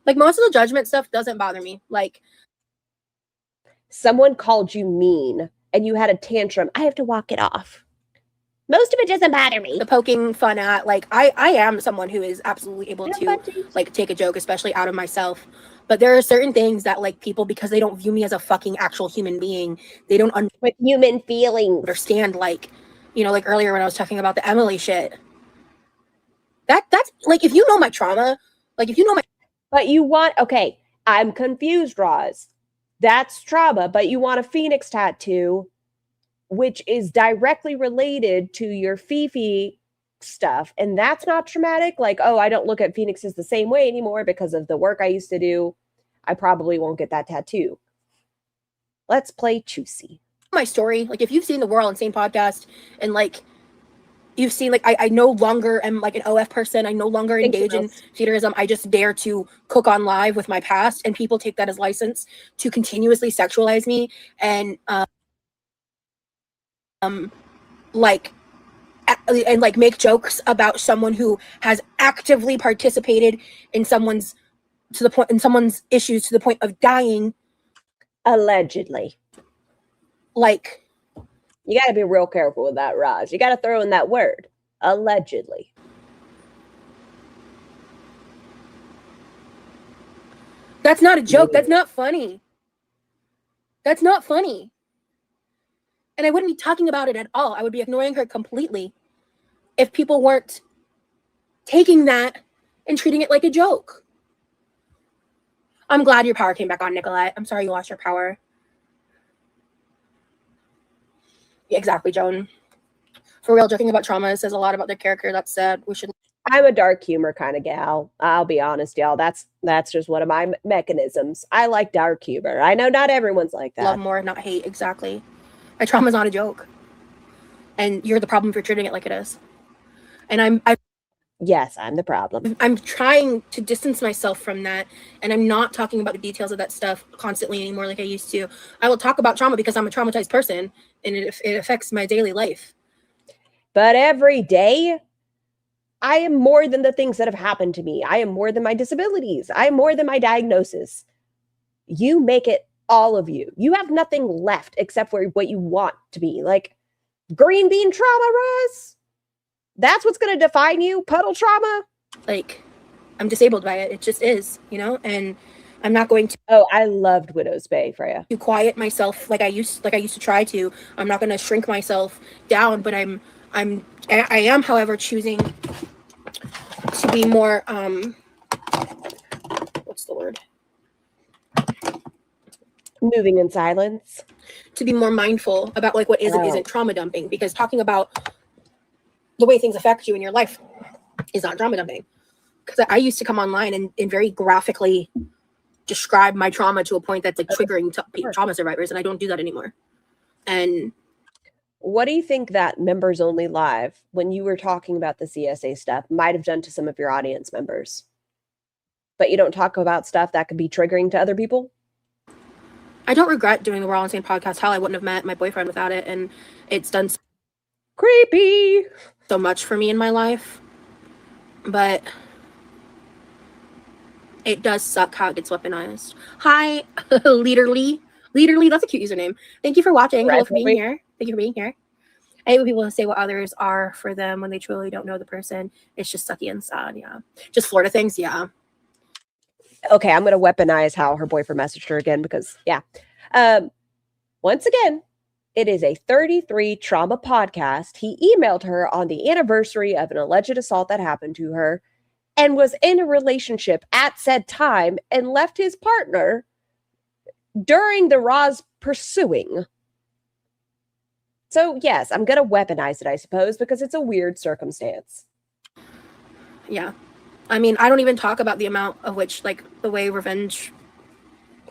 Like, most of the judgment stuff doesn't bother me. Like, Someone called you mean and you had a tantrum. I have to walk it off. Most of it doesn't bother me. The poking fun at, like, I am someone who is absolutely able to budgies. like take a joke, especially out of myself. But there are certain things that, like, people, because they don't view me as a fucking actual human being, they don't With human feelings. understand, like, you know, like earlier when I was talking about the Emily shit. That's like, if you know my trauma, like, if you know my But you want, okay, I'm confused, Roz. That's trauma, but you want a phoenix tattoo, which is directly related to your Fifi stuff. And that's not traumatic. Like, oh, I don't look at phoenixes the same way anymore because of the work I used to do. I probably won't get that tattoo. Let's play Choosy. my story, like, if you've seen the World Insane podcast and, like, you've seen, like, I no longer am like an OF person. I no longer engage in feudalism. I just dare to cook on live with my past, and people take that as license to continuously sexualize me and like make jokes about someone who has actively participated in someone's issues to the point of dying. Allegedly. Like, you got to be real careful with that, Roz. You got to throw in that word, allegedly. that's not a joke. That's not funny. That's not funny. And I wouldn't be talking about it at all. I would be ignoring her completely if people weren't taking that and treating it like a joke. I'm glad your power came back on, Nicolette. I'm sorry you lost your power. Yeah, exactly, Joan. For real, joking about trauma says a lot about their character. That's sad. We should. I'm a dark humor kind of gal. I'll be honest, y'all. That's just one of my mechanisms. I like dark humor. I know not everyone's like that. Love more, not hate. Exactly. My trauma's not a joke. And you're the problem for treating it like it is. And Yes, I'm the problem. I'm trying to distance myself from that, and I'm not talking about the details of that stuff constantly anymore like I used to. I will talk about trauma because I'm a traumatized person, and it affects my daily life. But every day, I am more than the things that have happened to me. I am more than my disabilities. I am more than my diagnosis. You make it all of you. You have nothing left except for what you want to be. Like green bean trauma, Roz? That's what's going to define you? Puddle trauma? Like, I'm disabled by it. It just is, you know? And I'm not going to. Oh, I loved Widow's Bay, Freya. To quiet myself like I used to try to. I'm not going to shrink myself down, but I am, however, choosing to be more, what's the word? Moving in silence. To be more mindful about, like, what is and isn't trauma dumping, because talking about the way things affect you in your life is not trauma dumping. Because I used to come online and very graphically describe my trauma to a point that's, like, triggering trauma survivors, and I don't do that anymore. And what do you think that Members Only Live, when you were talking about the CSA stuff, might have done to some of your audience members? But you don't talk about stuff that could be triggering to other people? I don't regret doing the We're All Insane podcast. Hell, I wouldn't have met my boyfriend without it, and it's done Creepy. So much for me in my life. But it does suck how it gets weaponized. Hi, Leaderly. Leaderly, that's a cute username. Thank you for watching. Hello for being here. Thank you for being here. I hate when people say what others are for them when they truly don't know the person. It's just sucky and sad, yeah. Just Florida things, yeah. Okay, I'm going to weaponize how her boyfriend messaged her again because, yeah. Once again, it is a 33 trauma podcast. He emailed her on the anniversary of an alleged assault that happened to her and was in a relationship at said time and left his partner during the Roz pursuing. So, yes, I'm going to weaponize it, I suppose, because it's a weird circumstance. Yeah. I mean, I don't even talk about the amount of which, like, the way revenge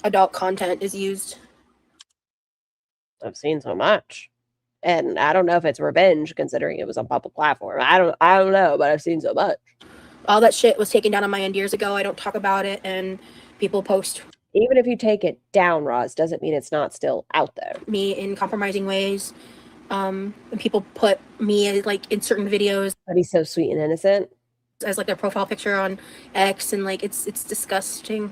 adult content is used. I've seen so much. And I don't know if it's revenge considering it was a public platform. I don't know, but I've seen so much. All that shit was taken down on my end years ago. I don't talk about it, and people post. Even if you take it down, Roz, doesn't mean it's not still out there. Me in compromising ways. And people put me, like, in certain videos. But he's so sweet and innocent. As, like, their profile picture on X, and, like, it's disgusting.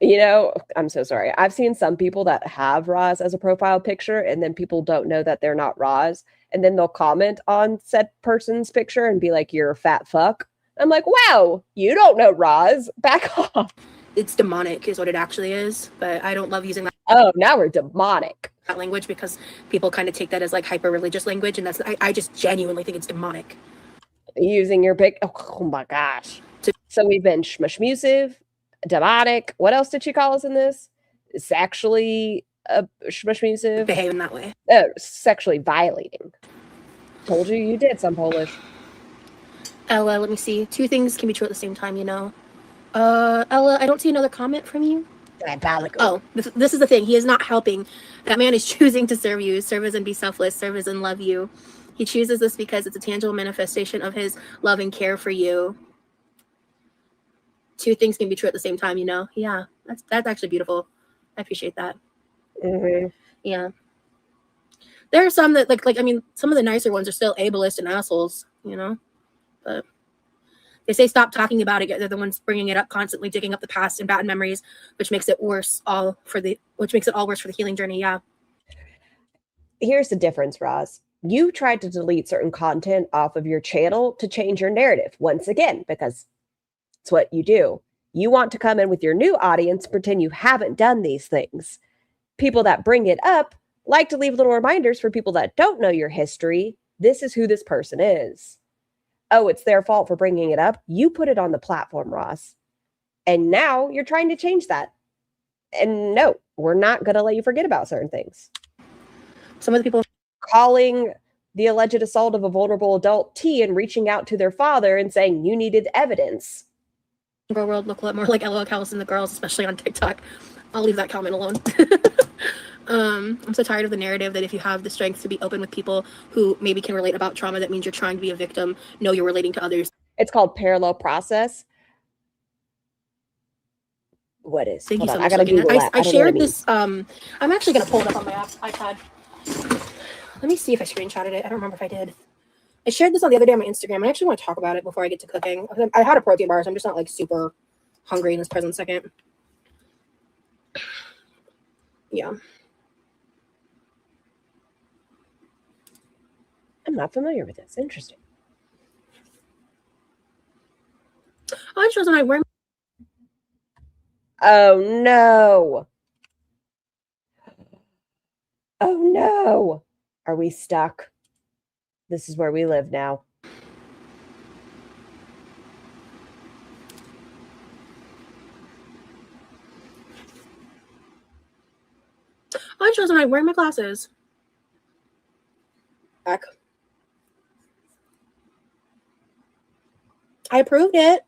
You know, I'm so sorry. I've seen some people that have Roz as a profile picture, and then people don't know that they're not Roz. And then they'll comment on said person's picture and be like, "You're a fat fuck." I'm like, wow, you don't know Roz. Back off. It's demonic is what it actually is. But I don't love using Oh, now we're demonic. that language because people kind of take that as like hyper religious language. And that's, I just genuinely think it's demonic. Using your pic. Oh my gosh. So we've been shmushmusive, demonic. What else did she call us in this? Sexually shmushmusive. Behave in that way. Sexually violating. Told you you did some Polish. Ella, let me see. Two things can be true at the same time, you know. Ella, I don't see another comment from you. Oh, this is the thing. He is not helping. That man is choosing to serve you, serve as and be selfless, serve as and love you. He chooses this because it's a tangible manifestation of his love and care for you. Two things can be true at the same time, you know. Yeah, that's actually beautiful. I appreciate that. Mm-hmm. Yeah. There are some that like I mean, some of the nicer ones are still ableist and assholes, you know. But they say stop talking about it. They're the ones bringing it up constantly, digging up the past and bad memories, which makes it worse all worse for the healing journey. Yeah. Here's the difference, Roz. You tried to delete certain content off of your channel to change your narrative once again, because it's what you do. You want to come in with your new audience, pretend you haven't done these things. People that bring it up like to leave little reminders for people that don't know your history. This is who this person is. Oh, it's their fault for bringing it up. You put it on the platform, Ross. And now you're trying to change that. And no, we're not going to let you forget about certain things. Some of the people calling the alleged assault of a vulnerable adult T and reaching out to their father and saying you needed evidence. Girl world look a lot more like LOL Callis and the girls, especially on TikTok. I'll leave that comment alone. I'm so tired of the narrative that if you have the strength to be open with people who maybe can relate about trauma, that means you're trying to be a victim. No, you're relating to others. It's called parallel process. What is? Thank you so on. much. I gotta Google that. I shared this. I'm actually gonna pull it up on my iPad. Let me see if I screenshotted it. I don't remember if I did. I shared this on the other day on my Instagram. I actually want to talk about it before I get to cooking. I had a protein bar, so I'm just not like super hungry in this present second. Yeah. I'm not familiar with this. Interesting. Oh, it shows when I wear. Oh no. Oh no. Are we stuck? This is where we live now. Oh, it shows when I wear my glasses. Back. I approved it.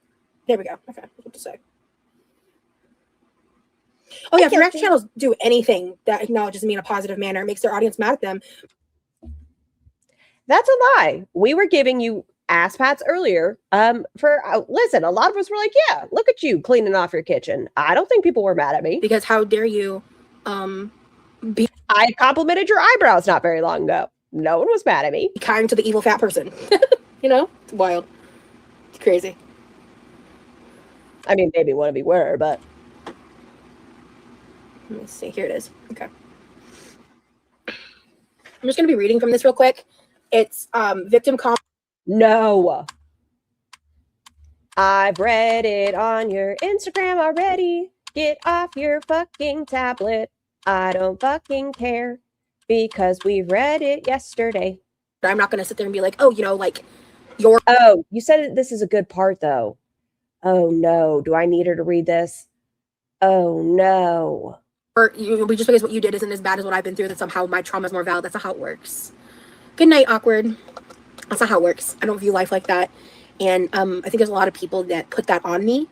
There we go. Okay, what to say? Oh yeah, if reaction channels do anything that acknowledges me in a positive manner, makes their audience mad at them. That's a lie. We were giving you ass pats earlier. Listen, a lot of us were like, yeah, look at you cleaning off your kitchen. I don't think people were mad at me. Because how dare you I complimented your eyebrows not very long ago. No one was mad at me. Be kind to the evil fat person. You know? It's wild. It's crazy. I mean, maybe one of you were, but let me see. Here it is. Okay. I'm just going to be reading from this real quick. It's victim comment. No. I've read it on your Instagram already. Get off your fucking tablet. I don't fucking care because we read it yesterday. I'm not going to sit there and be like, oh, you know, like your. Oh, you said this is a good part though. Oh no. Do I need her to read this? Oh no. Or just because what you did isn't as bad as what I've been through, that somehow my trauma is more valid. That's not how it works. Good night, awkward. That's not how it works. I don't view life like that. And I think there's a lot of people that put that on me.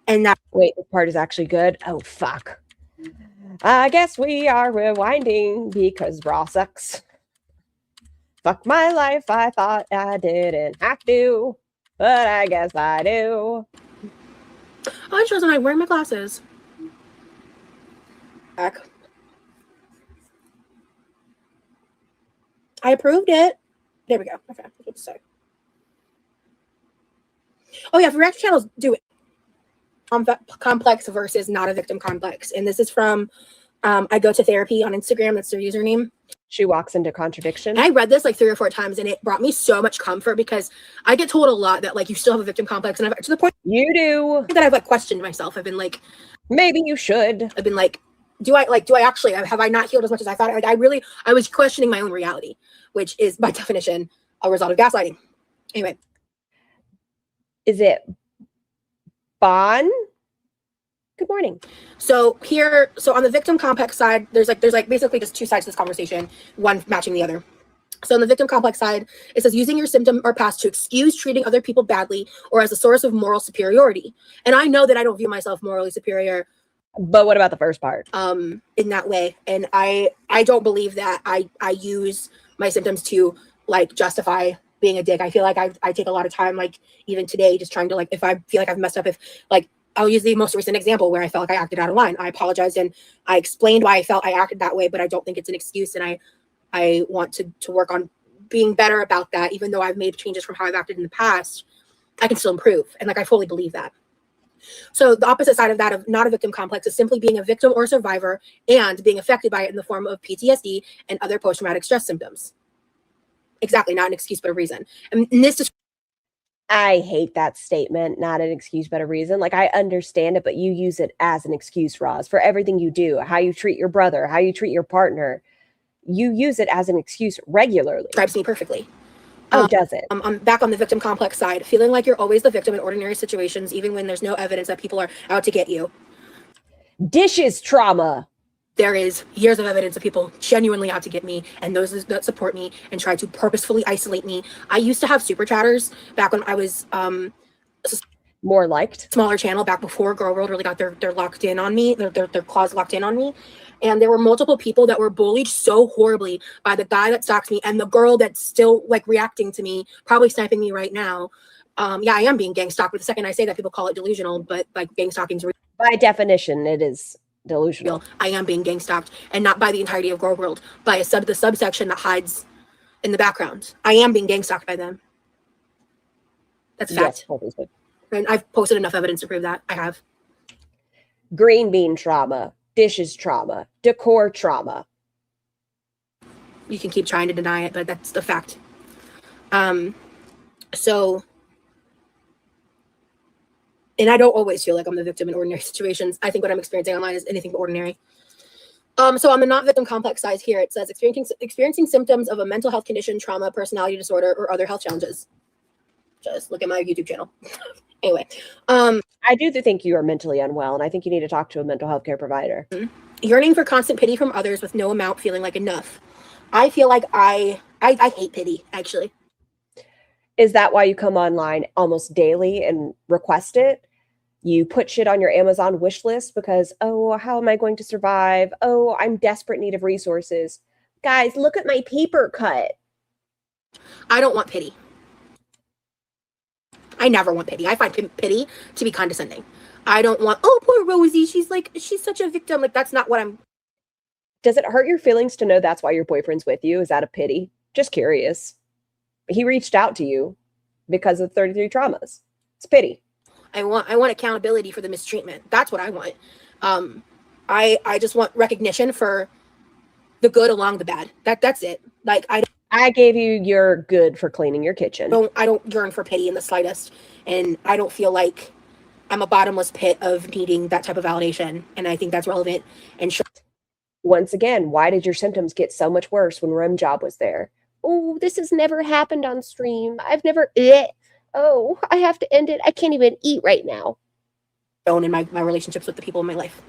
And that. Wait, this part is actually good. Oh, fuck. I guess we are rewinding because Raw sucks. Fuck my life. I thought I didn't have to, but I guess I do. Oh, it shows when I'm wearing my glasses. Back. I approved it. There we go. Okay, what to say? Oh yeah, if reaction channels do it. complex versus not a victim complex. And this is from I Go to Therapy on Instagram. That's their username. She walks into contradiction. And I read this like 3 or 4 times, and it brought me so much comfort because I get told a lot that like you still have a victim complex, and I've to the point You do. that I've like questioned myself. I've been like, maybe you should. I've been like, do I actually have I not healed as much as I thought? Like I was questioning my own reality, which is by definition a result of gaslighting. Anyway, is it Bon? Good morning. So on the victim complex side, there's like basically just 2 sides to this conversation, one matching the other. So on the victim complex side, it says using your symptom or past to excuse treating other people badly or as a source of moral superiority. And I know that I don't view myself morally superior. But what about the first part? In that way. And I don't believe that I use my symptoms to like justify being a dick. I feel like I take a lot of time, like even today, just trying to like, if I feel like I've messed up, if like, I'll use the most recent example where I felt like I acted out of line. I apologized and I explained why I felt I acted that way, but I don't think it's an excuse. And I want to work on being better about that. Even though I've made changes from how I've acted in the past, I can still improve. And like, I fully believe that. So the opposite side of that of not a victim complex is simply being a victim or survivor and being affected by it in the form of PTSD and other post-traumatic stress symptoms. Exactly. Not an excuse, but a reason. And this is I hate that statement, not an excuse, but a reason. Like, I understand it, but you use it as an excuse, Roz, for everything you do, how you treat your brother, how you treat your partner. You use it as an excuse regularly. Describes me perfectly. Oh, does it? I'm back on the victim complex side, feeling like you're always the victim in ordinary situations, even when there's no evidence that people are out to get you. Dishes trauma. There is years of evidence of people genuinely out to get me, and those that support me and try to purposefully isolate me. I used to have super chatters back when I was more liked, smaller channel, back before Girl World really got their locked in on me, their claws locked in on me. And there were multiple people that were bullied so horribly by the guy that stalks me and the girl that's still like reacting to me, probably sniping me right now. Yeah, I am being gang stalked. But the second I say that, people call it delusional, but like gang stalking is by definition, it is delusional. I am being gang stalked, and not by the entirety of Girl World, by the subsection that hides in the background. I am being gang stalked by them. That's fact. Yes, and I've posted enough evidence to prove that. I have. Green bean trauma, dishes trauma, decor trauma. You can keep trying to deny it, but that's the fact. So, and I don't always feel like I'm the victim in ordinary situations. I think what I'm experiencing online is anything but ordinary. So on the not victim complex side here, it says experiencing symptoms of a mental health condition, trauma, personality disorder, or other health challenges. Just look at my YouTube channel. Anyway, I do think you are mentally unwell, and I think you need to talk to a mental health care provider. Yearning for constant pity from others with no amount feeling like enough. I feel like I hate pity, actually. Is that why you come online almost daily and request it? You put shit on your Amazon wish list because, oh, how am I going to survive? Oh, I'm desperate need of resources. Guys, look at my paper cut. I don't want pity. I never want pity. I find pity to be condescending. I don't want, oh, poor Rosie, she's such a victim. Like, that's not what I'm. Does it hurt your feelings to know that's why your boyfriend's with you? Is that a pity? Just curious. He reached out to you because of 33 traumas. It's pity. I want accountability for the mistreatment. That's what I want. I just want recognition for the good along the bad. That's it. Like, I gave you your good for cleaning your kitchen. I don't yearn for pity in the slightest. And I don't feel like I'm a bottomless pit of needing that type of validation. And I think that's relevant. And once again, why did your symptoms get so much worse when Rim Job was there? Oh, this has never happened on stream. I've never, oh, I have to end it. I can't even eat right now. In my relationships with the people in my life.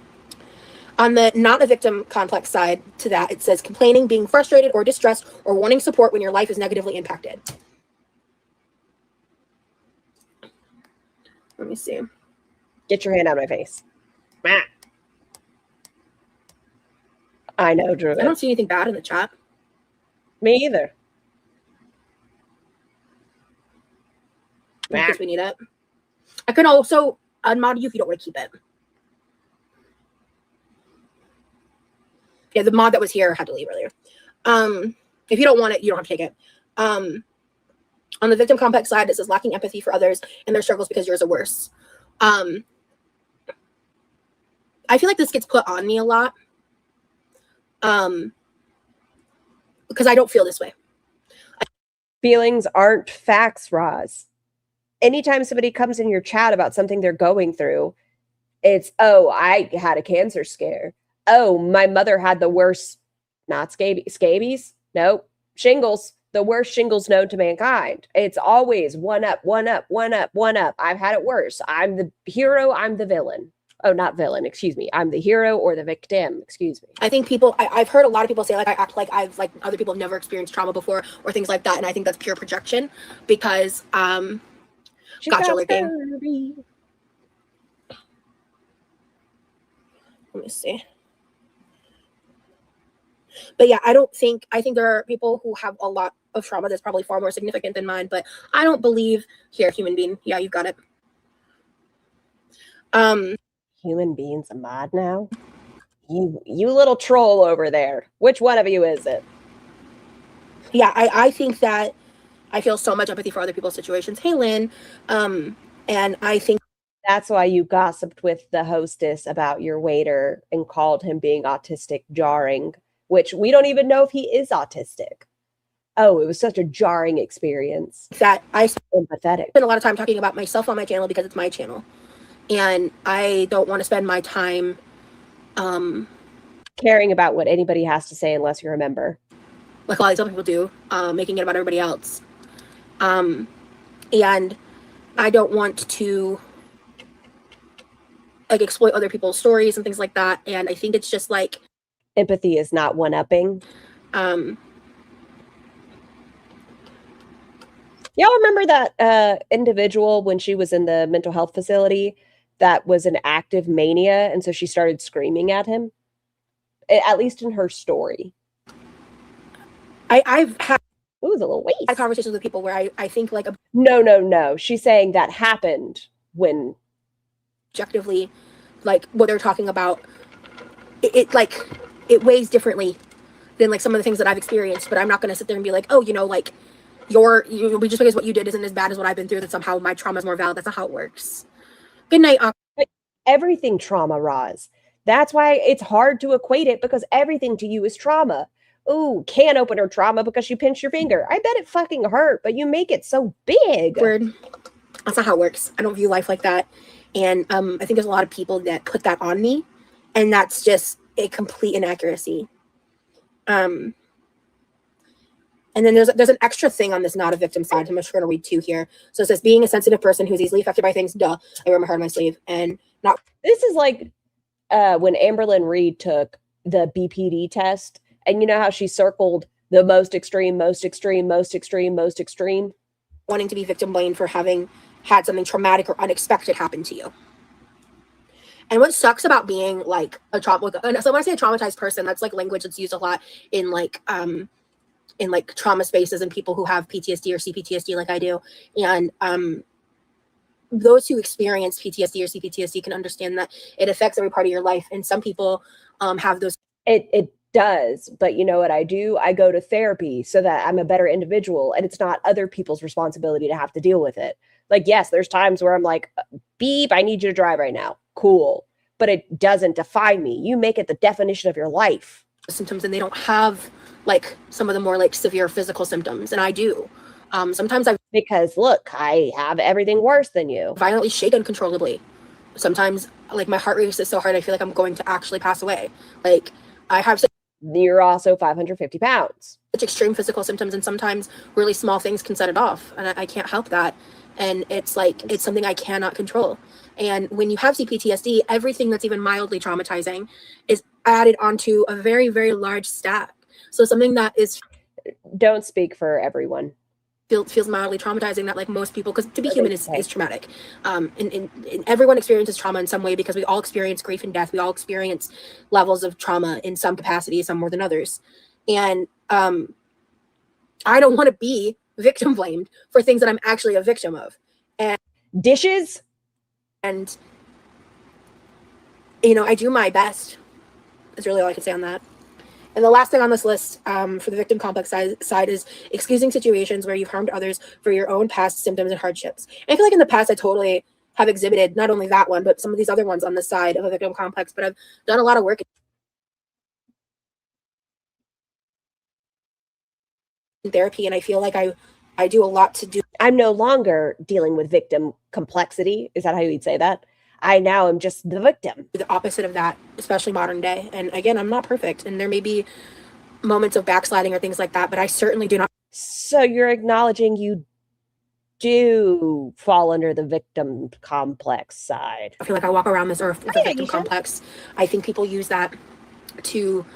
On the not a victim complex side to that, it says complaining, being frustrated or distressed, or wanting support when your life is negatively impacted. Let me see. Get your hand out of my face. I know, Drew. I don't see anything bad in the chat. Me either. Because we need it. I can also unmod you if you don't want to keep it. Yeah, the mod that was here had to leave earlier. If you don't want it, you don't have to take it. On the victim complex side, it says lacking empathy for others and their struggles because yours are worse. I feel like this gets put on me a lot. Because I don't feel this way. Feelings aren't facts, Roz. Anytime somebody comes in your chat about something they're going through, it's, oh, I had a cancer scare. Oh, my mother had the worst, not scabies? Nope. Shingles, the worst shingles known to mankind. It's always one up, one up, one up, one up. I've had it worse. I'm the hero, I'm the villain. Oh, not villain, excuse me. I'm the hero or the victim, excuse me. I think people, I've heard a lot of people say, like, I act like other people have never experienced trauma before or things like that. And I think that's pure projection because, gotcha, lurking. Let me see. But yeah, I think there are people who have a lot of trauma that's probably far more significant than mine, but I don't believe, here, human being. Yeah, you've got it. Human being's a mod now? You little troll over there. Which one of you is it? Yeah, I think that I feel so much empathy for other people's situations. Hey, Lynn. And I think that's why you gossiped with the hostess about your waiter and called him being autistic jarring, which we don't even know if he is autistic. Oh, it was such a jarring experience. That I empathetic. spend a lot of time talking about myself on my channel because it's my channel. And I don't want to spend my time caring about what anybody has to say unless you're a member. Like a lot of some people do, making it about everybody else. And I don't want to like exploit other people's stories and things like that. And I think it's just like empathy is not one-upping. Y'all remember that individual when she was in the mental health facility that was an active mania, and so she started screaming at him? At least in her story. I've had it was a little waste. Had conversations with people where I think like no. She's saying that happened when objectively, like what they're talking about, it weighs differently than like some of the things that I've experienced. But I'm not going to sit there and be like, oh, you know, like just because what you did isn't as bad as what I've been through, that somehow my trauma is more valid. That's not how it works. Good night. Everything trauma, Roz. That's why it's hard to equate it, because everything to you is trauma. Ooh, can opener trauma because you pinched your finger. I bet it fucking hurt, but you make it so big. Word. That's not how it works. I don't view life like that. And I think there's a lot of people that put that on me, and that's just a complete inaccuracy. And then there's an extra thing on this not a victim side. I'm just going to read two here. So it says, being a sensitive person who's easily affected by things. Duh. I wear my heart on my sleeve. And not. This is like when Amberlynn Reed took the BPD test, and you know how she circled the most extreme, most extreme, most extreme, most extreme. Wanting to be victim blamed for having had something traumatic or unexpected happen to you. And what sucks about being like a trauma, so when I say a traumatized person, that's like language that's used a lot in like trauma spaces and people who have PTSD or CPTSD like I do. And those who experience PTSD or CPTSD can understand that it affects every part of your life. And some people have those. It does, but you know what I do? I go to therapy so that I'm a better individual, and it's not other people's responsibility to have to deal with it. Like, yes, there's times where I'm like, beep, I need you to drive right now. Cool. But it doesn't define me. You make it the definition of your life. Symptoms, and they don't have like some of the more like severe physical symptoms. And I do. Sometimes because look, I have everything worse than you. Violently shake uncontrollably. Sometimes like my heart races so hard I feel like I'm going to actually pass away. Like I have you're also 550 pounds. Such extreme physical symptoms, and sometimes really small things can set it off, and I can't help that. And it's like, it's something I cannot control. And when you have CPTSD, everything that's even mildly traumatizing is added onto a very, very large stack. So something that is... Don't speak for everyone. Feels mildly traumatizing, that like most people, because to be human is traumatic. And everyone experiences trauma in some way, because we all experience grief and death. We all experience levels of trauma in some capacity, some more than others. And I don't want to be victim blamed for things that I'm actually a victim of. And dishes. And, you know, I do my best. That's really all I can say on that. And the last thing on this list for the victim complex side is excusing situations where you've harmed others for your own past symptoms and hardships. And I feel like in the past, I totally have exhibited not only that one, but some of these other ones on the side of a victim complex. But I've done a lot of work in therapy, and I feel like I do a lot to do. I'm no longer dealing with victim complexity. Is that how you'd say that? I now am just the victim. The opposite of that, especially modern day. And again, I'm not perfect, and there may be moments of backsliding or things like that, but I certainly do not. So you're acknowledging you do fall under the victim complex side. I feel like I walk around this earth with a victim complex. I think people use that to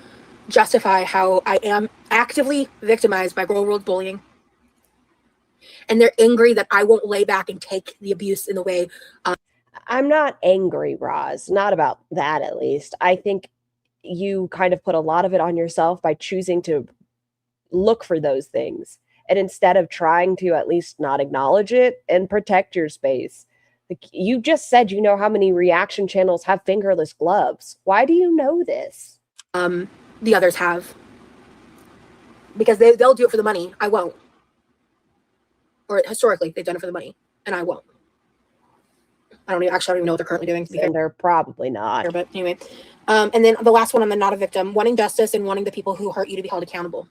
justify how I am actively victimized by real world bullying. And they're angry that I won't lay back and take the abuse in the way. I'm not angry, Roz. Not about that, at least. I think you kind of put a lot of it on yourself by choosing to look for those things. And instead of trying to at least not acknowledge it and protect your space. Like, you just said you know how many reaction channels have fingerless gloves. Why do you know this? The others have. Because they'll do it for the money. I won't. Or historically, they've done it for the money. And I won't. I don't even know what they're currently doing. And they're probably not. But anyway. And then the last one on the not a victim. Wanting justice and wanting the people who hurt you to be held accountable.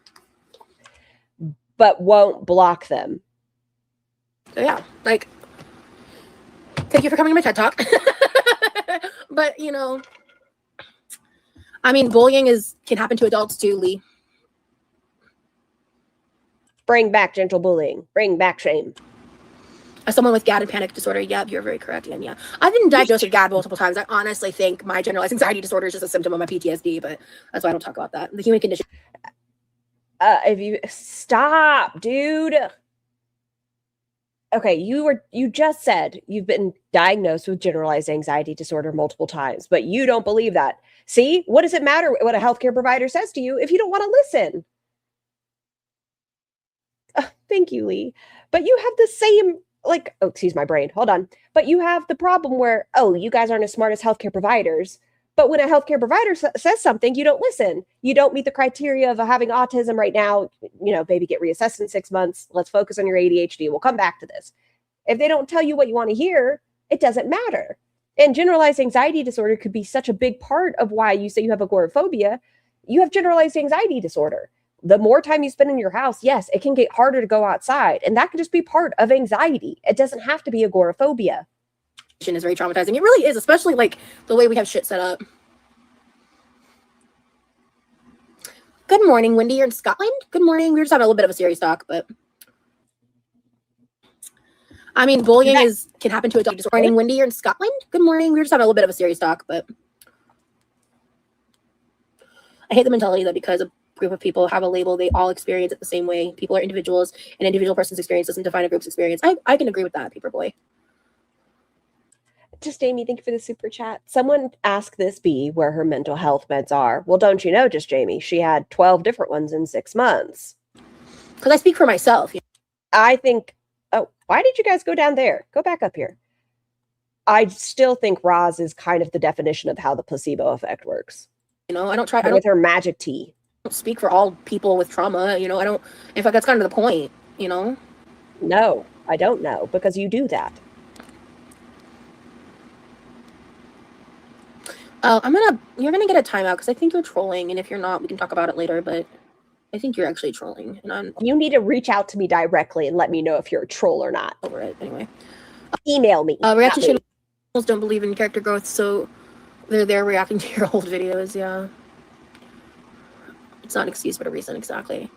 But won't block them. So yeah, like, thank you for coming to my TED Talk. But, you know, I mean, bullying can happen to adults too, Lee. Bring back gentle bullying. Bring back shame. As someone with GAD and panic disorder, yep, you're very correct. And yeah, I've been diagnosed with GAD multiple times. I honestly think my generalized anxiety disorder is just a symptom of my PTSD, but that's why I don't talk about that. The human condition. If you stop, dude. Okay, you just said you've been diagnosed with generalized anxiety disorder multiple times, but you don't believe that. See, what does it matter what a healthcare provider says to you if you don't want to listen? Thank you, Lee. But you have the same, like, oh, excuse my brain. Hold on. But you have the problem where, oh, you guys aren't as smart as healthcare providers. But when a healthcare provider says something, you don't listen. You don't meet the criteria of having autism right now. You know, baby, get reassessed in 6 months. Let's focus on your ADHD. We'll come back to this. If they don't tell you what you want to hear, it doesn't matter. And generalized anxiety disorder could be such a big part of why you say you have agoraphobia. You have generalized anxiety disorder. The more time you spend in your house, yes, it can get harder to go outside. And that can just be part of anxiety. It doesn't have to be agoraphobia. Is very traumatizing. It really is, especially like the way we have shit set up. Good morning, Wendy. You're in Scotland. Good morning. We were just having a little bit of a serious talk, but I mean, bullying can happen to adults. Good morning, Wendy. You're in Scotland. Good morning. We were just having a little bit of a serious talk, but I hate the mentality that because a group of people have a label, they all experience it the same way. People are individuals. An individual person's experience doesn't define a group's experience. I can agree with that, Paperboy. Just Amy, thank you for the super chat. Someone asked this bee where her mental health meds are. Well, don't you know, just Jamie, she had 12 different ones in 6 months. Because I speak for myself. I think, oh, why did you guys go down there? Go back up here. I still think Roz is kind of the definition of how the placebo effect works. You know, I don't with her magic tea. I don't speak for all people with trauma. You know, I don't, in fact, that's kind of the point, you know? No, I don't know, because you do that. You're gonna get a timeout because I think you're trolling, and if you're not, we can talk about it later, but I think you're actually trolling, and you need to reach out to me directly and let me know if you're a troll or not. Over it, anyway. Email me. Reaction channels don't believe in character growth, so they're reacting to your old videos, yeah. It's not an excuse, but a reason, exactly.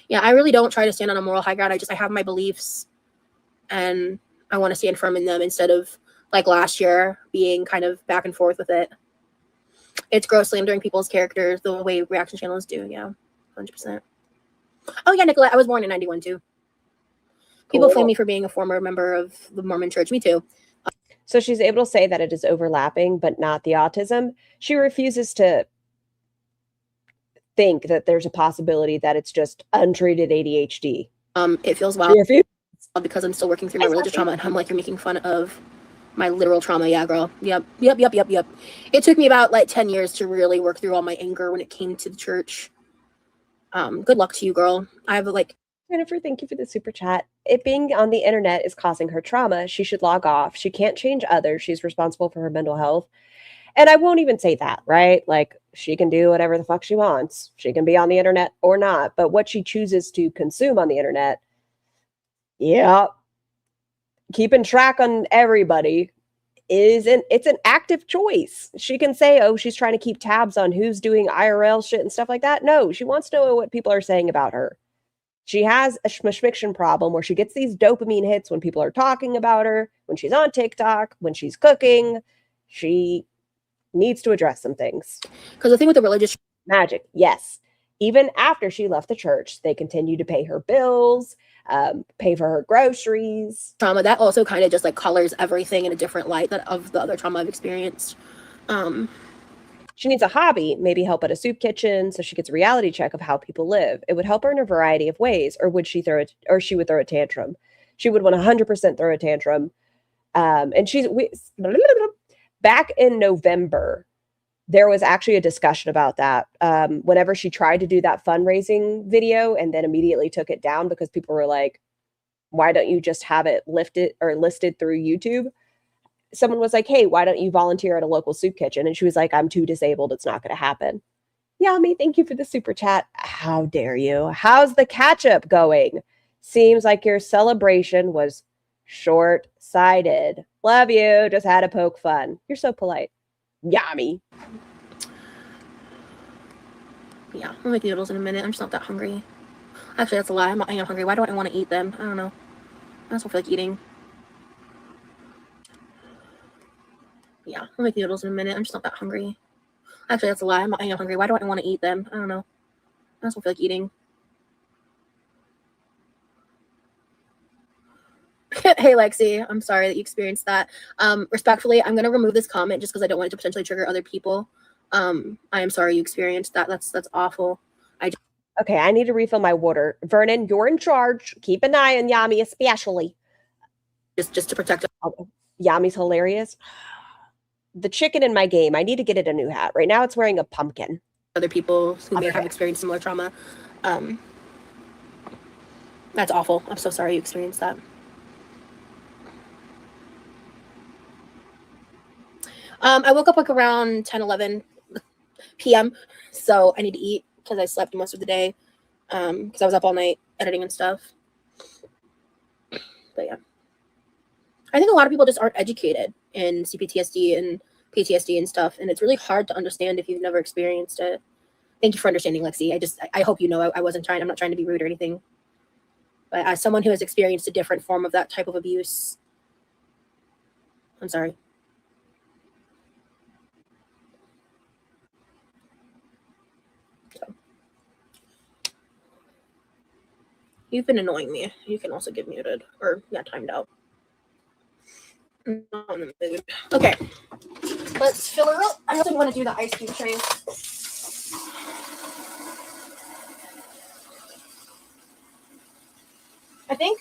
Yeah, I really don't try to stand on a moral high ground. I have my beliefs, and I want to stand firm in them instead of, like last year, being kind of back and forth with it. It's gross slandering people's characters the way reaction channels do. Yeah, 100%. Oh yeah, Nicolette, I was born in 91 too. People flame me for being a former member of the Mormon church. Me too. So she's able to say that it is overlapping, but not the autism. She refuses to think that there's a possibility that it's just untreated ADHD. It feels wild because I'm still working through my religious trauma, and I'm like, you're making fun of my literal trauma. Yeah, girl. Yep. It took me about like 10 years to really work through all my anger when it came to the church. Good luck to you, girl. I have like Jennifer, thank you for the super chat. It being on the internet is causing her trauma. She should log off. She can't change others. She's responsible for her mental health. And I won't even say that, right? Like, she can do whatever the fuck she wants. She can be on the internet or not. But what she chooses to consume on the internet, yeah, keeping track on everybody it's an active choice. She can say, oh, she's trying to keep tabs on who's doing IRL shit and stuff like that. No, she wants to know what people are saying about her. She has a schmishmiction problem where she gets these dopamine hits when people are talking about her, when she's on TikTok, when she's cooking. She needs to address some things. Because the thing with the religious magic, yes. Even after she left the church, they continue to pay her bills, pay for her groceries. Trauma, that also kind of just like colors everything in a different light that of the other trauma I've experienced. She needs a hobby, maybe help at a soup kitchen, so she gets a reality check of how people live. It would help her in a variety of ways, or she would throw a tantrum. She would 100% throw a tantrum. And back in November, there was actually a discussion about that. Whenever she tried to do that fundraising video and then immediately took it down because people were like, why don't you just have it listed through YouTube? Someone was like, hey, why don't you volunteer at a local soup kitchen? And she was like, I'm too disabled. It's not going to happen. Yami, thank you for the super chat. How dare you? How's the catch-up going? Seems like your celebration was short-sighted. Love you. Just had to poke fun. You're so polite. Yummy. Yeah, I'll make noodles in a minute. I'm just not that hungry. Actually, that's a lie. I'm not hungry. Why do I want to eat them? I don't know. I just don't feel like eating. Yeah, I'll make noodles in a minute. I'm just not that hungry. Actually, that's a lie. I'm not hungry. Why do I want to eat them? I don't know. I just don't feel like eating. Hey, Lexi. I'm sorry that you experienced that. Respectfully, I'm going to remove this comment just because I don't want it to potentially trigger other people. I am sorry you experienced that. That's awful. Okay, I need to refill my water. Vernon, you're in charge. Keep an eye on Yami, especially. Just to protect. Oh, Yami's hilarious. The chicken in my game, I need to get it a new hat. Right now it's wearing a pumpkin. Other people who may have experienced similar trauma. That's awful. I'm so sorry you experienced that. I woke up like around 10, 11 p.m. So I need to eat because I slept most of the day. Because I was up all night editing and stuff. But yeah. I think a lot of people just aren't educated in CPTSD and PTSD and stuff. And it's really hard to understand if you've never experienced it. Thank you for understanding, Lexi. I hope you know I'm not trying to be rude or anything. But as someone who has experienced a different form of that type of abuse, I'm sorry. So. You've been annoying me. You can also get muted or timed out. Not in the mood. Okay, let's fill her up. I also want to do the ice cube trays. I think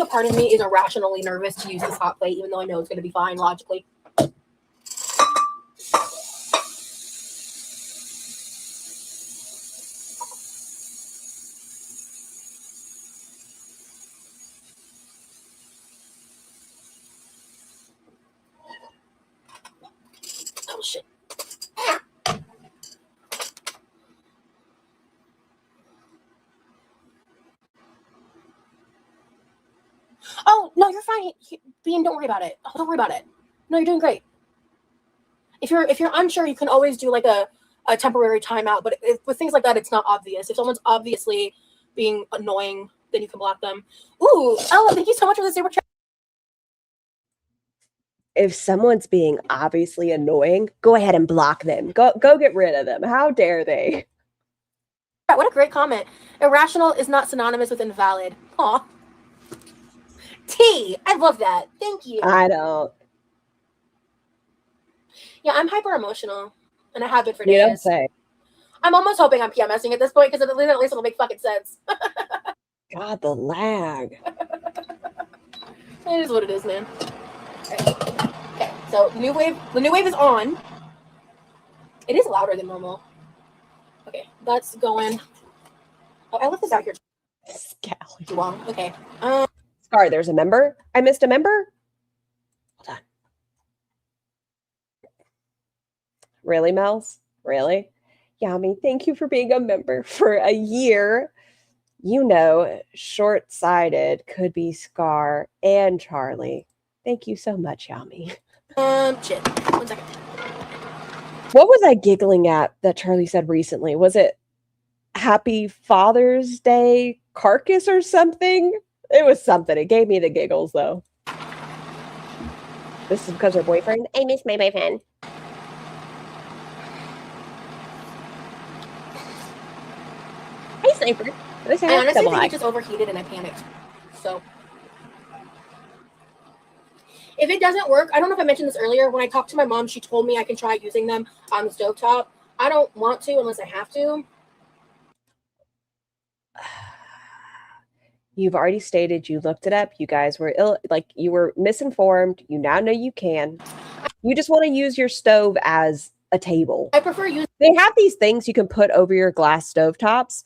a part of me is irrationally nervous to use this hot plate, even though I know it's going to be fine logically. Oh, shit. Oh, no, you're fine. Bean, don't worry about it. Oh, don't worry about it. No, you're doing great. If you're unsure, you can always do like a temporary timeout. But with things like that, it's not obvious. If someone's obviously being annoying, then you can block them. Ooh, Ella, thank you so much for the super chat. If someone's being obviously annoying, go ahead and block them. Go get rid of them. How dare they? What a great comment. Irrational is not synonymous with invalid. Aw. T, I love that. Thank you. I don't. Yeah, I'm hyper emotional, and I have been for days. You don't say. I'm almost hoping I'm PMSing at this point because at least it'll make fucking sense. God, the lag. It is what it is, man. Okay, so the new wave is on. It is louder than normal. Okay, that's going. Oh, I left this out here Scally. too long. Okay. Scar, there's a member. I missed a member? Hold on. Really, Mels? Really? Yami, thank you for being a member for a year. You know, short-sighted could be Scar and Charlie. Thank you so much, Yami. Shit. 1 second. What was I giggling at that Charlie said recently? Was it Happy Father's Day carcass or something? It was something. It gave me the giggles, though. This is because her boyfriend? I miss my boyfriend. Hey, Sniper. I honestly think it just overheated and I panicked. So, if it doesn't work, I don't know if I mentioned this earlier. When I talked to my mom, she told me I can try using them on the stovetop. I don't want to unless I have to. You've already stated you looked it up. You guys were you were misinformed. You now know you can. You just want to use your stove as a table. I prefer using. They have these things you can put over your glass stovetops,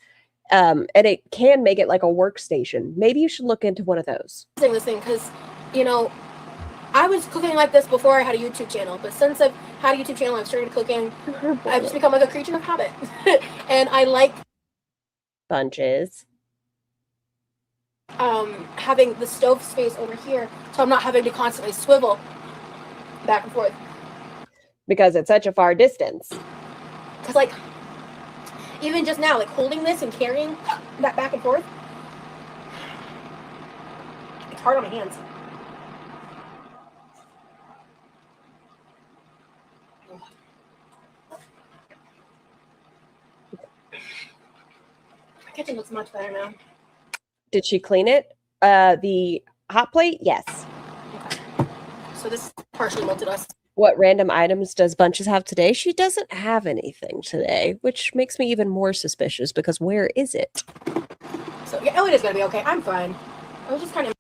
and it can make it like a workstation. Maybe you should look into one of those. This thing because, you know, I was cooking like this before I had a YouTube channel, but since I've had a YouTube channel, I've started cooking. I've just become like a creature of habit, and I like bunches. Having the stove space over here, so I'm not having to constantly swivel back and forth. Because it's such a far distance. Because, like, even just now, like, holding this and carrying that back and forth, it's hard on my hands. My kitchen looks much better now. Did she clean it? The hot plate? Yes. Okay. So this partially melted us. What random items does Bunches have today? She doesn't have anything today, which makes me even more suspicious because where is it? So yeah, it is gonna be okay. I'm fine. I was just kind of.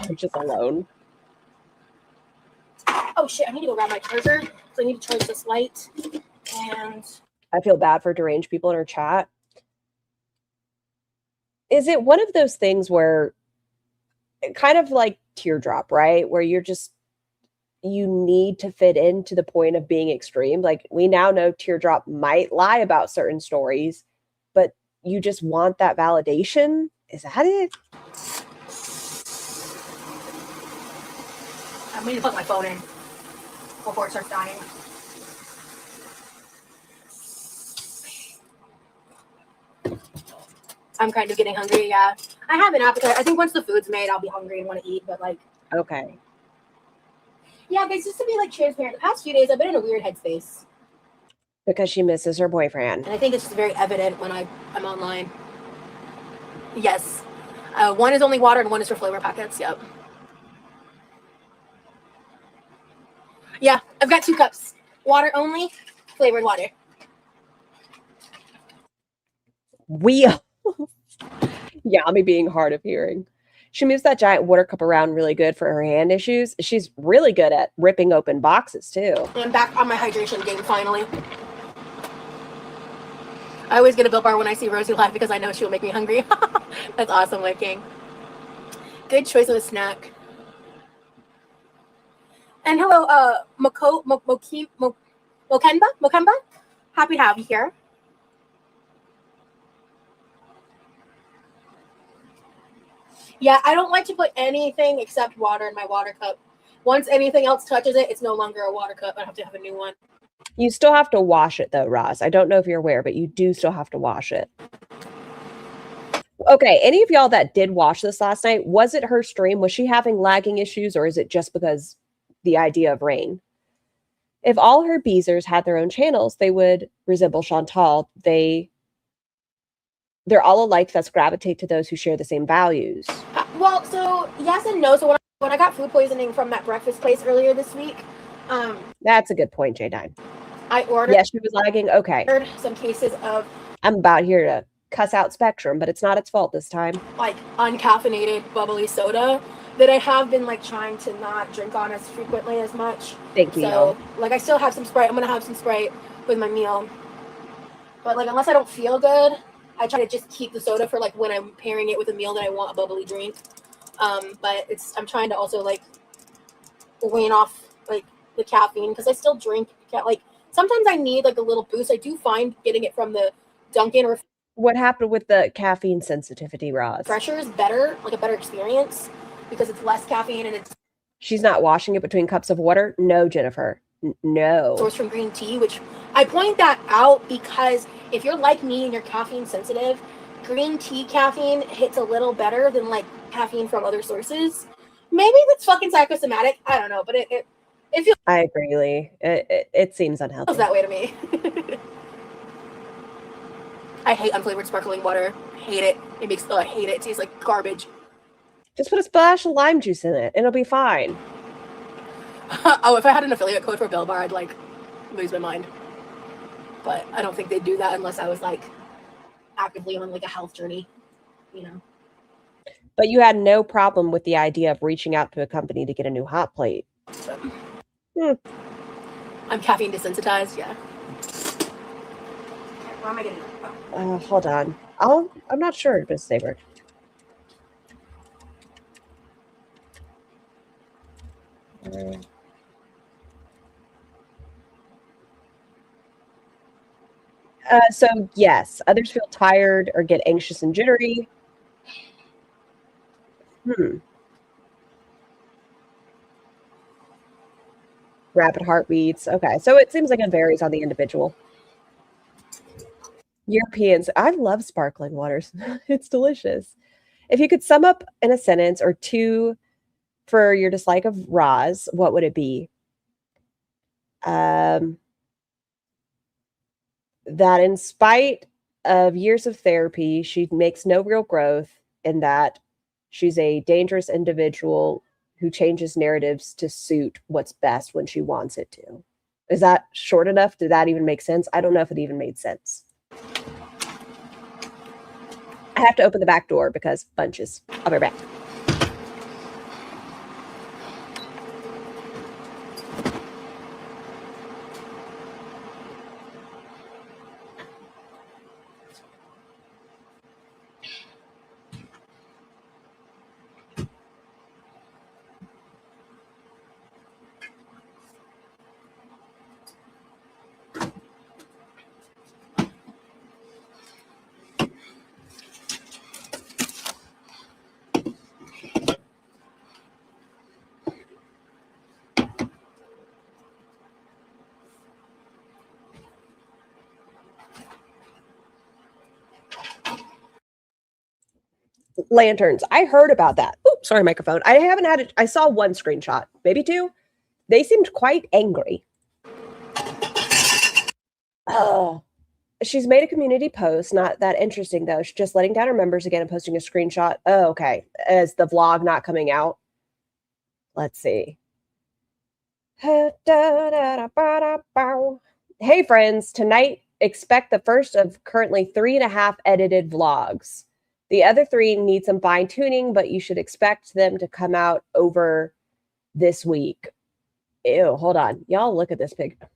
Bunches alone. Oh shit, I need to go grab my charger. So I need to charge this light. And I feel bad for deranged people in our chat. Is it one of those things where kind of like Teardrop, right? Where you need to fit in to the point of being extreme. Like we now know Teardrop might lie about certain stories, but you just want that validation. Is that it? I'm going to plug my phone in before it starts dying. I'm kind of getting hungry, yeah. I have an appetite. I think once the food's made, I'll be hungry and want to eat, but like... Okay. Yeah, guys, just to be like transparent, the past few days I've been in a weird headspace. Because she misses her boyfriend. And I think it's just very evident when I'm online. Yes. One is only water and one is for flavor packets, yep. Yeah, I've got 2 cups. Water only, flavored water. Yami being hard of hearing. She moves that giant water cup around really good for her hand issues. She's really good at ripping open boxes, too. I'm back on my hydration game, finally. I always get a Built Bar when I see Rosie live because I know she'll make me hungry. That's awesome, King. Good choice of a snack. And hello, Mokemba. Happy to have you here. Yeah, I don't like to put anything except water in my water cup. Once anything else touches it, it's no longer a water cup. I have to have a new one. You still have to wash it, though, Roz. I don't know if you're aware, but you do still have to wash it. Okay, any of y'all that did watch this last night, was it her stream? Was she having lagging issues, or is it just because the idea of rain? If all her Beezers had their own channels, they would resemble Chantal. They're all alike, thus gravitate to those who share the same values. Well, so yes and no. So when I got food poisoning from that breakfast place earlier this week, that's a good point, J9. I ordered. Yes, she was lagging. Okay. Some cases of. I'm about here to cuss out Spectrum, but it's not its fault this time. Like uncaffeinated bubbly soda that I have been like trying to not drink on as frequently as much. Thank you. So like I still have some Sprite. I'm gonna have some Sprite with my meal. But like unless I don't feel good, I try to just keep the soda for like when I'm pairing it with a meal that I want a bubbly drink. But I'm trying to also like wane off like the caffeine because I still drink. Like sometimes I need like a little boost. I do find getting it from the Dunkin' or what happened with the caffeine sensitivity, Roz? Fresher is better, like a better experience because it's less caffeine and it's. She's not washing it between cups of water? No, Jennifer. No. Sourced from green tea, which I point that out because if you're like me and you're caffeine sensitive, green tea caffeine hits a little better than like caffeine from other sources. Maybe that's fucking psychosomatic. I don't know, but it feels. I agree, Lee. It seems unhealthy. Feels that way to me. I hate unflavored sparkling water. Hate it. I hate it. It tastes like garbage. Just put a splash of lime juice in it. It'll be fine. Oh, if I had an affiliate code for Bill Bar, I'd like lose my mind. But I don't think they'd do that unless I was like actively on like a health journey, you know. But you had no problem with the idea of reaching out to a company to get a new hot plate. I'm caffeine desensitized, yeah. Where am I getting? Hold on. I'm not sure, Miss Saber. So yes, others feel tired or get anxious and jittery. Rapid heartbeats. Okay, so it seems like it varies on the individual. Europeans, I love sparkling waters. It's delicious. If you could sum up in a sentence or two for your dislike of Roz, what would it be? That in spite of years of therapy, she makes no real growth, and that she's a dangerous individual who changes narratives to suit what's best when she wants it to. Is that short enough? Did that even make sense? I don't know if it even made sense. I have to open the back door because bunches. I'll be right back. Lanterns. I heard about that. Oops, sorry, microphone. I haven't had it. I saw one screenshot, maybe two. They seemed quite angry. Oh, she's made a community post. Not that interesting, though. She's just letting down her members again and posting a screenshot. Oh, okay. Is the vlog not coming out? Let's see. Hey, friends. Tonight, expect the first of currently 3.5 edited vlogs. The other 3 need some fine-tuning, but you should expect them to come out over this week. Ew, hold on. Y'all look at this picture.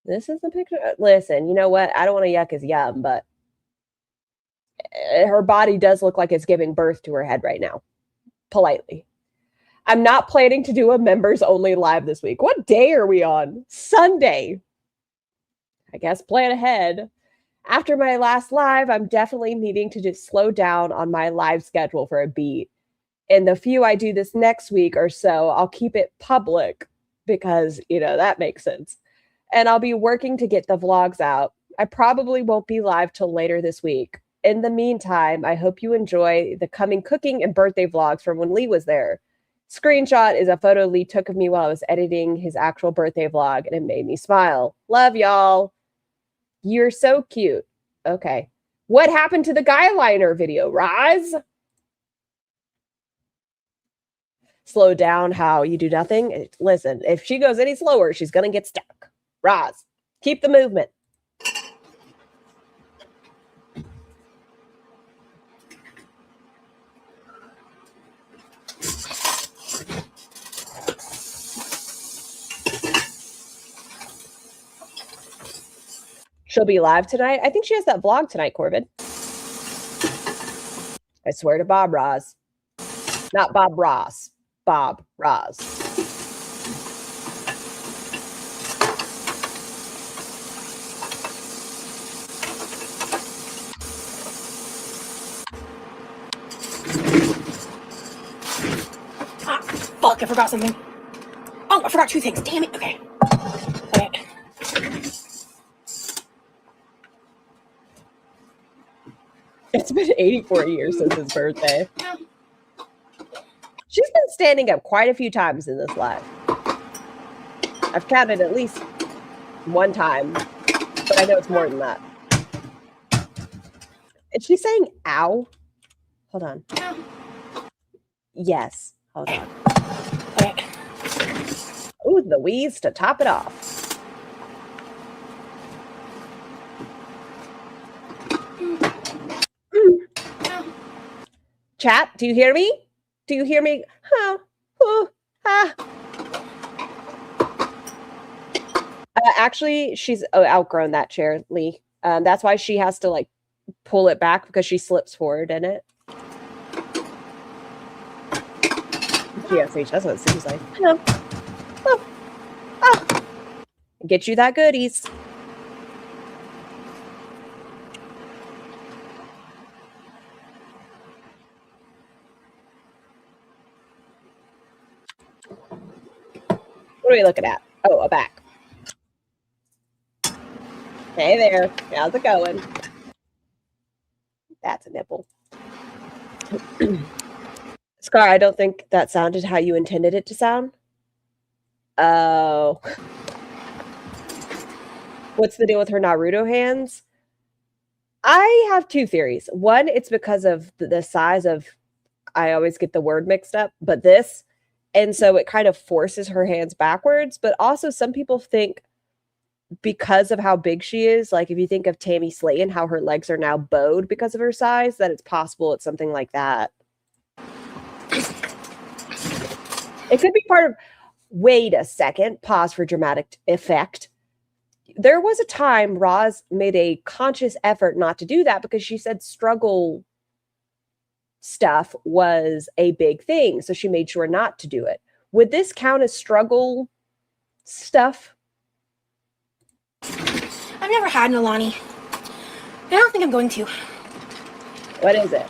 This is the picture. Listen, you know what? I don't want to yuck his yum, but her body does look like it's giving birth to her head right now. Politely. I'm not planning to do a members-only live this week. What day are we on? Sunday. I guess plan ahead. After my last live, I'm definitely needing to just slow down on my live schedule for a beat. And the few I do this next week or so, I'll keep it public because, that makes sense. And I'll be working to get the vlogs out. I probably won't be live till later this week. In the meantime, I hope you enjoy the coming cooking and birthday vlogs from when Lee was there. Screenshot is a photo Lee took of me while I was editing his actual birthday vlog, and it made me smile. Love y'all. You're so cute. Okay. What happened to the guy liner video, Roz? Slow down how you do nothing. Listen, if she goes any slower, she's going to get stuck. Roz, keep the movement. She'll be live tonight. I think she has that vlog tonight, Corbin. I swear to Bob Ross. Not Bob Ross. Bob Ross. Fuck, I forgot something. Oh, I forgot 2 things. Damn it. Okay. It's been 84 years since his birthday. She's been standing up quite a few times in this live. I've counted at least one time, but I know it's more than that. Is she saying ow? Hold on. Yes. Hold on. Okay. Ooh, the wheeze to top it off. Chat, do you hear me? Do you hear me? Huh? Ooh, ah. Actually, she's outgrown that chair, Lee. That's why she has to like pull it back because she slips forward in it. GSH, that's what it seems like. No. Oh. Oh. Get you that goodies. What are we looking at? Oh, a back. Hey there. How's it going? That's a nipple. Scar, I don't think that sounded how you intended it to sound. Oh. What's the deal with her Naruto hands? I have 2 theories. One, it's because of the size of, I always get the word mixed up, but this. And so it kind of forces her hands backwards. But also some people think because of how big she is, like if you think of Tammy Slayton, how her legs are now bowed because of her size, that it's possible it's something like that. It could be part of, wait a second, pause for dramatic effect. There was a time Roz made a conscious effort not to do that because she said struggle stuff was a big thing. So she made sure not to do it. Would this count as struggle stuff? I've never had an Alani. I don't think I'm going to. What is it?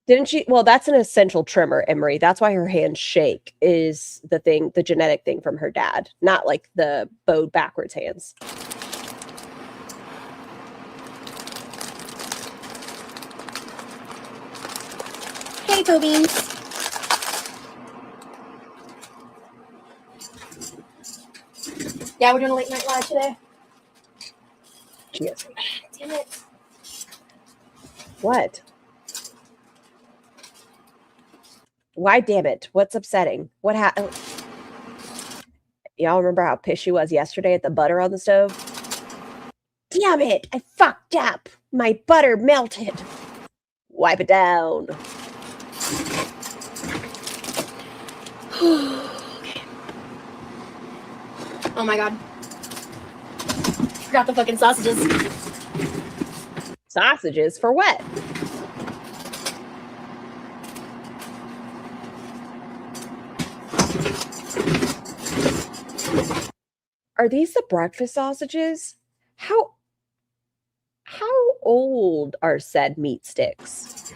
Didn't she? Well, that's an essential trimmer, Emery. That's why her hands shake is the thing, the genetic thing from her dad, not like the bowed backwards hands. Hey, Tobeans. Yeah, we're doing a late night live today. Cheers. Damn it. What? Why, damn it? What's upsetting? What happened? Y'all remember how pissed she was yesterday at the butter on the stove? Damn it! I fucked up. My butter melted. Wipe it down. Okay. Oh my god. Forgot the fucking sausages. Sausages for what? Are these the breakfast sausages? How old are said meat sticks?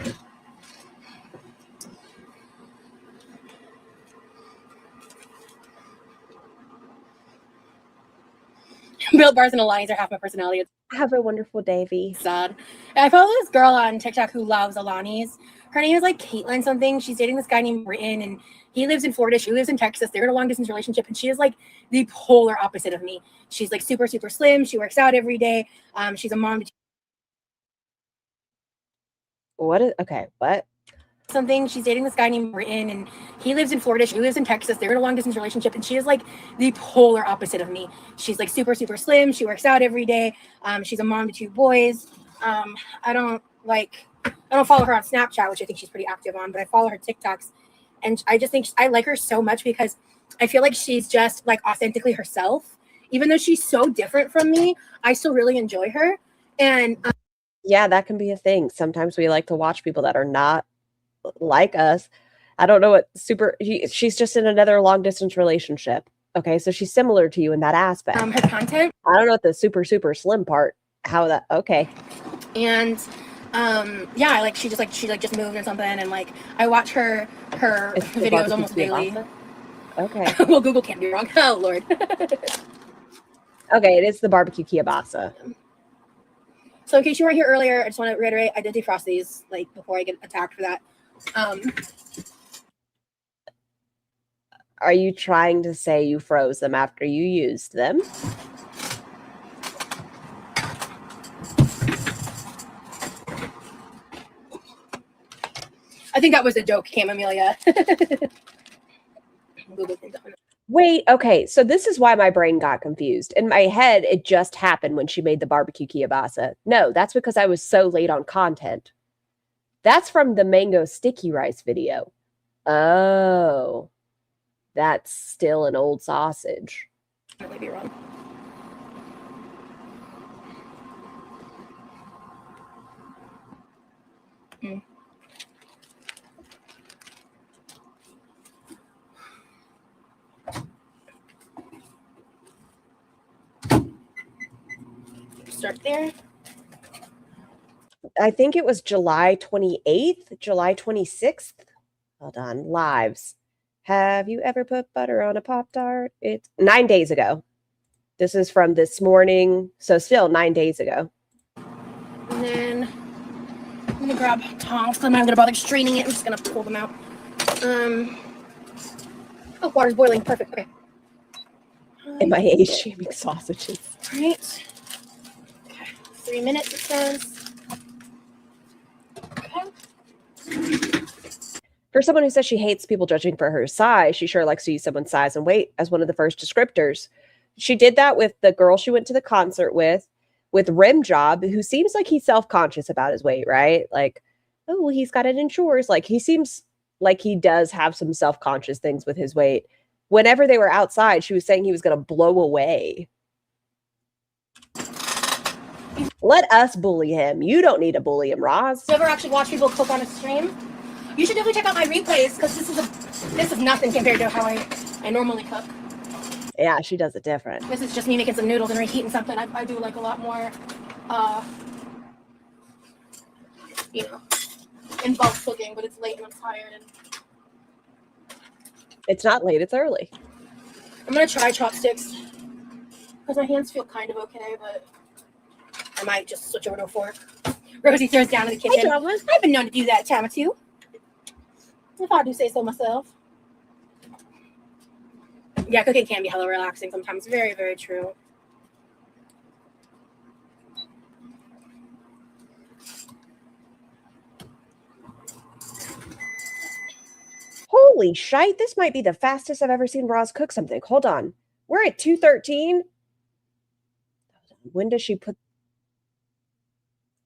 Built bars and Alani's are half my personality. It's Have a wonderful day, V. sad. I follow this girl on TikTok who loves Alani's. Her name is like Caitlin something. She's dating this guy named Britton, and he lives in Florida. She lives in Texas. They're in a long distance relationship, and she is like the polar opposite of me. She's like super, super slim. She works out every day. She's a mom to Okay, what? something. She's dating this guy named Britton, and he lives in Florida. She lives in Texas. They're in a long distance relationship, and she is like the polar opposite of me. She's like super, super slim. She works out every day. She's a mom to 2 boys. I don't follow her on Snapchat, which I think she's pretty active on, but I follow her TikToks. And I just think I like her so much because I feel like she's just like authentically herself. Even though she's so different from me, I still really enjoy her. And yeah, that can be a thing. Sometimes we like to watch people that are not like us. I don't know what she's just in another long distance relationship. Okay, so she's similar to you in that aspect. her content. I don't know what the super slim part. How that? Okay. And yeah, I like she just moved or something, and like I watch her videos almost daily. Okay. Well, Google can't be wrong. Oh Lord. Okay, it is the barbecue kielbasa. So in case you weren't here earlier, I just want to reiterate, I did defrost these like before I get attacked for that. Are you trying to say you froze them after you used them? I think that was a joke, Cam Amelia. Wait, okay. So this is why my brain got confused. In my head, it just happened when she made the barbecue kielbasa. No, that's because I was so late on content. That's from the mango sticky rice video. Oh, that's still an old sausage. I might be wrong. Start there. I think it was July 28th, July 26th. Hold on, lives. Have you ever put butter on a Pop-Tart? It's 9 days ago. This is from this morning, so still 9 days ago. And then I'm gonna grab tongs because I'm not gonna bother straining it. I'm just gonna pull them out. Oh, water's boiling. Perfect. Okay. MIA shaming sausages. All right. Okay. 3 minutes it says. Okay. For someone who says she hates people judging for her size, she sure likes to use someone's size and weight as one of the first descriptors. She did that with the girl she went to the concert with Rim Job, who seems like he's self-conscious about his weight, right? Like, oh, he's got it in chores. Like, he seems like he does have some self-conscious things with his weight. Whenever they were outside, she was saying he was going to blow away. Let us bully him. You don't need to bully him, Roz. You ever actually watch people cook on a stream? You should definitely check out my replays because this is nothing compared to how I normally cook. Yeah, she does it different. This is just me making some noodles and reheating something. I do like a lot more, involved cooking, but it's late and I'm tired. And it's not late, it's early. I'm going to try chopsticks because my hands feel kind of okay, but I might just switch over to a fork. Rosie throws down in the kitchen. Hey, I've been known to do that a time or two. If I do say so myself. Yeah, cooking can be hella relaxing sometimes. Very, very true. Holy shite, this might be the fastest I've ever seen Roz cook something. Hold on. We're at 2:13. When does she put...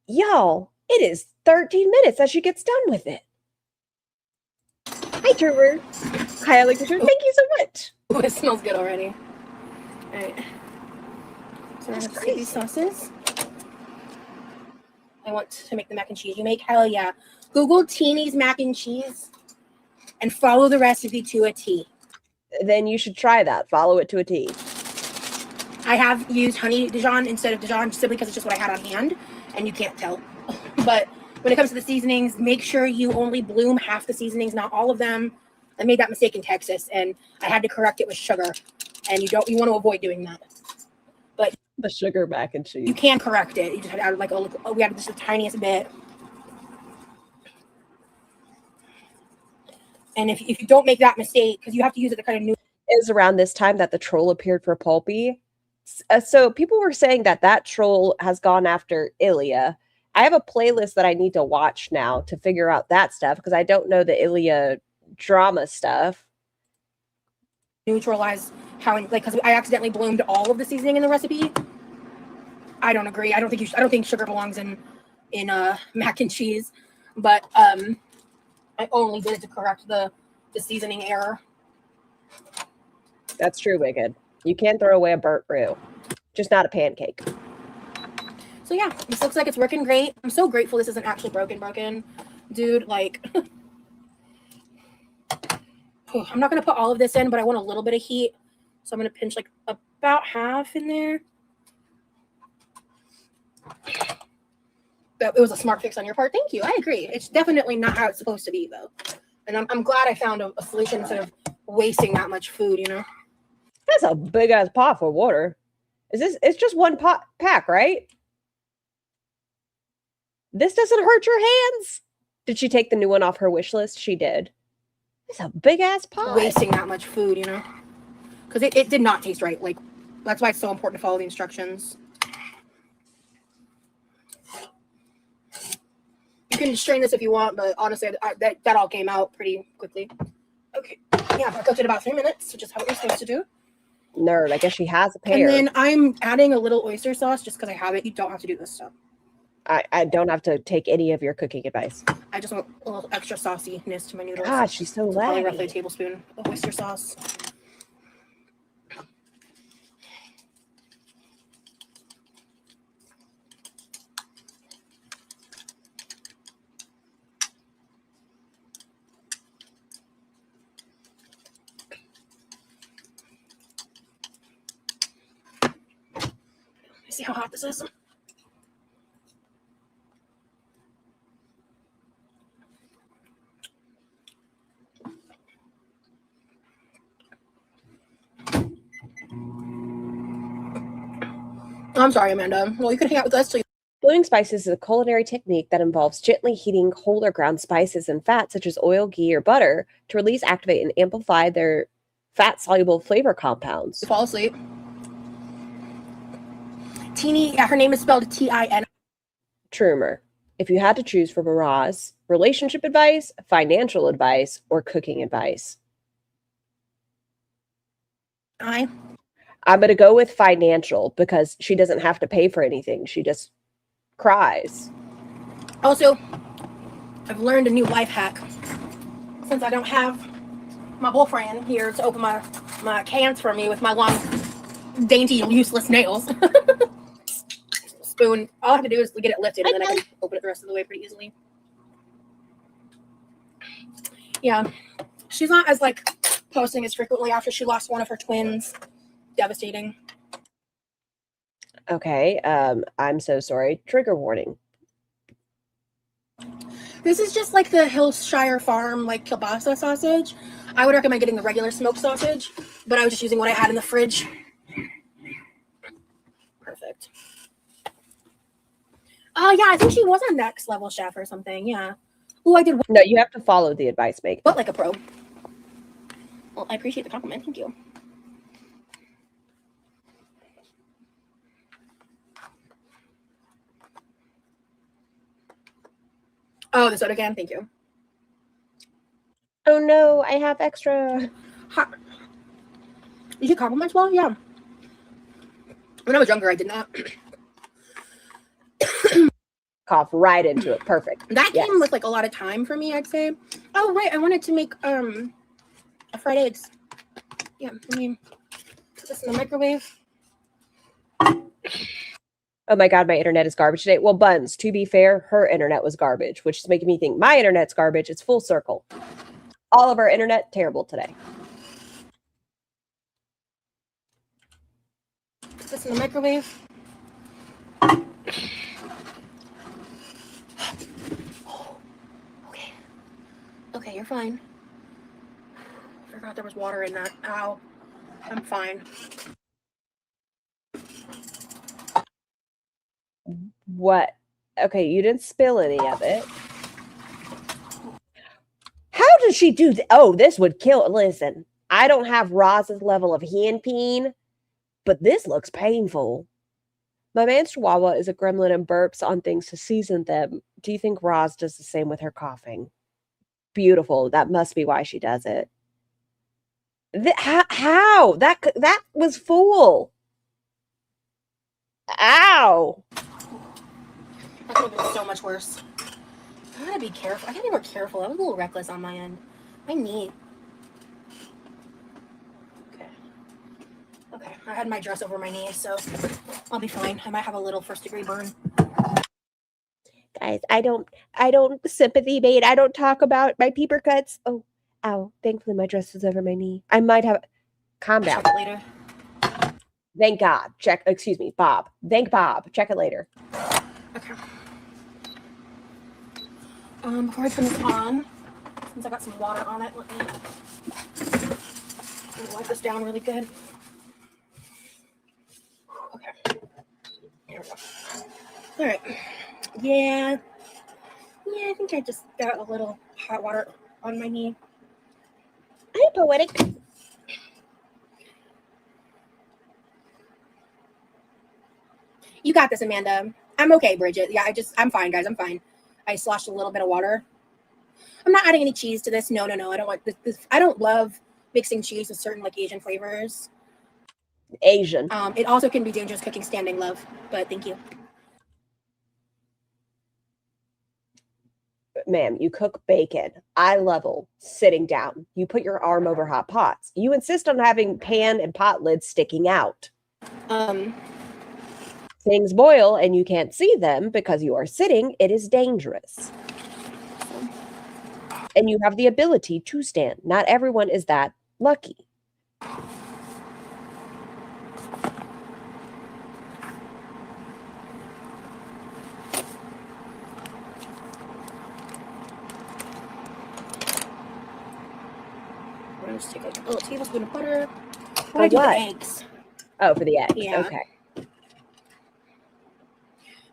Y'all, it is 13 minutes that she gets done with it. Hi, Trooper. Hi, Alex. Thank you so much. Ooh, it smells good already. All right. So I have to see these sauces. I want to make the mac and cheese you make. Hell yeah. Google Teeny's mac and cheese and follow the recipe to a T. Then you should try that. Follow it to a T. I have used honey Dijon instead of Dijon simply because it's just what I had on hand, and you can't tell. But when it comes to the seasonings, make sure you only bloom half the seasonings, not all of them. I made that mistake in Texas, and I had to correct it with sugar. And you want to avoid doing that. But the sugar mac and cheese. You can correct it. You just have to add like we added just the tiniest bit. And if you don't make that mistake, because you have to use it to kind of new. It was around this time that the troll appeared for Pulpy. So people were saying that troll has gone after Ilya. I have a playlist that I need to watch now to figure out that stuff because I don't know the Ilya drama stuff. Neutralize how, like, because I accidentally bloomed all of the seasoning in the recipe. I don't agree. I don't think sugar belongs in mac and cheese, but I only did it to correct the the seasoning error. That's true, Wicked. You can't throw away a burnt roux. Just not a pancake. So yeah, this looks like it's working great. I'm so grateful this isn't actually broken. Dude, like, I'm not going to put all of this in, but I want a little bit of heat. So I'm going to pinch like about half in there. It was a smart fix on your part. Thank you. I agree. It's definitely not how it's supposed to be, though. And I'm glad I found a solution instead of wasting that much food, you know? That's a big ass pot for water. It's just one pot pack, right? This doesn't hurt your hands. Did she take the new one off her wish list? She did. It's a big ass pot. Wasting that much food, you know? Because it did not taste right. Like, that's why it's so important to follow the instructions. You can strain this if you want, but honestly, that all came out pretty quickly. Okay. Yeah, I cooked it about 3 minutes, which is how you're supposed to do. Nerd. I guess she has a pair. And then I'm adding a little oyster sauce just because I have it. You don't have to do this stuff. I don't have to take any of your cooking advice. I just want a little extra sauciness to my noodles. God, she's so Probably laggy. roughly a tablespoon of oyster sauce. See how hot this is? I'm sorry, Amanda. Well, you can hang out with us till you. Blowing spices is a culinary technique that involves gently heating whole or ground spices and fats such as oil, ghee, or butter to release, activate, and amplify their fat-soluble flavor compounds. Fall asleep. Teeny, yeah, her name is spelled Tin. Trumer, if you had to choose from Roz, relationship advice, financial advice, or cooking advice? I'm going to go with financial because she doesn't have to pay for anything. She just cries. Also, I've learned a new life hack. Since I don't have my boyfriend here to open my cans for me with my long, dainty, useless nails. Spoon. All I have to do is get it lifted, and then I can open it the rest of the way pretty easily. Yeah, she's not as like posting as frequently after she lost one of her twins. Devastating. Okay, I'm so sorry. Trigger warning. This is just like the Hillshire Farm like kielbasa sausage. I would recommend getting the regular smoked sausage, but I was just using what I had in the fridge. Perfect. Oh, yeah, I think she was on Next Level Chef or something. Yeah. Oh, I did. No, you have to follow the advice, Meg. But like a pro. Well, I appreciate the compliment. Thank you. Oh, the soda can. Thank you. Oh, no, I have extra. Hot. You get compliments well? Yeah. When I was younger, I did not. Cough right into it. Perfect. That came with like a lot of time for me, I'd say. Oh, right. I wanted to make fried eggs. Yeah, I mean, put this in the microwave. Oh my God, my internet is garbage today. Well, Buns, to be fair, her internet was garbage, which is making me think my internet's garbage. It's full circle. All of our internet, terrible today. Put this in the microwave. Okay, you're fine. I forgot there was water in that. Ow. I'm fine. What? Okay, you didn't spill any of it. How did she do that? Oh, this would kill. Listen, I don't have Roz's level of hen peen, but this looks painful. My man's chihuahua is a gremlin and burps on things to season them. Do you think Roz does the same with her coughing? Beautiful. That must be why she does it. How? That was full. Ow. That could have been so much worse. I gotta be careful. I gotta be more careful. I was a little reckless on my end. My knee. I had my dress over my knee, so I'll be fine. I might have a little first-degree burn. Guys, I don't sympathy bait. I don't talk about my peeper cuts. Oh, ow. Thankfully my dress was over my knee. I might have calm down. Check it later. Thank God. Excuse me, Bob. Thank Bob. Check it later. Okay. Before I turn this on, since I got some water on it, let me wipe this down really good. Okay. There we go. All right. Yeah, I think I just got a little hot water on my knee. I'm poetic. You got this, Amanda. I'm okay, Bridget. Yeah, I'm fine, guys. I'm fine. I sloshed a little bit of water. I'm not adding any cheese to this. No. I don't want this. I don't love mixing cheese with certain like Asian flavors. Asian. It also can be dangerous cooking standing, love. But thank you. Ma'am, you cook bacon, eye level, sitting down. You put your arm over hot pots. You insist on having pan and pot lids sticking out. Things boil and you can't see them because you are sitting. It is dangerous. And you have the ability to stand. Not everyone is that lucky. We're gonna just take like a little tablespoon of butter. For I do the what? eggs. Oh, for the eggs. Yeah. Okay.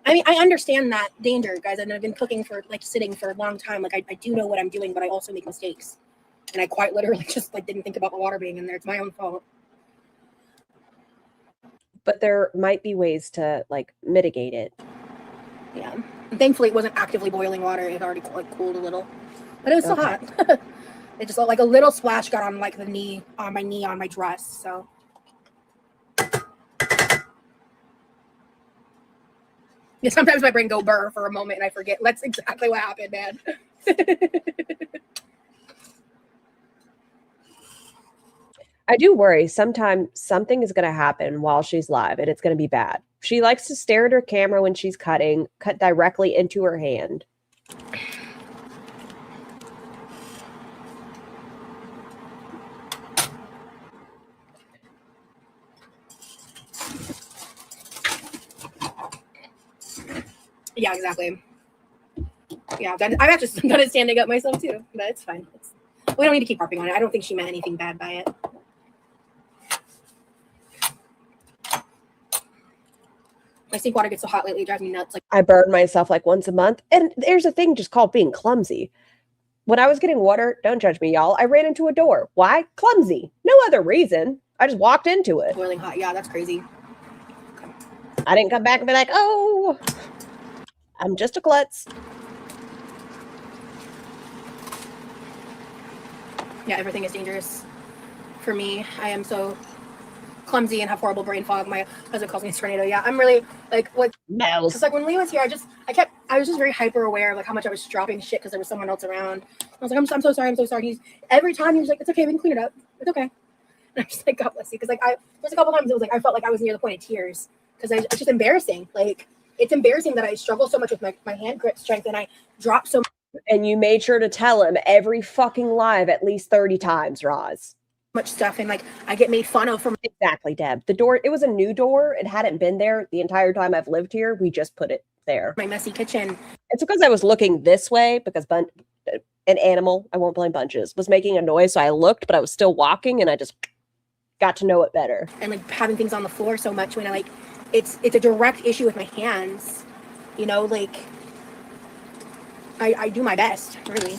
I mean, I understand that danger, guys. And I've been cooking for like sitting for a long time. Like I do know what I'm doing, but I also make mistakes. And I quite literally just like didn't think about the water being in there. It's my own fault. But there might be ways to like mitigate it. Yeah. And thankfully, it wasn't actively boiling water. It already like cooled a little, but it was still hot. It just like a little splash got on like the knee, on my dress. So. Yeah, sometimes my brain go burr for a moment and I forget. That's exactly what happened, man. I do worry sometimes something is going to happen while she's live and it's going to be bad. She likes to stare at her camera when she's cut directly into her hand. Yeah, exactly. Yeah, I've actually done it standing up myself too, but it's fine. We don't need to keep harping on it. I don't think she meant anything bad by it. My sink water gets so hot lately, it drives me nuts. Like I burn myself like once a month. And there's a thing just called being clumsy. When I was getting water, don't judge me, y'all, I ran into a door. Why? Clumsy. No other reason. I just walked into it. Boiling hot. Yeah, that's crazy. I didn't come back and be like, oh, I'm just a klutz. Yeah, everything is dangerous for me. I am so clumsy and have horrible brain fog. My husband calls me a tornado. Yeah, I'm really like what? Mouse. Because like when Lee was here, I was just very hyper aware of like how much I was dropping shit because there was someone else around. I was like, I'm so sorry. Every time he was like, it's okay, we can clean it up. It's okay. And I'm just like, God bless you. Because like there's a couple times it was like I felt like I was near the point of tears because it's just embarrassing. Like it's embarrassing that I struggle so much with my hand grip strength and I drop so much. And you made sure to tell him every fucking live at least 30 times, Roz. Much stuff and like I get made fun of from Exactly, Deb. The door, it was a new door. It hadn't been there the entire time I've lived here. We just put it there. my messy kitchen. It's because I was looking this way because an animal, I won't blame Bunches, was making a noise. So I looked, but I was still walking and I just got to know it better. And like having things on the floor so much when I like it's a direct issue with my hands, you know, like I do my best, really.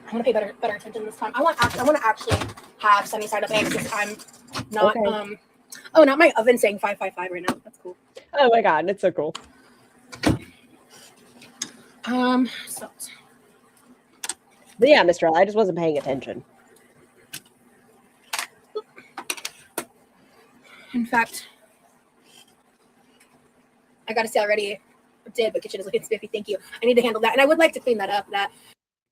I'm gonna pay better attention this time. I want to actually have sunny side up eggs because I'm not Okay. Oh, not my oven saying 555 right now. That's cool. Oh my God, it's so cool. Salt. But yeah, Mr. L, I just wasn't paying attention. In fact, I gotta say already I did, but kitchen is looking spiffy. Thank you. I need to handle that, and I would like to clean that up. That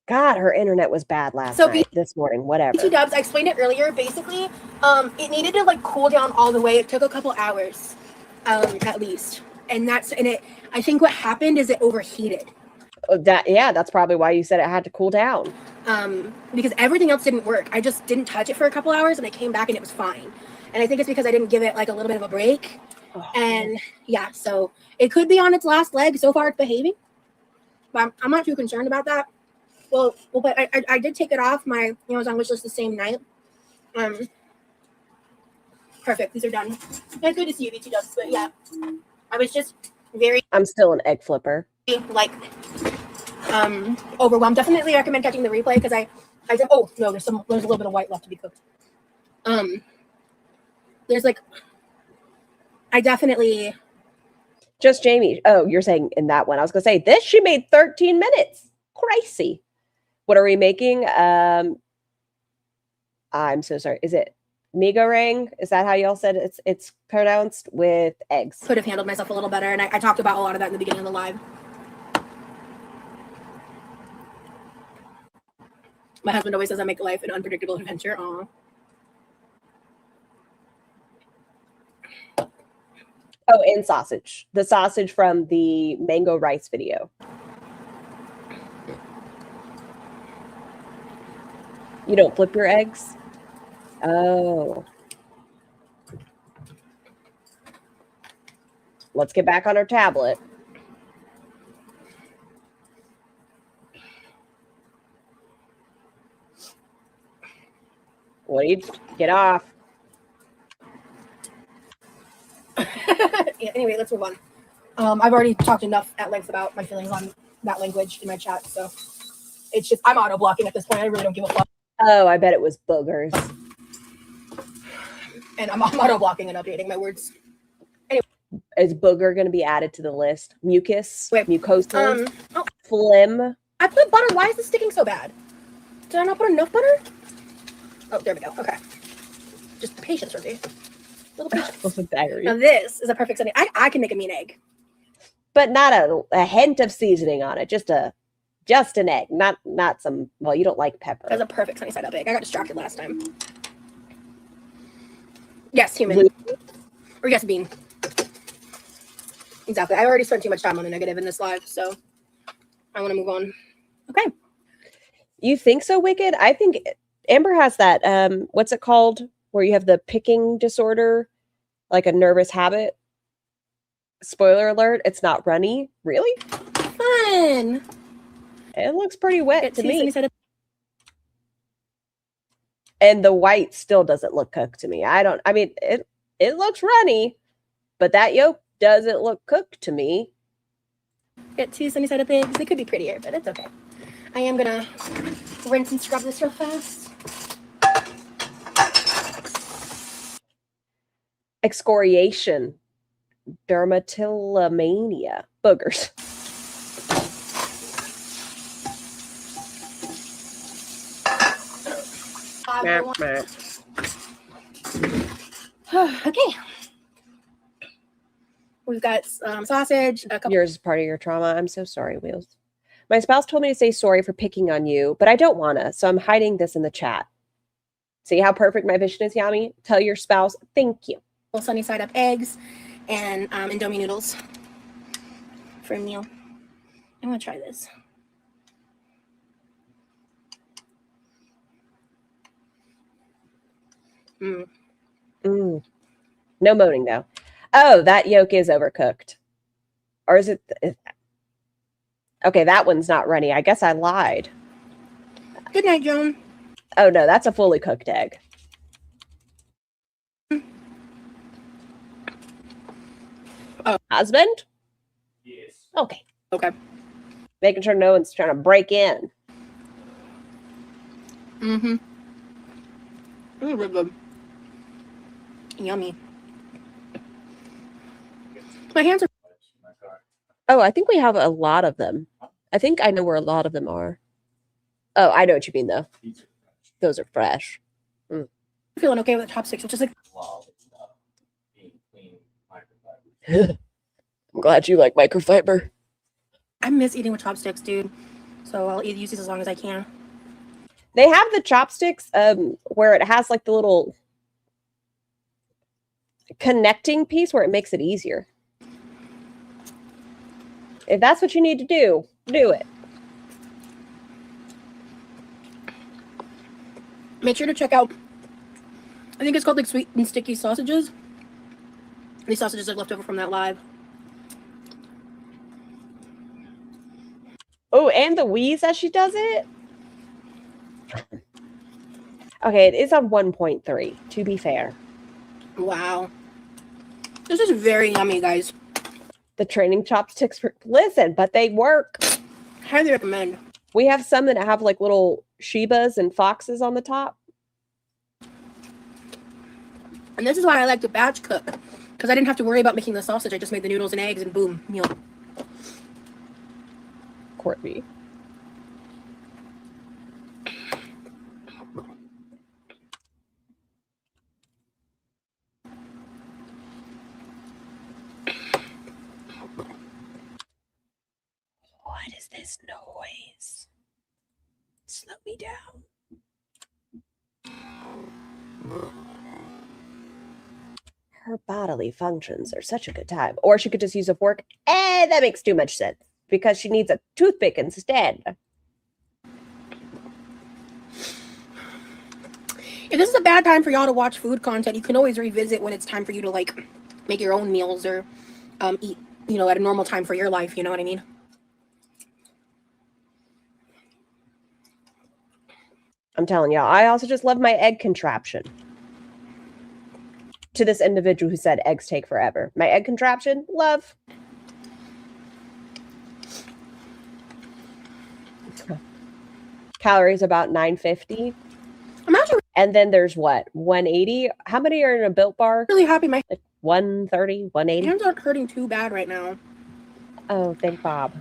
God, her internet was bad last night, this morning, whatever. BT dubs, I explained it earlier. Basically, it needed to like cool down all the way. It took a couple hours, at least. And I think what happened is it overheated. That's probably why you said it had to cool down. Because everything else didn't work. I just didn't touch it for a couple hours and I came back and it was fine. And I think it's because I didn't give it like a little bit of a break. Oh, and yeah, so it could be on its last leg. So far it's behaving. But I'm not too concerned about that. Well, but I did take it off my Amazon wish list the same night. Perfect. These are done. It's good to see you, BT dubs. But yeah, I was just I'm still an egg flipper. Like, overwhelmed. Definitely recommend catching the replay because I did. Oh no, there's a little bit of white left to be cooked. There's like, I definitely. Just Jamie. Oh, you're saying in that one. I was gonna say this. She made 13 minutes. Crazy. What are we making? I'm so sorry. Is it Migarang? Is that how y'all said it's pronounced, with eggs? Could have handled myself a little better, and I talked about a lot of that in the beginning of the live. My husband always says I make life an unpredictable adventure. Aw. Oh, and sausage. The sausage from the mango rice video. You don't flip your eggs? Oh. Let's get back on our tablet. What do you get off? Yeah, anyway, let's move on. I've already talked enough at length about my feelings on that language in my chat, so it's just I'm auto blocking at this point. I really don't give a fuck. Oh, I bet it was boogers. And I'm auto blocking and updating my words. Anyway. Is booger going to be added to the list? Mucus? Wait, mucosa? Phlegm? I put butter. Why is this sticking so bad? Did I not put enough butter? Oh, there we go. Okay. Just patience, Rosie. Little patience. Now this is a perfect Sunday. I can make a mean egg. But not a hint of seasoning on it. Just an egg. Not some, well, you don't like pepper. That's a perfect sunny side up egg. I got distracted last time. Yes, human. Or yes, bean. Exactly. I already spent too much time on the negative in this live, so I want to move on. Okay. You think so, Wicked? I think Amber has that, what's it called? Where you have the picking disorder, like a nervous habit. Spoiler alert, it's not runny. Really? Fun. It looks pretty wet to me. And the white still doesn't look cooked to me. It looks runny, but that yolk doesn't look cooked to me. Get 2 sunny side up eggs. They could be prettier, but it's okay. I am gonna rinse and scrub this real fast. Excoriation, dermatillomania, boogers. Okay. We've got sausage. Yours is part of your trauma. I'm so sorry, Wheels. My spouse told me to say sorry for picking on you, but I don't want to, so I'm hiding this in the chat. See how perfect my vision is, Yami? Tell your spouse, thank you. Sunny side up eggs and Indomie noodles for a meal. I'm gonna try this. No moaning though. Oh, that yolk is overcooked. Or is it? Okay, that one's not runny. I guess I lied. Good night, Joan. Oh no, that's a fully cooked egg. Husband? Yes. Okay. Okay. Making sure no one's trying to break in. Mm-hmm. Really good. Yummy. My hands are... Oh, I think we have a lot of them. I think I know where a lot of them are. Oh, I know what you mean, though. Those are fresh. I'm feeling okay with the chopsticks, which is like... I'm glad you like microfiber. I miss eating with chopsticks, dude. So I'll use these as long as I can. They have the chopsticks where it has like the little connecting piece where it makes it easier. If that's what you need to do, do it. Make sure to check out, I think it's called like sweet and sticky sausages. These sausages are left over from that live. Oh, and the wheeze as she does it. Okay, it is on 1.3, to be fair. Wow. This is very yummy, guys. The training chopsticks, listen, but they work. Highly recommend. We have some that have like little Shibas and foxes on the top. And this is why I like to batch cook. Because I didn't have to worry about making the sausage. I just made the noodles and eggs and boom, meal. Courtney. What is this noise? Slow me down. Her bodily functions are such a good time. Or she could just use a fork. That makes too much sense. Because she needs a toothpick instead. If this is a bad time for y'all to watch food content, you can always revisit when it's time for you to like make your own meals or eat, you know, at a normal time for your life. You know what I mean? I'm telling y'all, I also just love my egg contraption. To this individual who said eggs take forever. My egg contraption, love. Calories about 950. I'm actually And then there's what? 180? How many are in a Built Bar? really happy my 130, 180? hands aren't hurting too bad right now. Oh, thank Bob.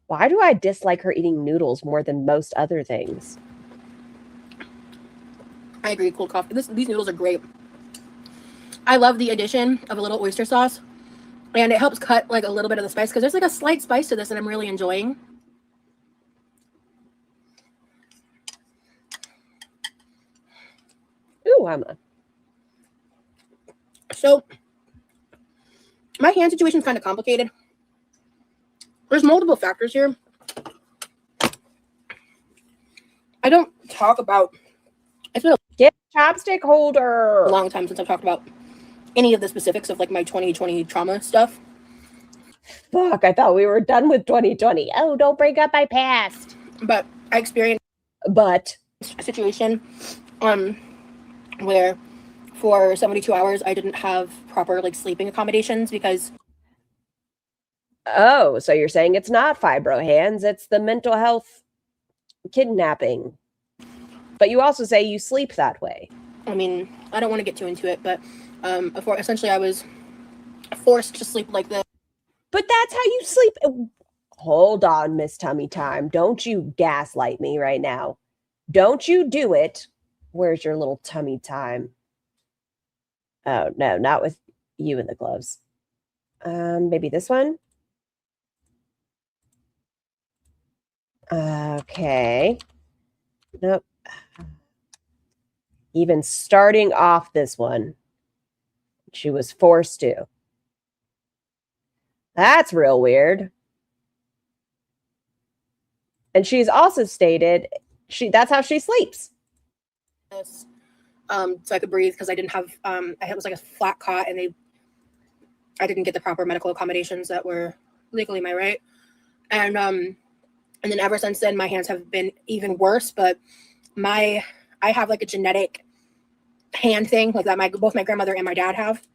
Why do I dislike her eating noodles more than most other things? I agree, cold coffee. These noodles are great. I love the addition of a little oyster sauce. And it helps cut like a little bit of the spice because there's like a slight spice to this that I'm really enjoying. Ooh, Emma. So my hand situation is kind of complicated. There's multiple factors here. I don't talk about, it's been Get a chopstick holder. a long time since I've talked about any of the specifics of like my 2020 trauma stuff. Fuck, I thought we were done with 2020. Oh, don't bring up my past. But I experienced But a situation where for 72 hours I didn't have proper like sleeping accommodations because oh, so you're saying it's not fibro hands, it's the mental health kidnapping. But you also say you sleep that way. I mean, I don't want to get too into it, but essentially I was forced to sleep like this. But that's how you sleep. Hold on, Miss Tummy Time. Don't you gaslight me right now. Don't you do it. Where's your little tummy time? Oh, no, not with you in the gloves. Maybe this one? Okay. Nope. Even starting off this one, she was forced to. That's real weird. And she's also stated that's how she sleeps. So I could breathe because I didn't have it was like a flat cot and I didn't get the proper medical accommodations that were legally my right. And then ever since then my hands have been even worse, but I have like a genetic hand thing like that both my grandmother and my dad have.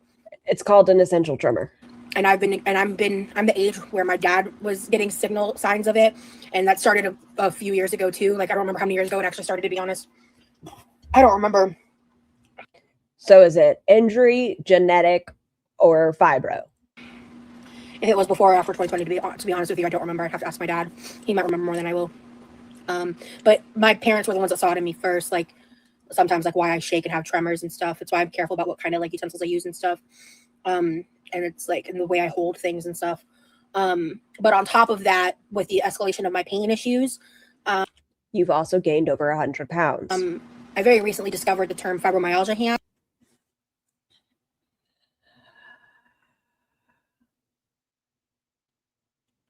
It's called an essential tremor. And I'm the age where my dad was getting signal signs of it, and that started a few years ago too. Like I don't remember how many years ago it actually started, to be honest. I don't remember. So is it injury, genetic, or fibro? If it was before or after 2020, to be honest with you, I don't remember. I'd have to ask my dad. He might remember more than I will. But my parents were the ones that saw it in me first. Like sometimes like why I shake and have tremors and stuff. It's why I'm careful about what kind of like utensils I use and stuff. And it's like in the way I hold things and stuff. But on top of that, with the escalation of my pain issues, you've also gained over 100 pounds. I very recently discovered the term fibromyalgia hand.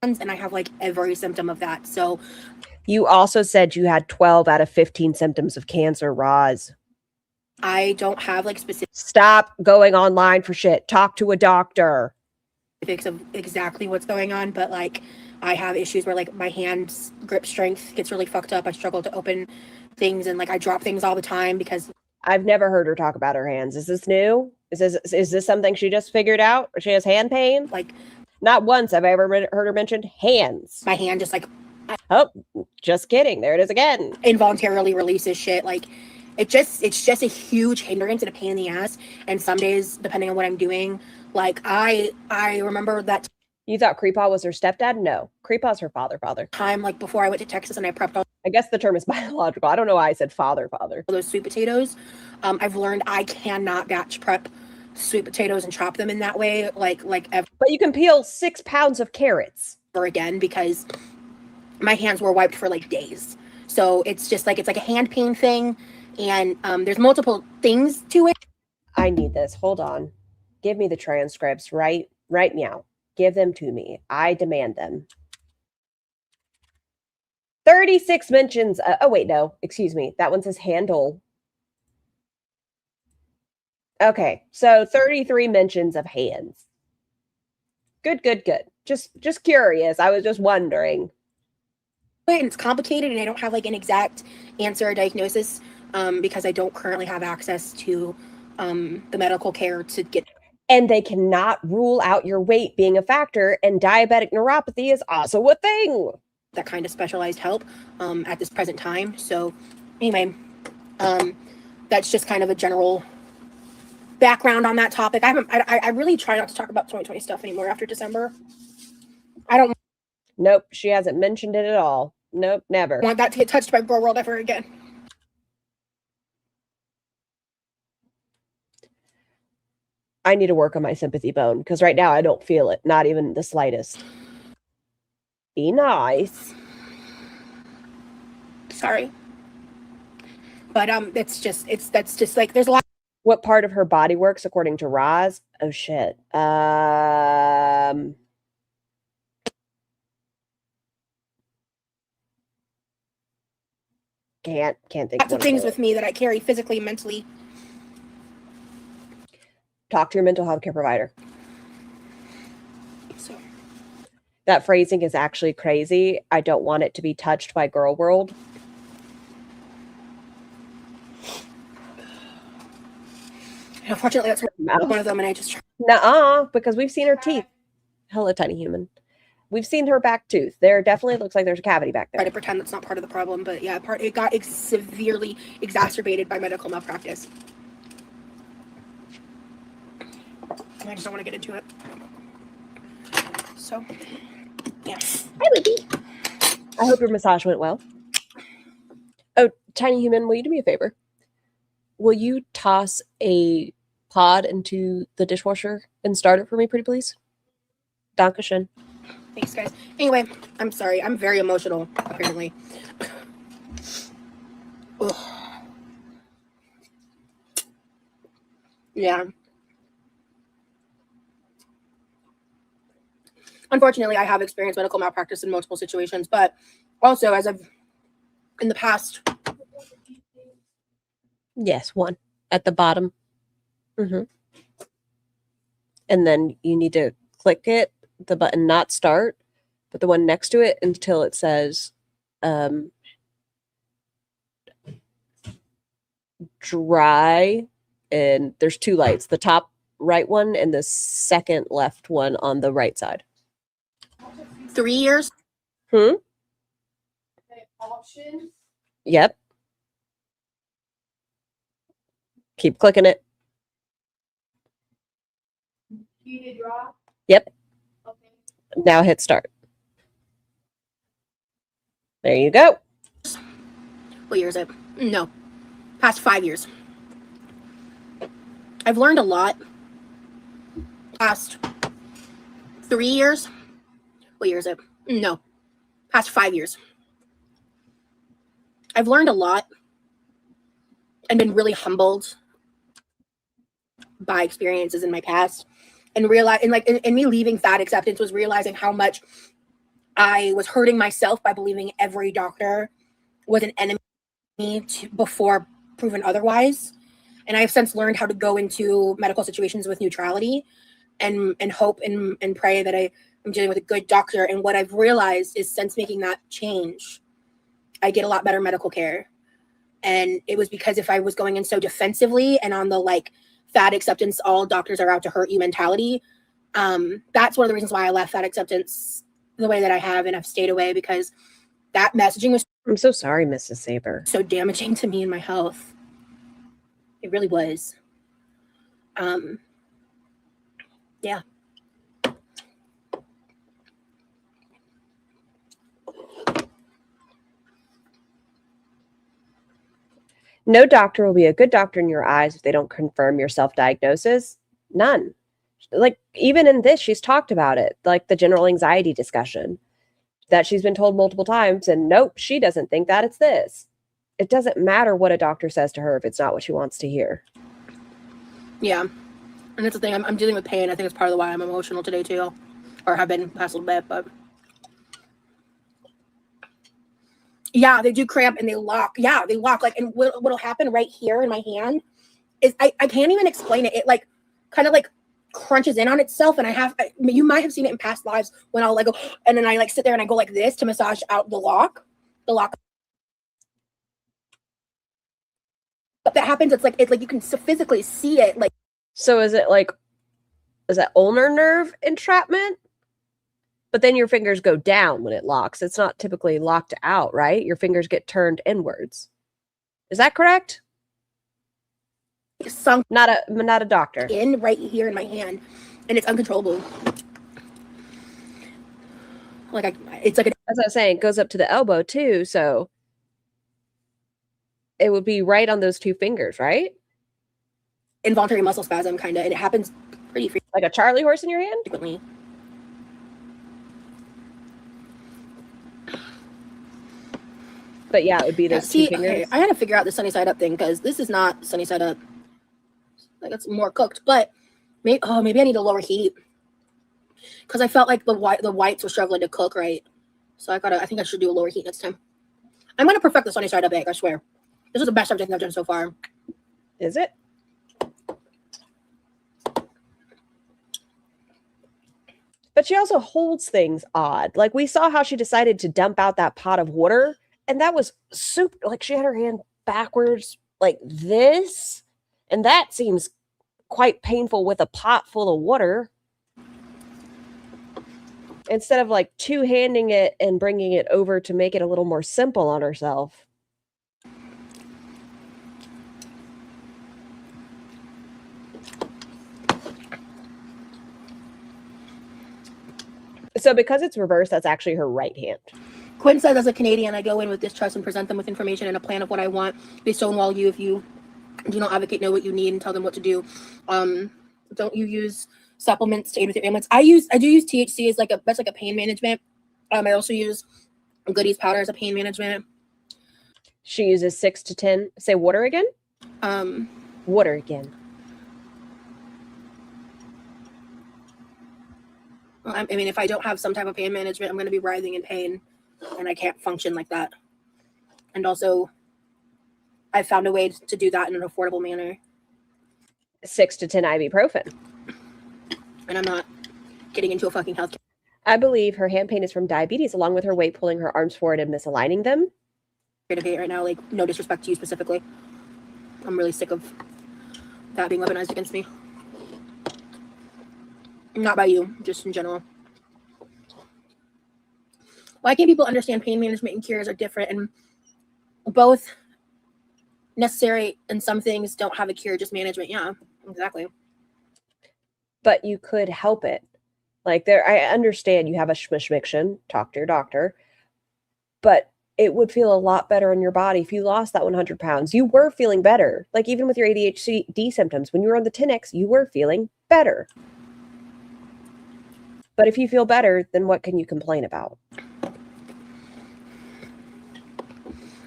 And I have like every symptom of that. So you also said you had 12 out of 15 symptoms of cancer, Roz. I don't have like specific. Stop going online for shit. Talk to a doctor. Specifics of exactly what's going on, but like I have issues where like my hand's grip strength gets really fucked up. I struggle to open things and like I drop things all the time because I've never heard her talk about her hands. Is this new? Is this something she just figured out? She has hand pain? Like not once have I ever heard her mention hands. My hand just like oh, just kidding. There it is again. Involuntarily releases shit. Like it's just a huge hindrance and a pain in the ass. And some days, depending on what I'm doing, like I remember that. You thought Creepaw was her stepdad? No, Creepaw's her father. Time like before I went to Texas and I prepped all. I guess the term is biological. I don't know why I said father. Those sweet potatoes. I've learned I cannot batch prep sweet potatoes and chop them in that way. Like ever. But you can peel 6 pounds of carrots. Again, because my hands were wiped for like days. So it's just like, it's like a hand pain thing. And there's multiple things to it. I need this. Hold on. Give me the transcripts right now. Give them to me. I demand them. 36 mentions. Oh, wait, no. Excuse me. That one says handle. Okay. So 33 mentions of hands. Good. Just curious. I was just wondering. And it's complicated and I don't have like an exact answer or diagnosis because I don't currently have access to the medical care to get. And they cannot rule out your weight being a factor, and diabetic neuropathy is also a thing. That kind of specialized help at this present time. So anyway, that's just kind of a general background on that topic. I really try not to talk about 2020 stuff anymore after December. I don't. Nope, she hasn't mentioned it at all. Nope, never. Want that to get touched by Girl World ever again. I need to work on my sympathy bone because right now I don't feel it, not even the slightest. Be nice. Sorry. But that's just like there's a lot. What part of her body works according to Roz? Oh shit. Can't think. Lots of things with me that I carry physically, mentally. Talk to your mental health care provider. So that phrasing is actually crazy. I don't want it to be touched by Girl World. Unfortunately, that's one of them, and I just. Nuh-uh, because we've seen her teeth. Hello, tiny human. We've seen her back tooth. There definitely looks like there's a cavity back there. Try to pretend that's not part of the problem, but yeah, it got severely exacerbated by medical malpractice. I just don't want to get into it. So, yeah. Hi, Libby. I hope your massage went well. Oh, tiny human, will you do me a favor? Will you toss a pod into the dishwasher and start it for me, pretty please? Dankeschön. Thanks, guys. Anyway, I'm sorry. I'm very emotional, apparently. Ugh. Yeah. Unfortunately, I have experienced medical malpractice in multiple situations, but also as I've in the past. Yes, one at the bottom. Mm-hmm. And then you need to click it, the button not start, but the one next to it until it says dry. And there's 2 lights, the top right one and the second left one on the right side. 3 years. Options. Yep. Keep clicking it. Heated draw. Yep. Okay. Now hit start. There you go. What year is it? No. Past 5 years. I've learned a lot past 3 years. What year is it? No, past 5 years. I've learned a lot and been really humbled by experiences in my past, and realize, and like in me leaving fat acceptance was realizing how much I was hurting myself by believing every doctor was an enemy before proven otherwise. And I've since learned how to go into medical situations with neutrality and hope and pray that I'm dealing with a good doctor. And what I've realized is, since making that change, I get a lot better medical care. And it was because if I was going in so defensively and on the like fat acceptance, all doctors are out to hurt you mentality, that's one of the reasons why I left fat acceptance the way that I have, and I've stayed away, because that messaging was I'm so sorry, Mrs. Saber. so damaging to me and my health. It really was. Yeah. No doctor will be a good doctor in your eyes if they don't confirm your self-diagnosis. None. Like, even in this, she's talked about it, like the general anxiety discussion that she's been told multiple times, and nope, she doesn't think that, it's this. It doesn't matter what a doctor says to her if it's not what she wants to hear. Yeah. And that's the thing. I'm dealing with pain. I think it's part of the why I'm emotional today too, or have been past a little bit. But yeah, they do cramp and they lock. Yeah, they lock. Like, and what'll happen right here in my hand is I can't even explain it. It like kind of like crunches in on itself, and you might have seen it in past lives when I'll like go, and then I like sit there and I go like this to massage out the lock. But that happens. It's like you can physically see it. Like, so is that ulnar nerve entrapment? But then your fingers go down when it locks. It's not typically locked out, right? Your fingers get turned inwards. Is that correct? Sunk not a doctor. In right here in my hand, and it's uncontrollable. Like it's like as I was saying, it goes up to the elbow too, so it would be right on those two fingers, right? Involuntary muscle spasm, kind of, and it happens pretty frequently. Like a Charlie horse in your hand? Frequently. But yeah, it would be those two fingers. Okay, I had to figure out the sunny side up thing, because this is not sunny side up. Like, it's more cooked, but maybe I need a lower heat, because I felt like the whites were struggling to cook right. So I think I should do a lower heat next time. I'm gonna perfect the sunny side up egg. I swear, this is the best everything I've done so far. Is it? But she also holds things odd. Like, we saw how she decided to dump out that pot of water, and that was super, like, she had her hand backwards like this, and that seems quite painful with a pot full of water. Instead of like two-handing it and bringing it over to make it a little more simple on herself. So because it's reversed, that's actually her right hand. Quinn says, as a Canadian, I go in with distrust and present them with information and a plan of what I want. They stonewall you if you do not advocate, know what you need, and tell them what to do. Don't you use supplements to aid with your ailments? I do use THC as that's like a pain management. I also use Goodies powder as a pain management. She uses 6 to 10. Say water again? Water again. I mean, if I don't have some type of pain management, I'm going to be writhing in pain, and I can't function like that. And also, I found a way to do that in an affordable manner. 6 to 10 ibuprofen. And I'm not getting into a fucking healthcare. I believe her hand pain is from diabetes, along with her weight pulling her arms forward and misaligning them. Debate right now, like, no disrespect to you specifically. I'm really sick of that being weaponized against me. Not by you, just in general. Why can't people understand pain management and cures are different, and both necessary, and some things don't have a cure, just management? Yeah, exactly. But you could help it. Like, I understand you have a schmishmiction, talk to your doctor, but it would feel a lot better in your body if you lost that 100 pounds. You were feeling better. Like, even with your ADHD symptoms, when you were on the 10X, you were feeling better. But if you feel better, then what can you complain about?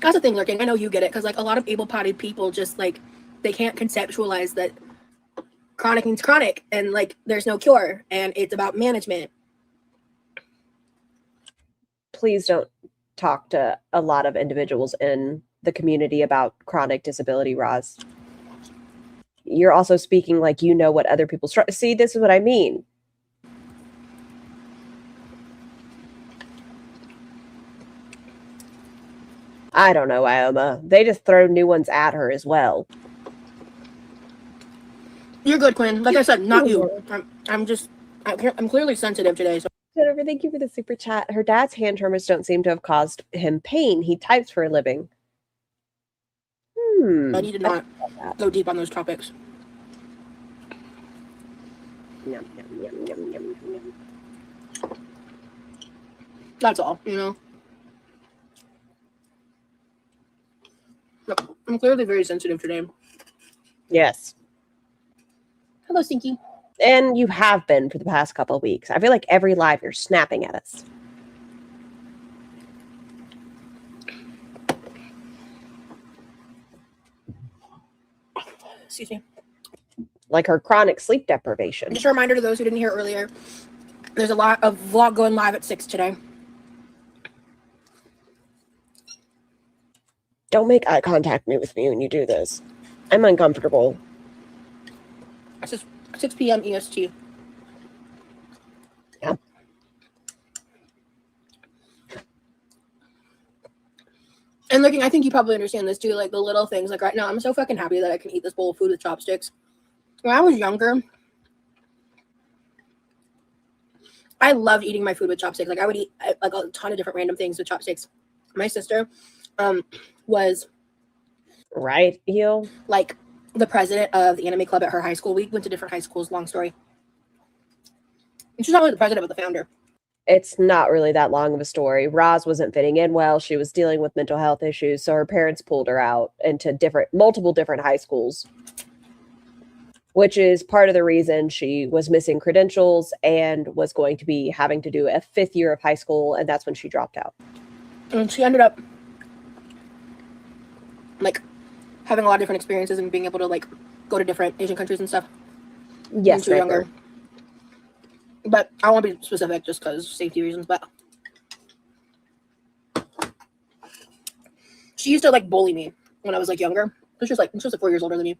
That's the thing, Lurking. I know you get it, because like a lot of able-bodied people just like they can't conceptualize that chronic means chronic, and like there's no cure, and it's about management. Please don't talk to a lot of individuals in the community about chronic disability, Roz. You're also speaking like you know what other people struggle. See, this is what I mean. I don't know, Ioma. They just throw new ones at her as well. You're good, Quinn. Like I said, not you. I'm clearly sensitive today. So Jennifer, thank you for the super chat. Her dad's hand tremors don't seem to have caused him pain. He types for a living. I need to not go deep on those topics. Yum, yum, yum, yum, yum, yum. That's all, you know. Look, I'm clearly very sensitive today. Yes. Hello, Stinky. And you have been for the past couple of weeks. I feel like every live you're snapping at us. Excuse me. Like her chronic sleep deprivation. Just a reminder to those who didn't hear earlier, there's a lot of vlog going live at 6 today. Don't make eye contact with me when you do this. I'm uncomfortable. It's just 6 p.m. EST. Yeah. And looking, I think you probably understand this too, like the little things. Like right now, I'm so fucking happy that I can eat this bowl of food with chopsticks. When I was younger, I loved eating my food with chopsticks. Like I would eat like a ton of different random things with chopsticks. My sister was right, Eel? like the president of the anime club at her high school. We went to different high schools, long story. And she's not really the president, but the founder. It's not really that long of a story. Roz wasn't fitting in well. She was dealing with mental health issues, so her parents pulled her out into multiple different high schools, which is part of the reason she was missing credentials and was going to be having to do a 5th year of high school, and that's when she dropped out. And she ended up like having a lot of different experiences and being able to like go to different Asian countries and stuff. Yes, when she was younger. But I won't be specific just because safety reasons. But she used to like bully me when I was like younger. She was like 4 years older than me.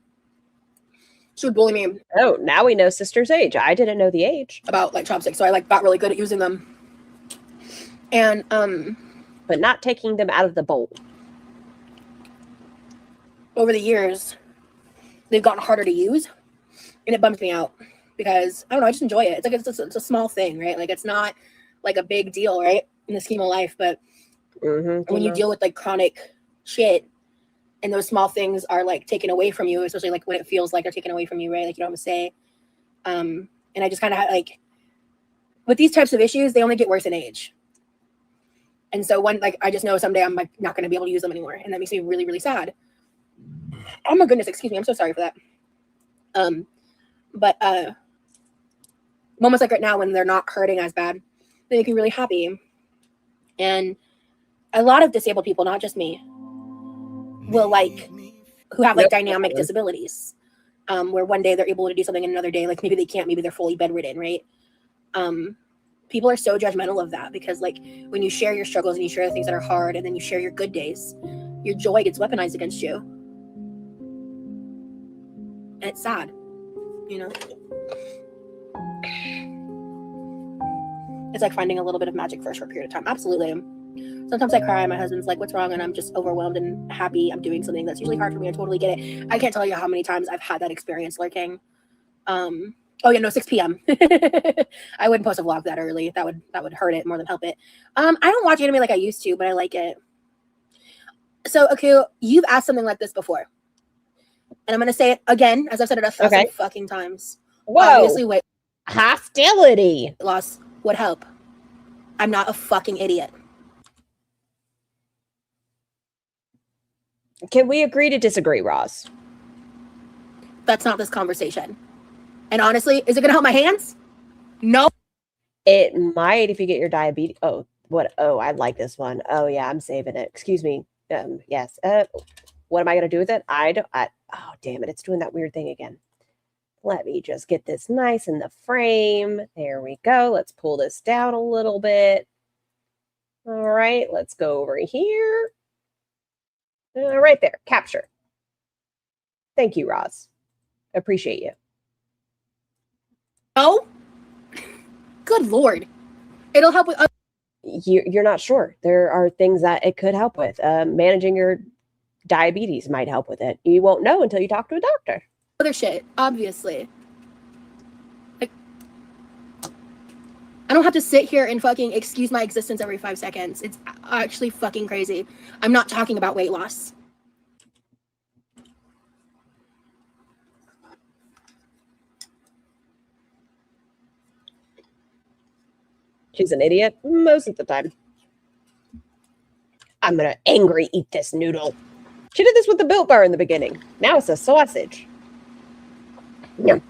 She would bully me. Oh, now we know sister's age. I didn't know the age. About like chopsticks. So I like got really good at using them. And but not taking them out of the bowl. Over the years, they've gotten harder to use, and it bums me out because I don't know. I just enjoy it. It's like it's a small thing, right? Like it's not like a big deal, right, in the scheme of life. But when you deal with like chronic shit, and those small things are like taken away from you, especially like when it feels like they're taken away from you, right? Like you don't have to say. And I just kind of like with these types of issues, they only get worse in age. And so I just know someday I'm like not going to be able to use them anymore, and that makes me really, really sad. Oh my goodness, excuse me. I'm so sorry for that. But moments like right now when they're not hurting as bad, they make me really happy. And a lot of disabled people, not just me, will like who have like dynamic disabilities, where one day they're able to do something and another day, like maybe they can't, maybe they're fully bedridden, right? People are so judgmental of that because like when you share your struggles and you share the things that are hard and then you share your good days, your joy gets weaponized against you. And it's sad, you know? It's like finding a little bit of magic for a short period of time. Absolutely. Sometimes I cry. My husband's like, what's wrong? And I'm just overwhelmed and happy I'm doing something that's usually hard for me. I totally get it. I can't tell you how many times I've had that experience lurking. Oh yeah, no, 6 p.m. I wouldn't post a vlog that early. That would hurt it more than help it. I don't watch anime like I used to, but I like it. So, okay, you've asked something like this before. And I'm going to say it again, as I've said it 1,000 fucking times. Whoa. Obviously, weight Hostility. loss would help. I'm not a fucking idiot. Can we agree to disagree, Roz? That's not this conversation. And honestly, is it going to help my hands? No. It might if you get your diabetes. Oh, what? Oh, I like this one. Oh, yeah, I'm saving it. Excuse me. Yes. What am I going to do with it? Oh, damn it. It's doing that weird thing again. Let me just get this nice in the frame. There we go. Let's pull this down a little bit. All right, let's go over here. Right there, capture. Thank you, Roz. Appreciate you. Oh, good Lord. It'll help with You're not sure. There are things that it could help with. Managing your diabetes might help with it. You won't know until you talk to a doctor. other shit, obviously. Like, I don't have to sit here and fucking excuse my existence every 5 seconds. It's actually fucking crazy. I'm not talking about weight loss. She's an idiot most of the time. I'm gonna angry eat this noodle. She did this with the Built Bar in the beginning. Now it's a sausage. Yum.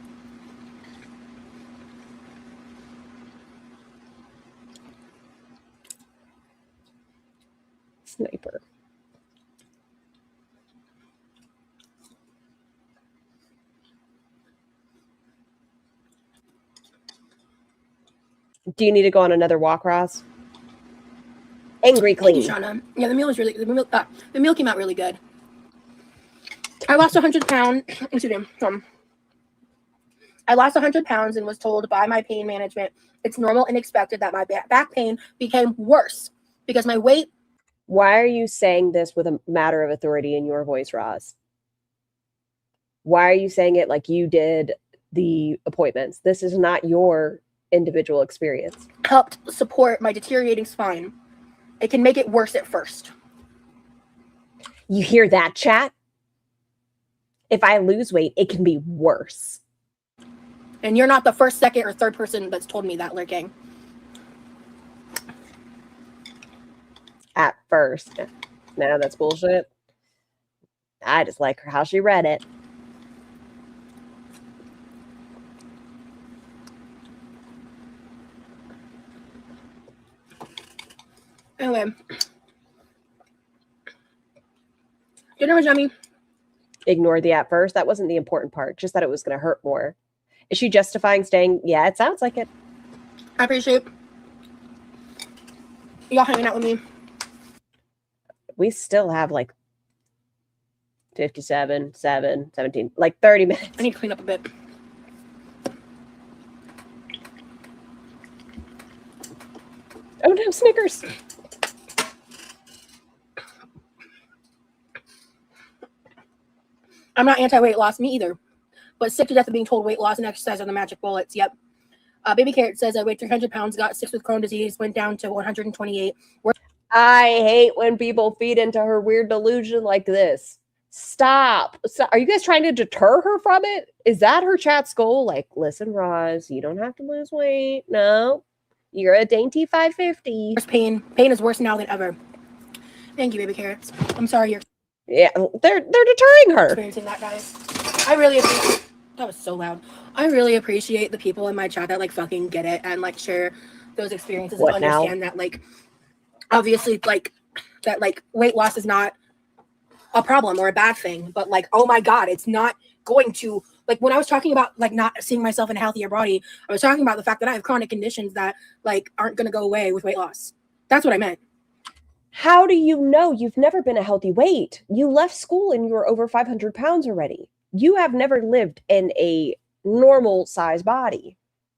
Sniper. Do you need to go on another walk, Ross? Angry Thank you, clean. Shauna. Yeah, the meal was really the meal came out really good. I lost 100 pounds. Excuse me. I lost 100 pounds and was told by my pain management it's normal and expected that my back pain became worse because my weight. Why are you saying this with a matter of authority in your voice, Roz? Why are you saying it like you did the appointments? This is not your individual experience. Helped support my deteriorating spine. It can make it worse at first. You hear that, chat? If I lose weight, it can be worse. And you're not the first, second, or third person that's told me that, Lurking. At first. No, that's bullshit. I just like how she read it. Anyway. Dinner was yummy. Ignore the at first. That wasn't the important part. Just that it was going to hurt more. Is she justifying staying? Yeah, it sounds like it. I appreciate y'all hanging out with me. We still have like 57, 17, like 30 minutes. I need to clean up a bit. Oh no, Snickers. I'm not anti-weight loss, me either. But sick to death of being told weight loss and exercise are the magic bullets. Yep. Baby Carrot says I weighed 300 pounds, got sick with Crohn's disease, went down to 128. I hate when people feed into her weird delusion like this. Stop. Are you guys trying to deter her from it? Is that her chat's goal? Like, listen, Roz, you don't have to lose weight. No, you're a dainty 550. Pain. Pain is worse now than ever. Thank you, Baby Carrots. I'm sorry you're Yeah, they're deterring her. experiencing that, guys. I really appreciate. That was so loud. I really appreciate the people in my chat that like fucking get it and like share those experiences and understand that like obviously like that like weight loss is not a problem or a bad thing, but like oh my god, it's not going to like when I was talking about like not seeing myself in a healthier body, I was talking about the fact that I have chronic conditions that like aren't going to go away with weight loss. That's what I meant. How do you know? You've never been a healthy weight. You left school and you were over 500 pounds already. You have never lived in a normal size body,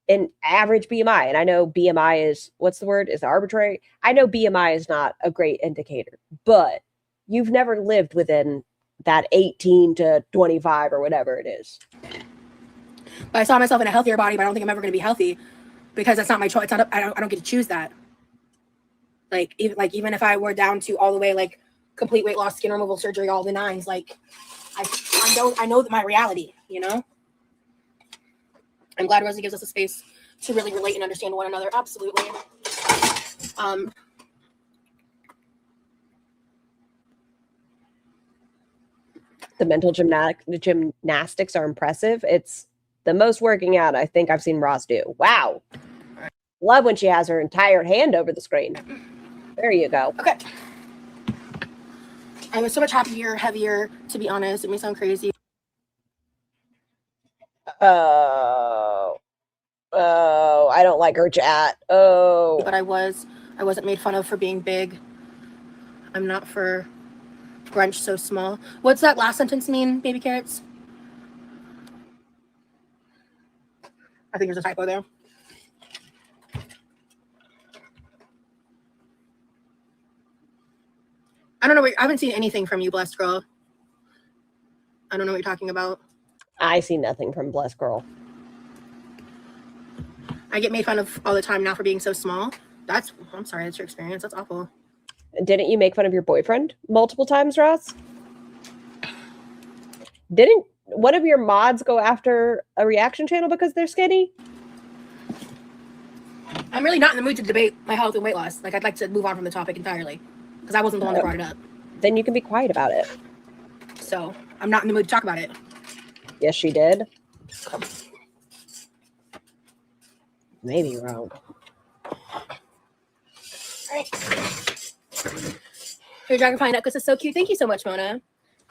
an average BMI. And I know BMI is, what's the word? Is arbitrary. I know BMI is not a great indicator, but you've never lived within that 18 to 25 or whatever it is. But I saw myself in a healthier body, but I don't think I'm ever going to be healthy because that's not my choice. I don't get to choose that. Like even if I were down to all the way like complete weight loss, skin removal surgery, all the nines, like I know that my reality, you know. I'm glad Rosie gives us a space to really relate and understand one another. Absolutely. The mental gymnastics are impressive. It's the most working out I think I've seen Ross do. Wow. Love when she has her entire hand over the screen. There you go. Okay. I'm so much happier, heavier, to be honest. It may sound crazy. Oh, I don't like her chat. Oh. But I wasn't made fun of for being big. I'm not for brunch so small. What's that last sentence mean, baby carrots? I think there's a typo there. I don't know. I haven't seen anything from you, blessed girl. I don't know what you're talking about. I see nothing from Blessed Girl. I get made fun of all the time now for being so small. I'm sorry, that's your experience. That's awful. Didn't you make fun of your boyfriend multiple times, Ross? Didn't one of your mods go after a reaction channel because they're skinny? I'm really not in the mood to debate my health and weight loss. Like, I'd like to move on from the topic entirely because I wasn't the one that brought it up. Then you can be quiet about it. So I'm not in the mood to talk about it. Yes, she did. Maybe wrong. All right. Your dragonfly necklace is so cute. Thank you so much, Mona.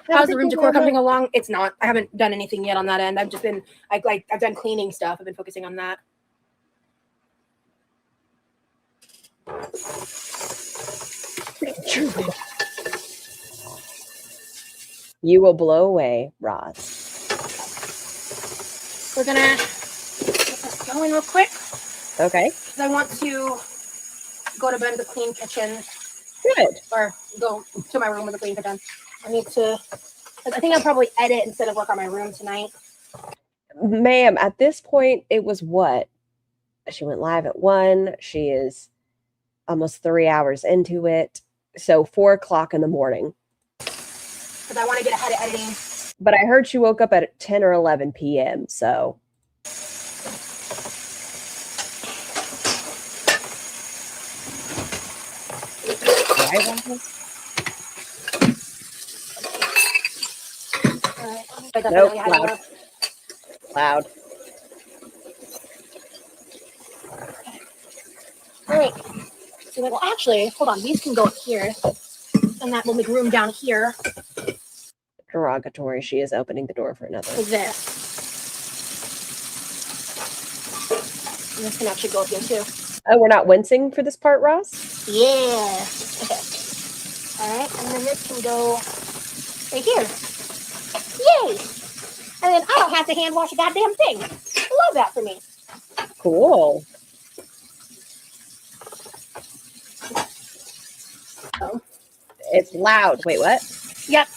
How's the room decor coming along? It's not. I haven't done anything yet on that end. I've just been I've done cleaning stuff. I've been focusing on that. You will blow away, Ross. We're gonna get this going real quick. Okay. Because I want to go to bed with a clean kitchen. Good. Or go to my room with a clean kitchen. I think I'll probably edit instead of work on my room tonight. Ma'am, at this point, it was what? She went live at 1. She is almost 3 hours into it. So 4 o'clock in the morning. Because I want to get ahead of editing. But I heard she woke up at 10 or 11 p.m. So. Nope, loud. Loud. All right. So, well, actually, hold on. These can go up here. And that will make room down here. Derogatory. She is opening the door for another. For this. And this can actually go up here, too. Oh, we're not wincing for this part, Ross? Yeah. Okay. All right. And then this can go right here. Yay. And then I don't have to hand wash a goddamn thing. Love that for me. Cool. Oh. It's loud. Wait, what? Yep.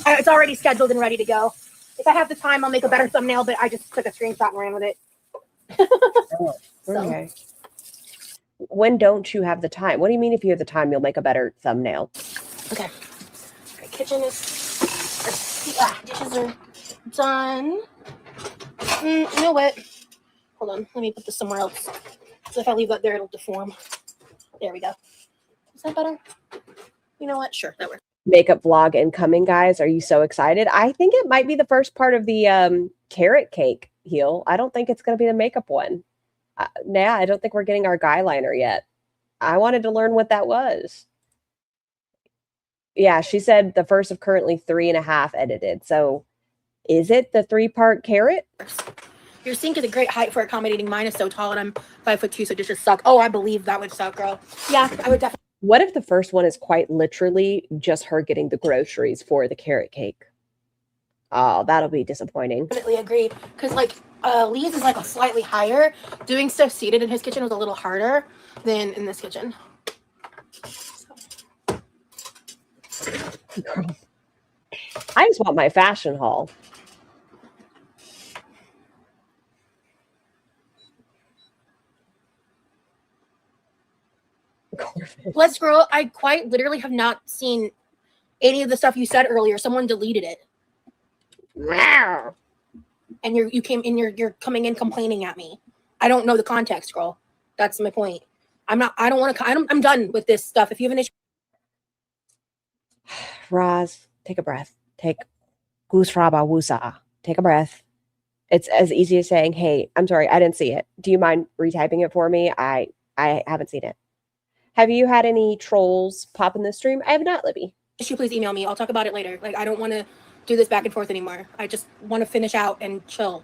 It's already scheduled and ready to go. If I have the time, I'll make a better thumbnail, but I just took a screenshot and ran with it. Oh, okay. When don't you have the time? What do you mean if you have the time, you'll make a better thumbnail? Okay. The kitchen is... dishes are done. You know what? Hold on. Let me put this somewhere else. So if I leave that there, it'll deform. There we go. Is that better? You know what? Sure, that works. Makeup vlog incoming, guys. Are you so excited? I think it might be the first part of the carrot cake heel. I don't think it's going to be the makeup one. Yeah, I don't think we're getting our guy liner yet. I wanted to learn what that was. Yeah, she said the first of currently 3.5 edited. So is it the 3-part carrot? Your sink is a great height for accommodating. Mine is so tall and I'm 5'2", so it just suck. Oh, I believe that would suck, girl. Yeah, I would definitely. What if the first one is quite literally just her getting the groceries for the carrot cake? Oh, that'll be disappointing. Definitely agree. Because, like, Lee's is, like, a slightly higher. Doing stuff seated in his kitchen was a little harder than in this kitchen. Girl. I just want my fashion haul. Let's girl, I quite literally have not seen any of the stuff you said earlier. Someone deleted it. And you're coming in complaining at me. I don't know the context, girl. That's my point. I'm done with this stuff. If you have an issue. Roz, take a breath. Take goosraba wusa. Take a breath. It's as easy as saying, hey, I'm sorry, I didn't see it. Do you mind retyping it for me? I I haven't seen it. Have you had any trolls pop in the stream? I have not, Libby. You please email me. I'll talk about it later. Like, I don't want to do this back and forth anymore. I just want to finish out and chill.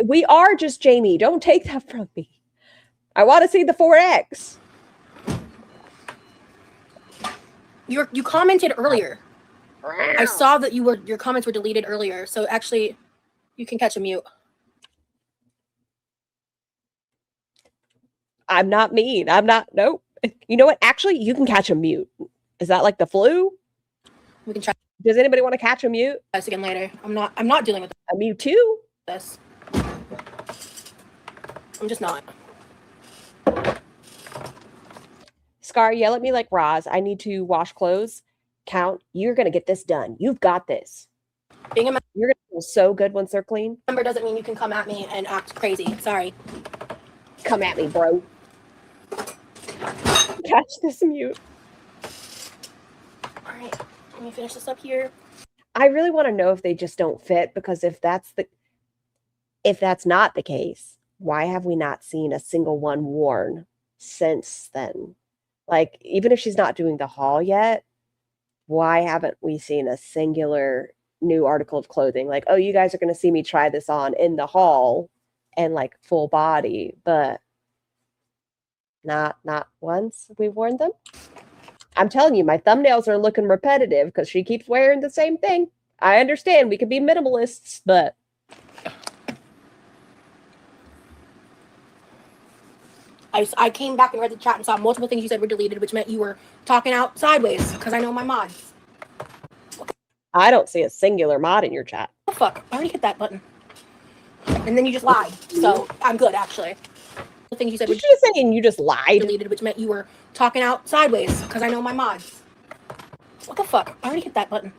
We are just Jamie. Don't take that from me. I want to see the 4X. You commented earlier. I saw that your comments were deleted earlier. So actually, you can catch a mute. I'm not mean. I'm not. Nope. You know what? Actually, you can catch a mute. Is that like the flu? We can try Does anybody want to catch a mute? this again later. I'm not dealing with A mute too? this. I'm just not. Scar, yell at me like Roz. I need to wash clothes. Count. You're gonna get this done. You've got this. Being a You're gonna feel so good once they're clean. member doesn't mean you can come at me and act crazy. Sorry. Come at me, bro. Catch this mute. All right. Let me finish this up here. I really want to know if they just don't fit, because if that's not the case, why have we not seen a single one worn since then? Like, even if she's not doing the haul yet, why haven't we seen a singular new article of clothing? Like, oh, you guys are going to see me try this on in the haul and like full body, but not once we've worn them. I'm telling you, my thumbnails are looking repetitive because she keeps wearing the same thing. I understand we could be minimalists, but I came back and read the chat and saw multiple things you said were deleted, which meant you were talking out sideways because I know my mods. I don't see a singular mod in your chat. Oh, fuck. I already hit that button. And then you just lied. So I'm good, actually. The things you said were Did you just say and you just lied? deleted, which meant you were talking out sideways because I know my mods. What the fuck? I already hit that button.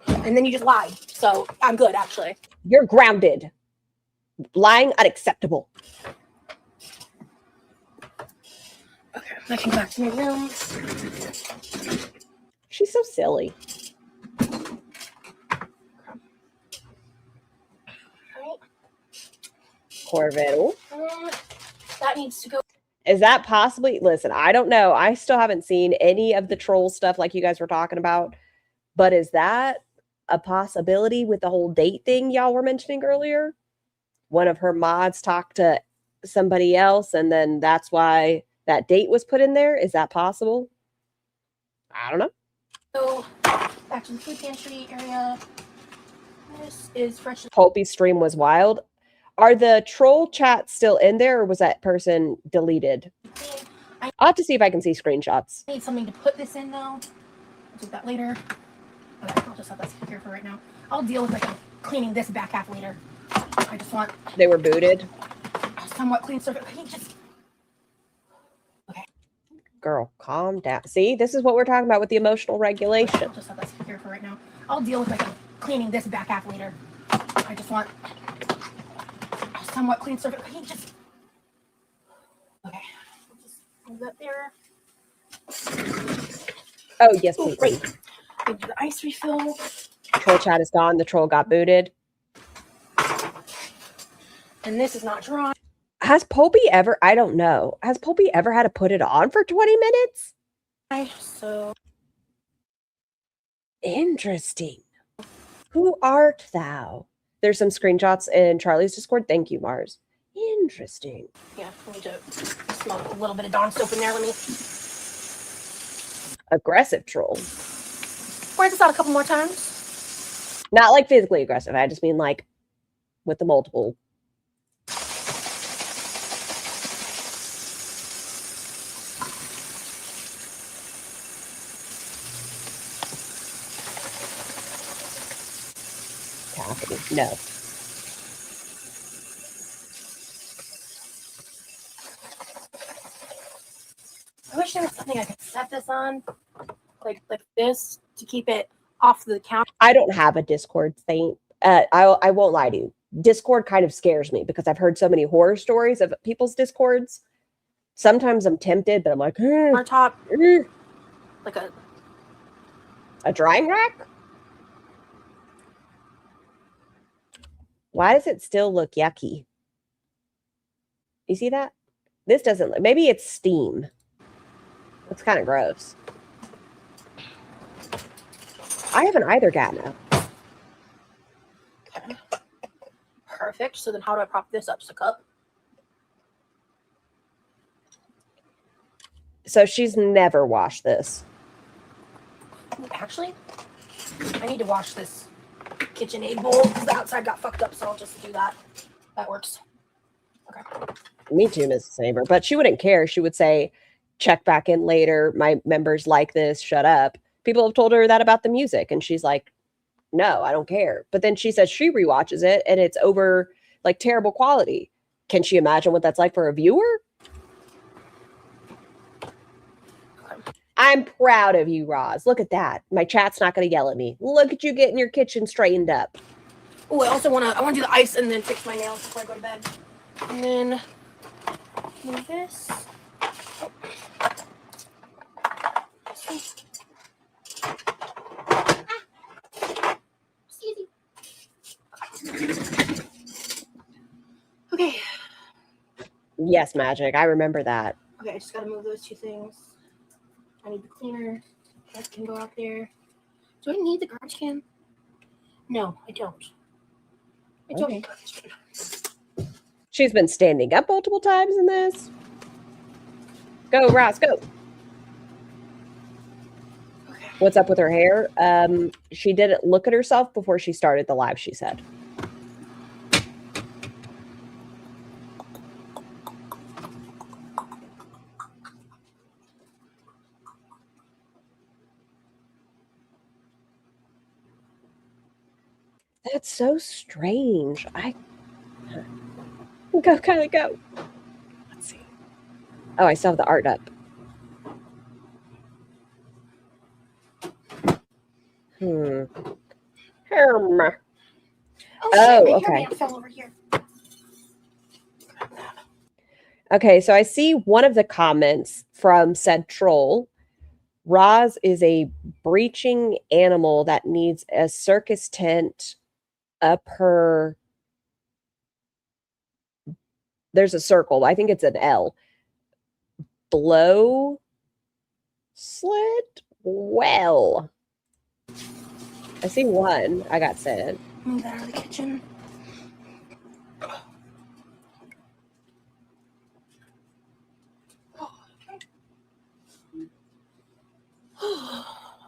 And then you just lied. So I'm good, actually. You're grounded. Lying unacceptable. Okay, I can go back to my room. She's so silly. Alright. Corvette. That needs to go. Is that possibly? Listen, I don't know. I still haven't seen any of the troll stuff like you guys were talking about. But is that a possibility with the whole date thing y'all were mentioning earlier? One of her mods talked to somebody else, and then that's why that date was put in there. Is that possible? I don't know. Go back to the food pantry area. This is fresh. Pulpy's stream was wild. Are the troll chats still in there, or was that person deleted? I'll have to see if I can see screenshots. I need something to put this in, though. I'll do that later. Okay, I'll just have that here for right now. I'll deal with like cleaning this back half later. I just want They were booted. a somewhat clean surface. I need just Girl, calm down. See, this is what we're talking about with the emotional regulation. I'll just have that here for right now. I'll deal with like cleaning this back half later. I just want a somewhat clean surface. I need just okay. I'll just move that there. Oh, yes, Oh, please. great. I do the ice refill. Troll chat is gone. The troll got booted. And this is not dry. Has Pulpy ever, I don't know, has Pulpy ever had to put it on for 20 minutes? So Interesting. Who art thou? There's some screenshots in Charlie's Discord. Thank you, Mars. Interesting. yeah, I need to smell a little bit of Dawn soap in there. Let me Aggressive troll. pour this out a couple more times. Not like physically aggressive. I just mean like with the multiple. Tapping. No. I wish there was something I could set this on, like this, to keep it off the counter. I don't have a Discord thing. I won't lie to you. Discord kind of scares me because I've heard so many horror stories of people's Discords. Sometimes I'm tempted, but I'm like, Our top, like a drying rack? Why does it still look yucky? You see that? This doesn't, maybe it's steam. It's kind of gross. I haven't either gotten it. Okay. Perfect. So then how do I prop this up? Just a cup? So she's never washed this. Actually, I need to wash this KitchenAid bowl because the outside got fucked up, so I'll just do that. That works. Okay. Me too, Mrs. Saber. But she wouldn't care. She would say, check back in later. My members like this. Shut up. People have told her that about the music. And she's like, no, I don't care. But then she says she rewatches it and it's over like terrible quality. Can she imagine what that's like for a viewer? I'm proud of you, Roz. Look at that. My chat's not going to yell at me. Look at you getting your kitchen straightened up. Oh, I also want to do the ice and then fix my nails before I go to bed. And then move this. Okay. Yes, Magic. I remember that. Okay, I just got to move those two things. I need the cleaner. That can go out there. Do I need the garbage can? No, I don't. I don't need garbage can. She's been standing up multiple times in this. Go, Roz, go. Okay. What's up with her hair? She didn't look at herself before she started the live, she said. That's so strange. Go, Kylie, go. Let's see. Oh, I still have the art up. Oh, okay. Fell over here. Okay, so I see one of the comments from said troll. Roz is a breaching animal that needs a circus tent up her. There's a circle. I think it's an L. Blow slit? Well. I see one. I got said. Move that out of the kitchen.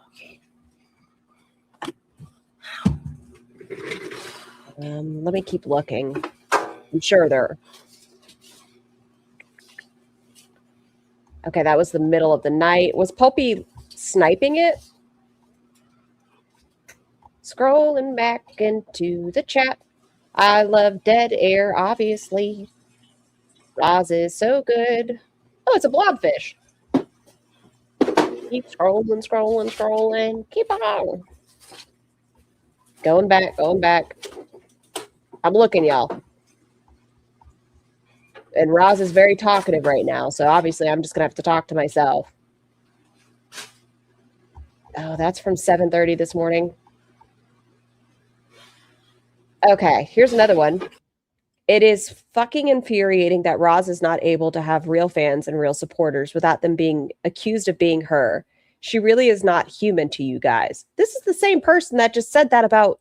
Okay. Let me keep looking. I'm sure they're. Okay, that was the middle of the night. Was Pulpy sniping it? Scrolling back into the chat. I love dead air, obviously. Roz is so good. Oh, it's a blobfish. Keep scrolling, scrolling, scrolling. Keep on. Going back, going back. I'm looking, y'all. And Roz is very talkative right now, so obviously I'm just going to have to talk to myself. Oh, that's from 7:30 this morning. Okay, here's another one. It is fucking infuriating that Roz is not able to have real fans and real supporters without them being accused of being her. She really is not human to you guys. This is the same person that just said that about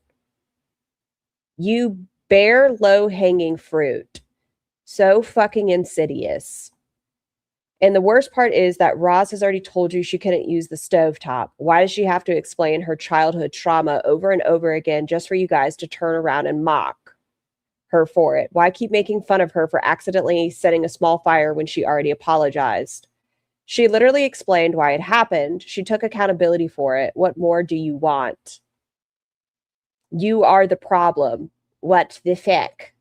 you, bare low-hanging fruit. So fucking insidious. And the worst part is that Roz has already told you she couldn't use the stovetop. Why does she have to explain her childhood trauma over and over again just for you guys to turn around and mock her for it? Why keep making fun of her for accidentally setting a small fire when she already apologized? She literally explained why it happened. She took accountability for it. What more do you want? You are the problem. What the fuck?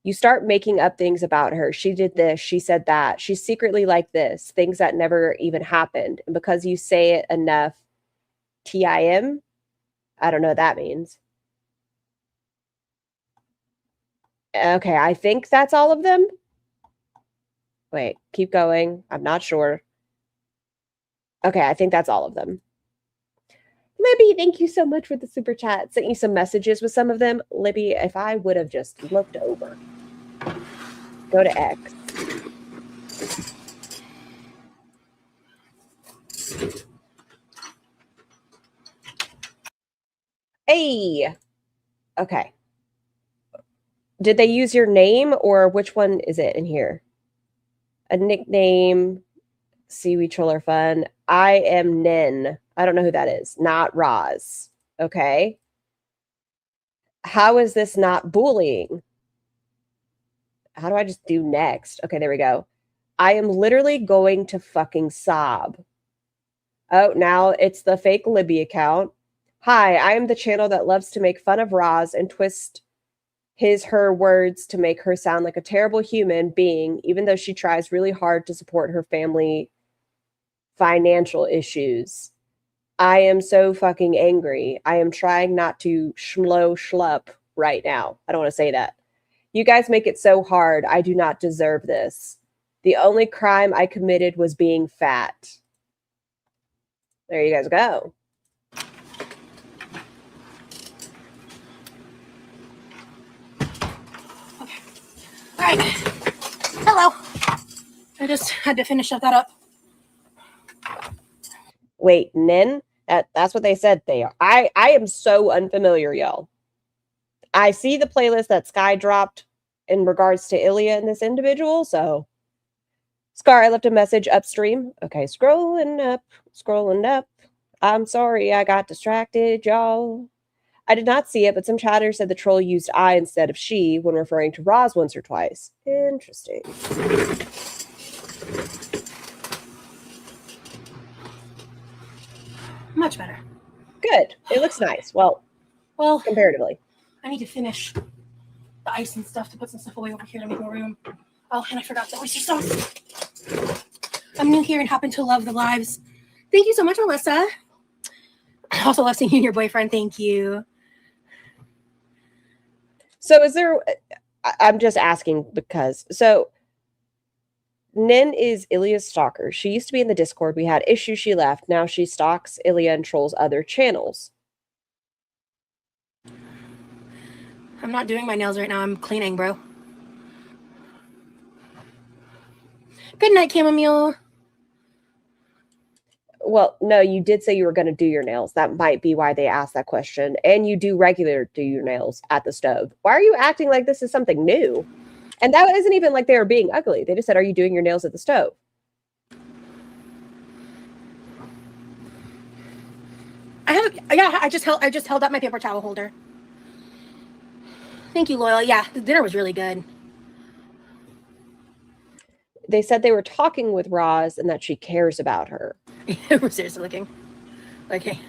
You start making up things about her. She did this. She said that. She's secretly like this. Things that never even happened. And because you say it enough, TIM? I don't know what that means. Okay, I think that's all of them. Wait, keep going. I'm not sure. Okay, I think that's all of them. Libby, thank you so much for the super chat. Sent you some messages with some of them. Libby, if I would have just looked over. Go to X. Hey. Okay. Did they use your name or which one is it in here? A nickname. Seaweed Troller Fun. I am Nin. I don't know who that is. Not Roz. Okay. How is this not bullying? How do I just do next? Okay, there we go. I am literally going to fucking sob. Oh, now it's the fake Libby account. Hi, I am the channel that loves to make fun of Roz and twist her words to make her sound like a terrible human being, even though she tries really hard to support her family financial issues. I am so fucking angry. I am trying not to schlup right now. I don't want to say that. You guys make it so hard. I do not deserve this. The only crime I committed was being fat. There you guys go. Okay. All right. Hello. I just had to finish that up. Wait, Nin? That's what they said they are. I am so unfamiliar, y'all. I see the playlist that Sky dropped in regards to Ilya and this individual, so Scar, I left a message upstream. Okay, scrolling up. I'm sorry, I got distracted, y'all. I did not see it, but some chatter said the troll used I instead of she when referring to Roz once or twice. Interesting. Much better. Good. It looks nice. Well, comparatively. I need to finish the ice and stuff to put some stuff away over here to make more room. Oh, and I forgot the oyster sauce. I'm new here and happen to love the lives. Thank you so much, Melissa. I also love seeing you and your boyfriend. Thank you. So is there... I'm just asking because... So Nin is Ilya's stalker. She used to be in the Discord. We had issues. She left. Now she stalks Ilya and trolls other channels. I'm not doing my nails right now. I'm cleaning, bro. Good night, chamomile. Well, no, you did say you were going to do your nails. That might be why they asked that question. And you do your nails at the stove. Why are you acting like this is something new? And that isn't even like they were being ugly. They just said, are you doing your nails at the stove? I just held up my paper towel holder. Thank you, Loyal. Yeah, the dinner was really good. They said they were talking with Roz and that she cares about her. We're seriously looking. Okay.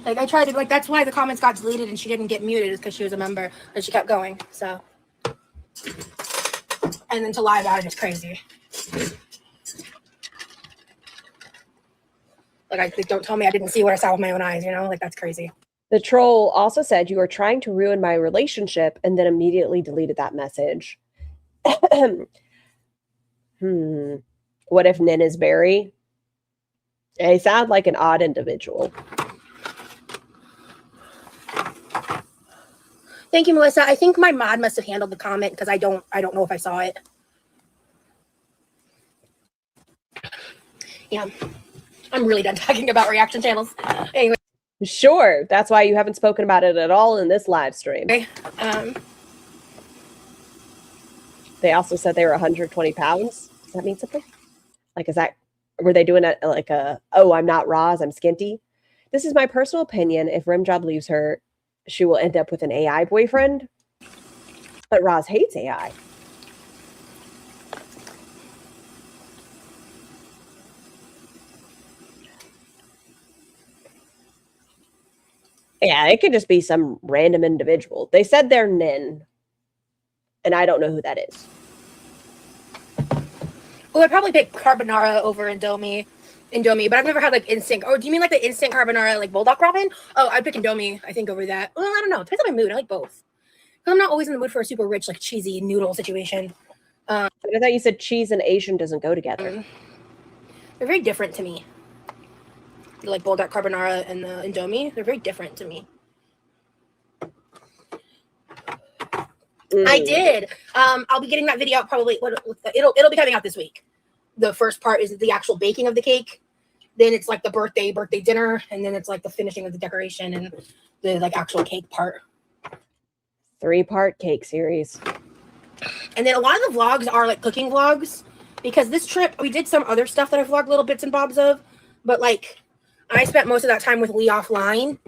Like, I tried to, like, that's why the comments got deleted and she didn't get muted, is because she was a member and she kept going, so. And then to lie about it is crazy. Like, don't tell me I didn't see what I saw with my own eyes, you know? Like, that's crazy. The troll also said, you are trying to ruin my relationship, and then immediately deleted that message. What if Nin is Barry? They sound like an odd individual. Thank you, Melissa. I think my mod must have handled the comment because I don't know if I saw it. Yeah. I'm really done talking about reaction channels. Anyway. Sure. That's why you haven't spoken about it at all in this live stream. Okay. They also said they were 120 pounds. Does that mean something? Like, were they doing it like oh, I'm not Roz, I'm skinty? This is my personal opinion. If Rimjob leaves her, she will end up with an AI boyfriend. But Roz hates AI. Yeah, it could just be some random individual. They said they're Nin, and I don't know who that is. Well, I'd probably pick carbonara over Indomie, but I've never had like instant. Oh, do you mean like the instant carbonara, like bulldog ramen? Oh, I'd pick Indomie, I think, over that. Well, I don't know. It depends on my mood. I like both. I'm not always in the mood for a super rich, like cheesy noodle situation. I thought you said cheese and Asian doesn't go together. They're very different to me. Like bulldog carbonara and the Indomie, they're very different to me. I did. I'll be getting that video out probably. It'll be coming out this week. The first part is the actual baking of the cake. Then it's like the birthday dinner, and then it's like the finishing of the decoration and the like actual cake part. 3-part cake series. And then a lot of the vlogs are like cooking vlogs, because this trip we did some other stuff that I vlogged little bits and bobs of, but like I spent most of that time with Lee offline.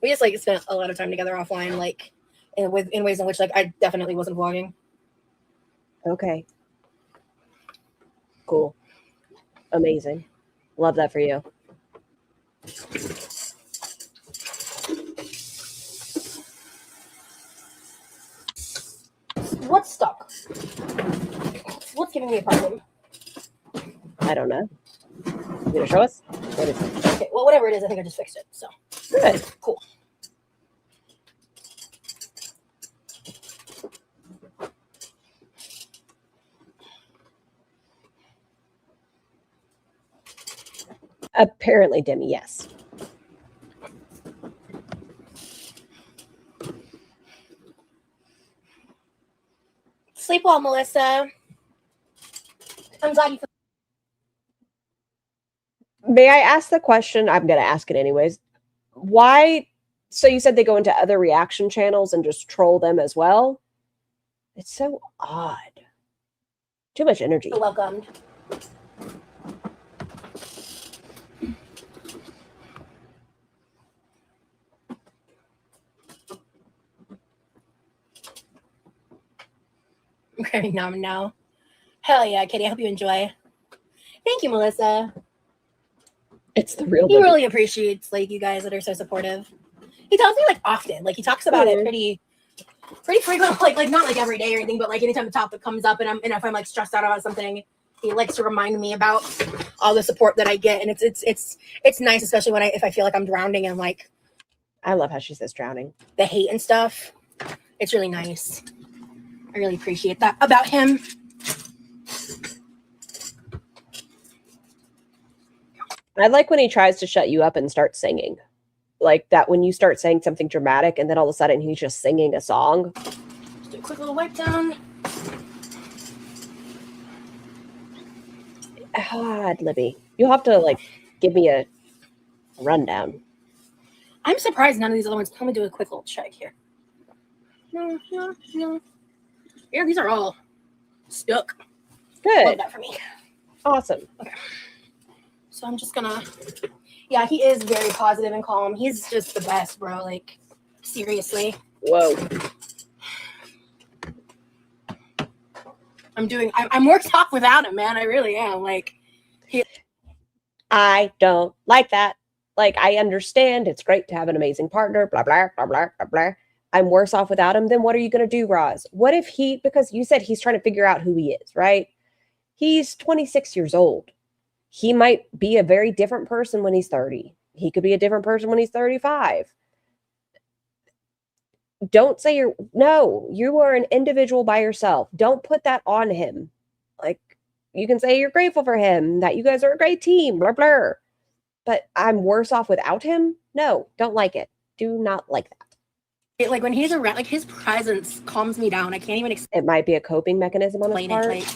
We just like spent a lot of time together offline, like in ways in which like I definitely wasn't vlogging. Okay. Cool. Amazing. Love that for you. What's stuck? What's giving me a problem? I don't know. You gonna show us? What is it? Okay, well, whatever it is, I think I just fixed it. So Good. cool. Apparently, Demi, yes. Sleep well, Melissa. I'm glad you. May I ask the question? I'm going to ask it anyways. Why? So you said they go into other reaction channels and just troll them as well? It's so odd. Too much energy. You're welcomed. I'm craving ramen now. Hell yeah, Kitty. I hope you enjoy. Thank you, Melissa. It's the real He Libby. really appreciates like you guys that are so supportive. He tells me like often, like he talks about it pretty frequent, like not like every day or anything, but like anytime the topic comes up and if I'm like stressed out about something, he likes to remind me about all the support that I get, and it's nice, especially when if I feel like I'm drowning in like I love how she says drowning. the hate and stuff. It's really nice. I really appreciate that about him. I like when he tries to shut you up and start singing. Like that when you start saying something dramatic and then all of a sudden he's just singing a song. Just do a quick little wipe down. God, Libby. You'll have to like give me a rundown. I'm surprised none of these other ones. Let me do a quick little check here. No. Yeah, these are all stuck. Love Good. that for me. Awesome. Okay. So I'm just gonna. Yeah, he is very positive and calm. He's just the best, bro. Like, seriously. Whoa. I'm worked off without him, man. I really am. Like, I don't like that. Like, I understand it's great to have an amazing partner, blah, blah, blah, blah, blah, blah. I'm worse off without him. Then what are you going to do, Roz? What if because you said he's trying to figure out who he is, right? He's 26 years old. He might be a very different person when he's 30. He could be a different person when he's 35. Don't say you are an individual by yourself. Don't put that on him. Like, you can say you're grateful for him, that you guys are a great team, blah, blah. But I'm worse off without him? No, don't like it. Do not like that. like when he's around, like his presence calms me down. I can't even It might be a coping mechanism on his explain part. it. Like,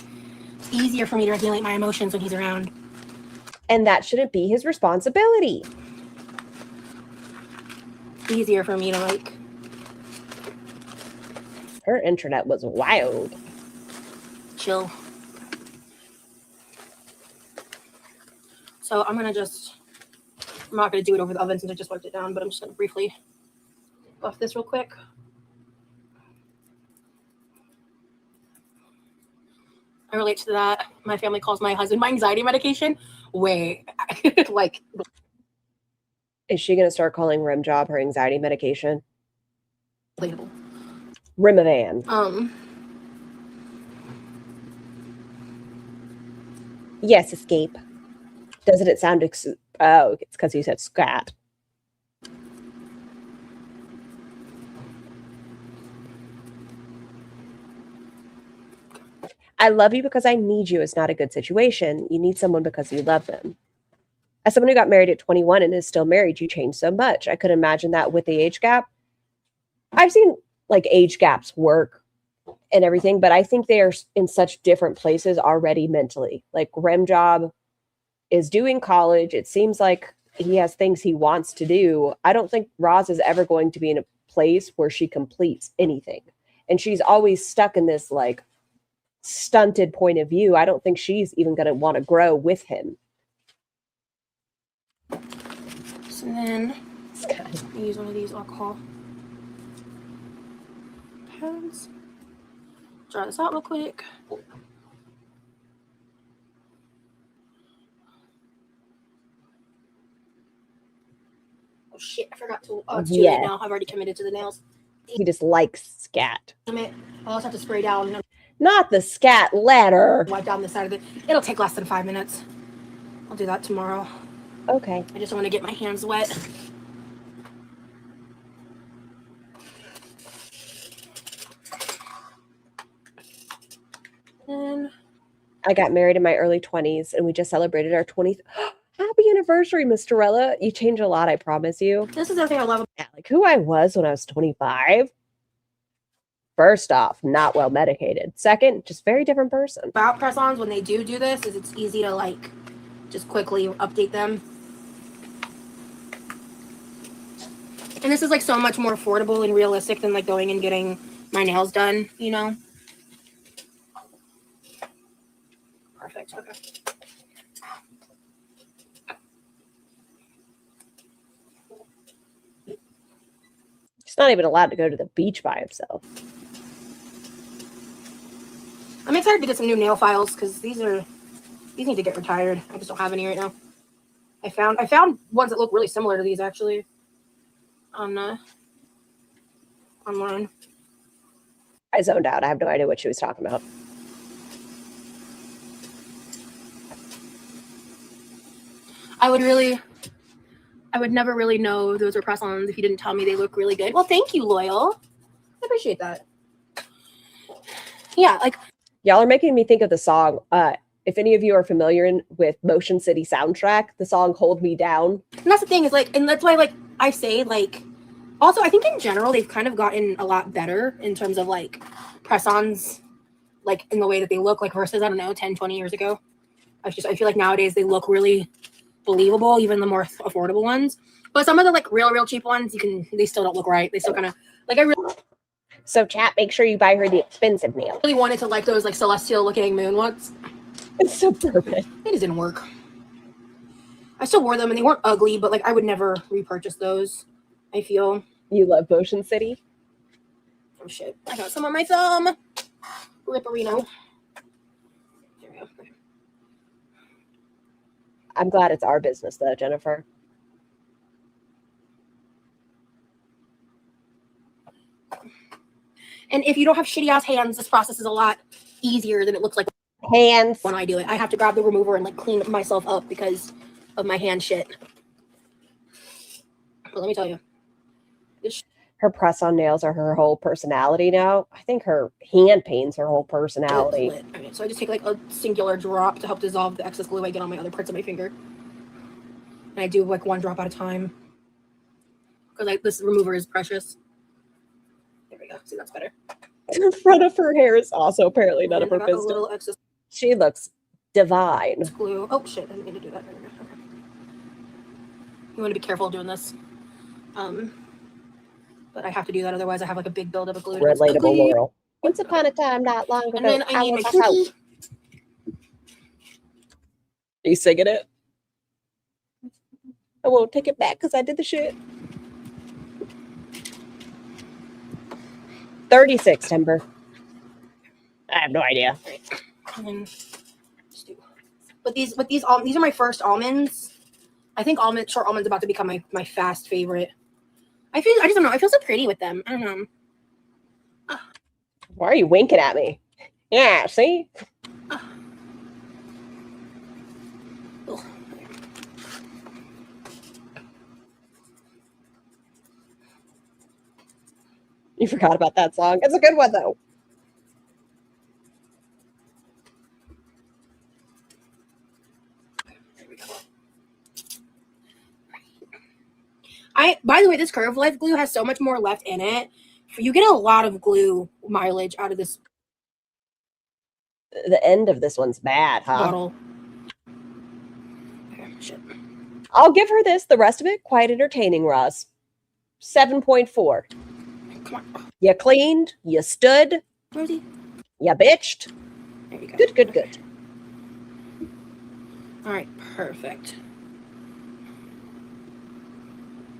it's easier for me to regulate my emotions when he's around. And that shouldn't be his responsibility. Easier for me to like. Her internet was wild. Chill. So I'm not gonna do it over the oven since I just wiped it down, but I'm just gonna briefly buff this real quick. I relate to that. My family calls my husband my anxiety medication. Wait, like, Is she going to start calling Rimjob her anxiety medication? relatable. Rimavan. Yes, escape. Doesn't it sound... oh, it's because you said scat. I love you because I need you is not a good situation. You need someone because you love them. As someone who got married at 21 and is still married, you changed so much. I could imagine that with the age gap. I've seen like age gaps work and everything, but I think they are in such different places already mentally. Like Rem Job is doing college. It seems like he has things he wants to do. I don't think Roz is ever going to be in a place where she completes anything. And she's always stuck in this like stunted point of view. I don't think she's even going to want to grow with him. So then I use one of these alcohol pads. Dry this out real quick. Oh shit, I forgot to. Oh, it's too late now. I've already committed to the nails. He just likes scat. I also have to spray down. Not the scat letter. Wipe down the side of it. It'll take less than 5 minutes. I'll do that tomorrow. Okay. I just don't want to get my hands wet. And I got married in my early 20s and we just celebrated our 20th. Happy anniversary, Miss Torella. You change a lot, I promise you. this is the thing I love. Yeah, like who I was when I was 25. First off, not well medicated. Second, just very different person. About press-ons when they do this is it's easy to like just quickly update them. And this is like so much more affordable and realistic than like going and getting my nails done, you know? Perfect. Okay. He's not even allowed to go to the beach by himself. I'm excited to get some new nail files because these need to get retired. I just don't have any right now. I found ones that look really similar to these actually on online. I zoned out. I have no idea what she was talking about. I would never really know those were press-ons if you didn't tell me they look really good. Well, thank you, Loyal. I appreciate that. Yeah, like Y'all are making me think of the song. If any of you are familiar with Motion City soundtrack, the song Hold Me Down. and that's the thing is like, and that's why like I say like, also I think in general they've kind of gotten a lot better in terms of like press-ons, like in the way that they look like versus, I don't know, 10, 20 years ago. I feel like nowadays they look really believable, even the more affordable ones. But some of the like real cheap ones, they still don't look right. They still kind of like So chat, make sure you buy her the expensive nail. really wanted to like those like celestial looking moon ones. It's so perfect. It just didn't work. I still wore them and they weren't ugly, but like I would never repurchase those. I feel. You love Motion City? Oh shit! I got some on my thumb. Ripperino. There we go. Okay. I'm glad it's our business though, Jennifer. And if you don't have shitty ass hands, this process is a lot easier than it looks like Hands. when I do it. I have to grab the remover and like clean myself up because of my hand shit. But let me tell you, Her press-on nails are her whole personality now. I think her hand pain's her whole personality. it's lit. Okay, so I just take like a singular drop to help dissolve the excess glue I get on my other parts of my finger. And I do like one drop at a time because like this remover is precious. There we go. See, that's better. The front of her hair is also apparently none of And her I got a business. little excess She looks divine. glue. Oh shit! I didn't mean to do that. There we go. Okay. You want to be careful doing this. But I have to do that, otherwise I have like a big buildup of glue. Relatable Laurel. Once upon a time, not long ago. And then I need my was out. pinky. Are you singing it? I won't take it back because I did the shit. 36, Timber. I have no idea. And then just do. But these are my first almonds. I think short almonds about to become my fast favorite. I just don't know. I feel so pretty with them. I don't know. Why are you winking at me? Yeah, see? You forgot about that song. It's a good one, though. There we go. By the way, this Curve Life glue has so much more left in it You get a lot of glue mileage out of this The end of this one's bad, huh? bottle. Okay, shit. I'll give her this. The rest of it, quite entertaining, Roz. 7.4. Come on. You cleaned. You stood. Rosie. You bitched. There you go. Good, good, good. All right, perfect.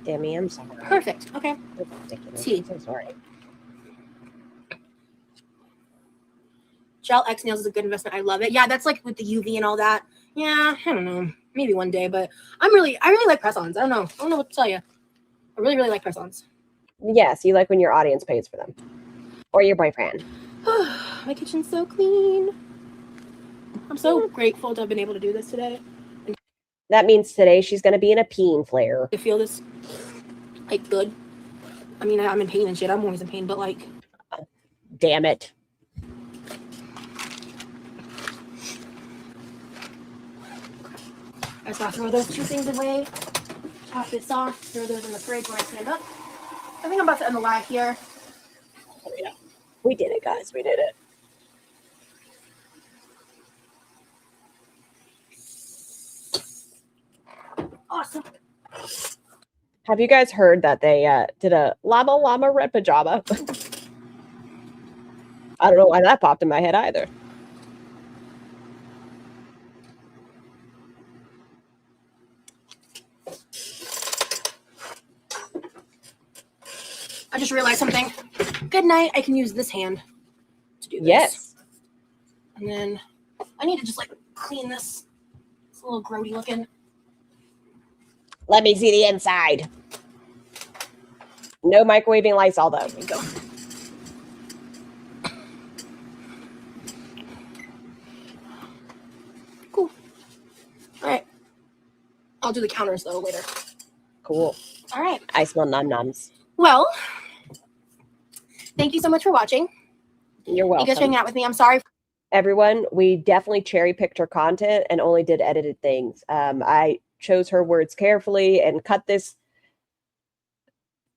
Dammy, I'm sorry. Perfect. Okay. That's ridiculous. Tea. I'm so sorry. Gel X nails is a good investment. I love it. Yeah, that's like with the UV and all that. Yeah, I don't know. Maybe one day, but I really like press-ons. I don't know what to tell you. I really like press-ons. Yes, you like when your audience pays for them. Or your boyfriend. My kitchen's so clean. I'm so grateful to have been able to do this today. That means today she's going to be in a peen flare. To feel this, like, good. I mean, I'm in pain and shit. I'm always in pain, but, like... Damn it. I just gotta throw those two things away. Top this off. Throw those in the fridge when I stand up. I think I'm about to end the live here. Oh, yeah. We did it, guys. We did it. Awesome. Have you guys heard that they did a llama red pajama? I don't know why that popped in my head either. I just realized something. Good night. I can use this hand to do this. Yes. And then I need to just, like, clean this. It's a little grody looking. Let me see the inside. No microwaving Lysol, though. There we go. Cool. All right. I'll do the counters, though, later. Cool. All right. I smell num-nums. Well, thank you so much for watching. You're welcome. You guys for hanging out with me. I'm sorry. Everyone, we definitely cherry-picked her content and only did edited things. I chose her words carefully and cut this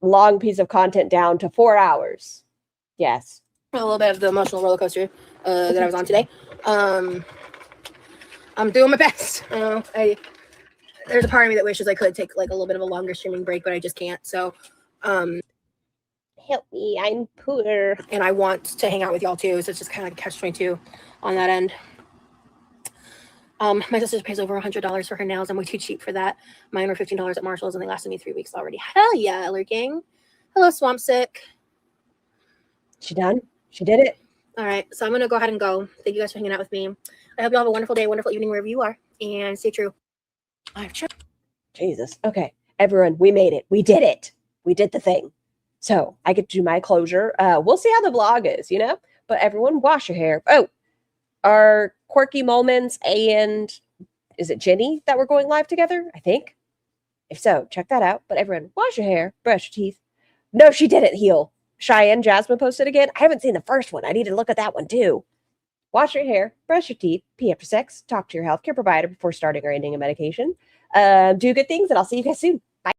long piece of content down to 4 hours. Yes. For a little bit of the emotional roller coaster that I was on today. I'm doing my best. There's a part of me that wishes I could take like a little bit of a longer streaming break, but I just can't. So help me, I'm poor. And I want to hang out with y'all too. So it's just kind of like catch-22 on that end. My sister pays over $100 for her nails. I'm way too cheap for that. Mine were $15 at Marshall's and they lasted me 3 weeks already. Hell yeah, lurking. Hello, Swamp Sick. She done? She did it. All right, so I'm gonna go ahead and go. Thank you guys for hanging out with me. I hope you all have a wonderful day, wonderful evening wherever you are, and stay true. Jesus. Okay, everyone, we made it. We did it. We did the thing. So I get to do my closure. We'll see how the vlog is, you know. But everyone, wash your hair. Oh, our Quirky Moments and is it Jenny that we're going live together? I think. If so, check that out. But everyone, wash your hair, brush your teeth. No, she didn't heal. Cheyenne Jasmine posted again. I haven't seen the first one. I need to look at that one too. Wash your hair, brush your teeth, pee after sex, talk to your healthcare provider before starting or ending a medication. Do good things, and I'll see you guys soon. Bye.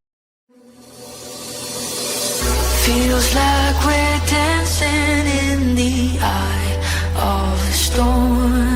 Feels like we're dancing in the eye of the storm.